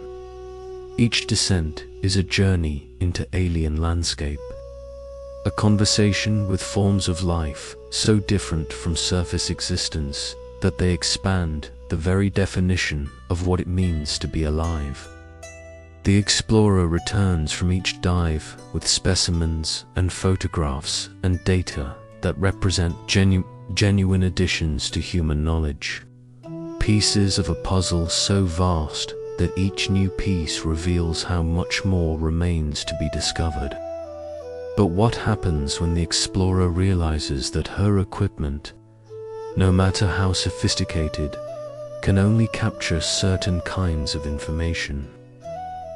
Each descent is a journey into alien landscape, a conversation with forms of life so different from surface existence that they expand the very definition of what it means to be alive. The explorer returns from each dive with specimens and photographs and data that represent genuine additions to human knowledge, pieces of a puzzle so vast that each new piece reveals how much more remains to be discovered. But what happens when the explorer realizes that her equipment, no matter how sophisticated, can only capture certain kinds of information?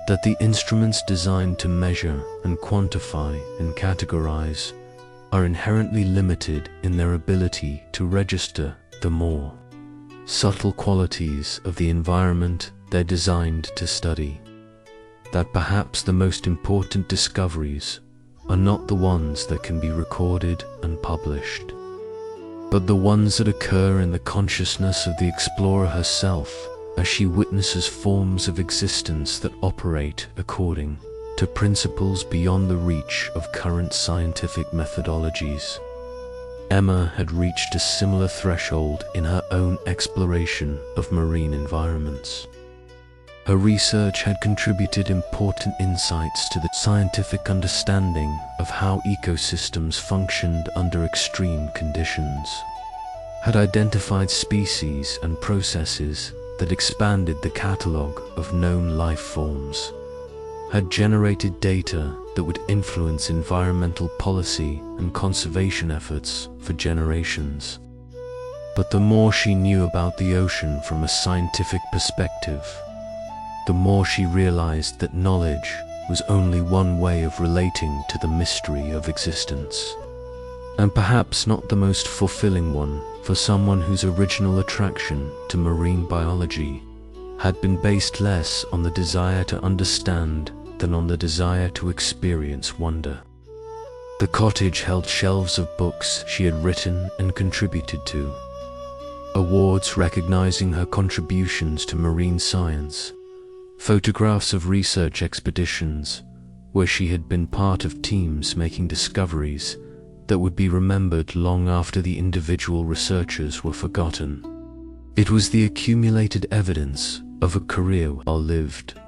That the instruments designed to measure and quantify and categorize are inherently limited in their ability to register the more subtle qualities of the environment they're designed to study. That perhaps the most important discoveries are not the ones that can be recorded and published, but the ones that occur in the consciousness of the explorer herself as she witnesses forms of existence that operate according to principles beyond the reach of current scientific methodologies. Emma had reached a similar threshold in her own exploration of marine environments. Her research had contributed important insights to the scientific understanding of how ecosystems functioned under extreme conditions, had identified species and processes that expanded the catalogue of known life forms, had generated data that would influence environmental policy and conservation efforts for generations. But the more she knew about the ocean from a scientific perspective, the more she realized that knowledge was only one way of relating to the mystery of existence, and perhaps not the most fulfilling one for someone whose original attraction to marine biology had been based less on the desire to understand than on the desire to experience wonder. The cottage held shelves of books she had written and contributed to, awards recognizing her contributions to marine science, photographs of research expeditions where she had been part of teams making discoveries that would be remembered long after the individual researchers were forgotten. It was the accumulated evidence of a career well lived,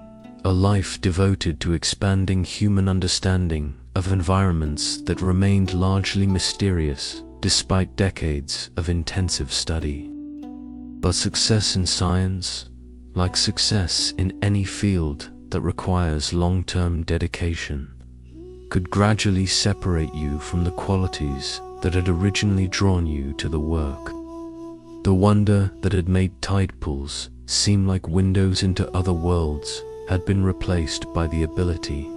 a life devoted to expanding human understanding of environments that remained largely mysterious despite decades of intensive study. But success in science, like success in any field that requires long-term dedication, could gradually separate you from the qualities that had originally drawn you to the work. The wonder that had made tide pools seem like windows into other worlds had been replaced by the ability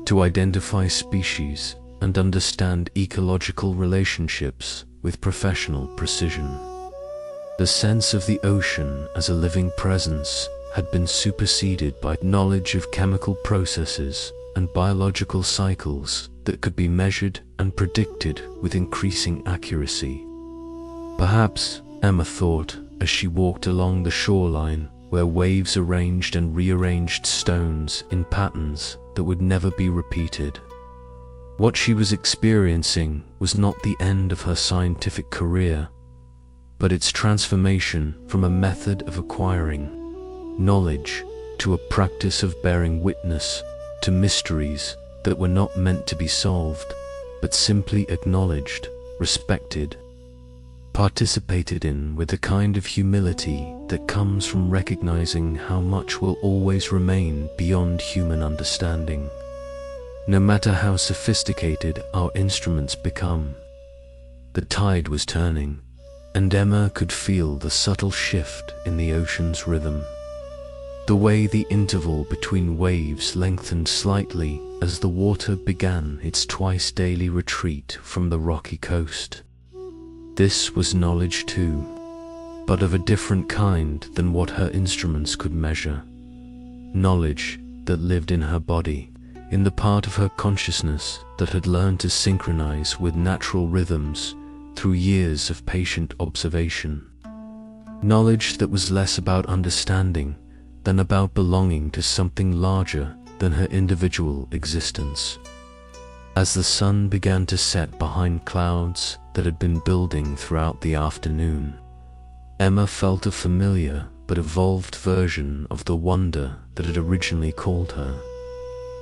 to identify species and understand ecological relationships with professional precision. The sense of the ocean as a living presence had been superseded by knowledge of chemical processes and biological cycles that could be measured and predicted with increasing accuracy. Perhaps, Emma thought, as she walked along the shoreline where waves arranged and rearranged stones in patterns that would never be repeated, what she was experiencing was not the end of her scientific career, but its transformation from a method of acquiring knowledge to a practice of bearing witness to mysteries that were not meant to be solved, but simply acknowledged, respected, participated in with a kind of humility that comes from recognizing how much will always remain beyond human understanding, no matter how sophisticated our instruments become. The tide was turning, and Emma could feel the subtle shift in the ocean's rhythm. The way the interval between waves lengthened slightly as the water began its twice-daily retreat from the rocky coast. This was knowledge too, but of a different kind than what her instruments could measure. Knowledge that lived in her body, in the part of her consciousness that had learned to synchronize with natural rhythms through years of patient observation. Knowledge that was less about understanding than about belonging to something larger than her individual existence. As the sun began to set behind clouds that had been building throughout the afternoon, Emma felt a familiar but evolved version of the wonder that had originally called her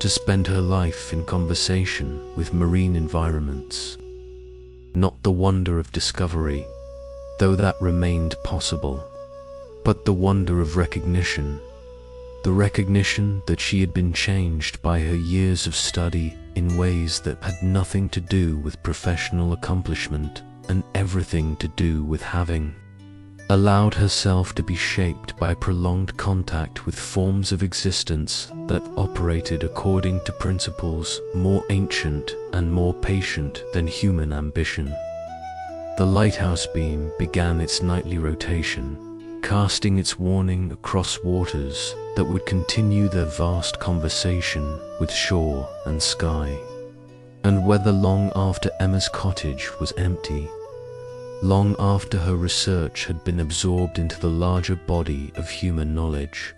to spend her life in conversation with marine environments. Not the wonder of discovery, though that remained possible, but the wonder of recognition. The recognition that she had been changed by her years of study in ways that had nothing to do with professional accomplishment and everything to do with having allowed herself to be shaped by prolonged contact with forms of existence that operated according to principles more ancient and more patient than human ambition. The lighthouse beam began its nightly rotation, casting its warning across waters that would continue their vast conversation with shore and sky. And whether long after Emma's cottage was empty, long after her research had been absorbed into the larger body of human knowledge,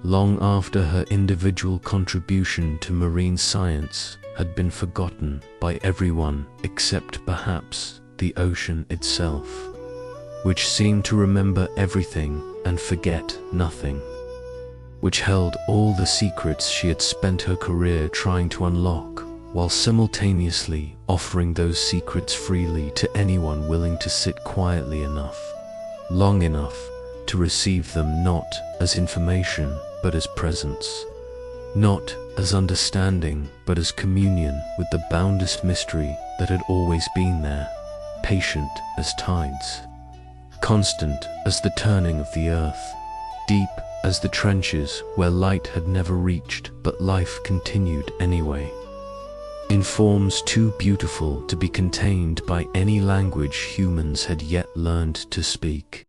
long after her individual contribution to marine science had been forgotten by everyone except perhaps the ocean itself, which seemed to remember everything and forget nothing, which held all the secrets she had spent her career trying to unlock, while simultaneously offering those secrets freely to anyone willing to sit quietly enough, long enough to receive them not as information but as presence, not as understanding but as communion with the boundless mystery that had always been there, patient as tides, constant as the turning of the earth, deep as the trenches where light had never reached but life continued anyway, in forms too beautiful to be contained by any language humans had yet learned to speak.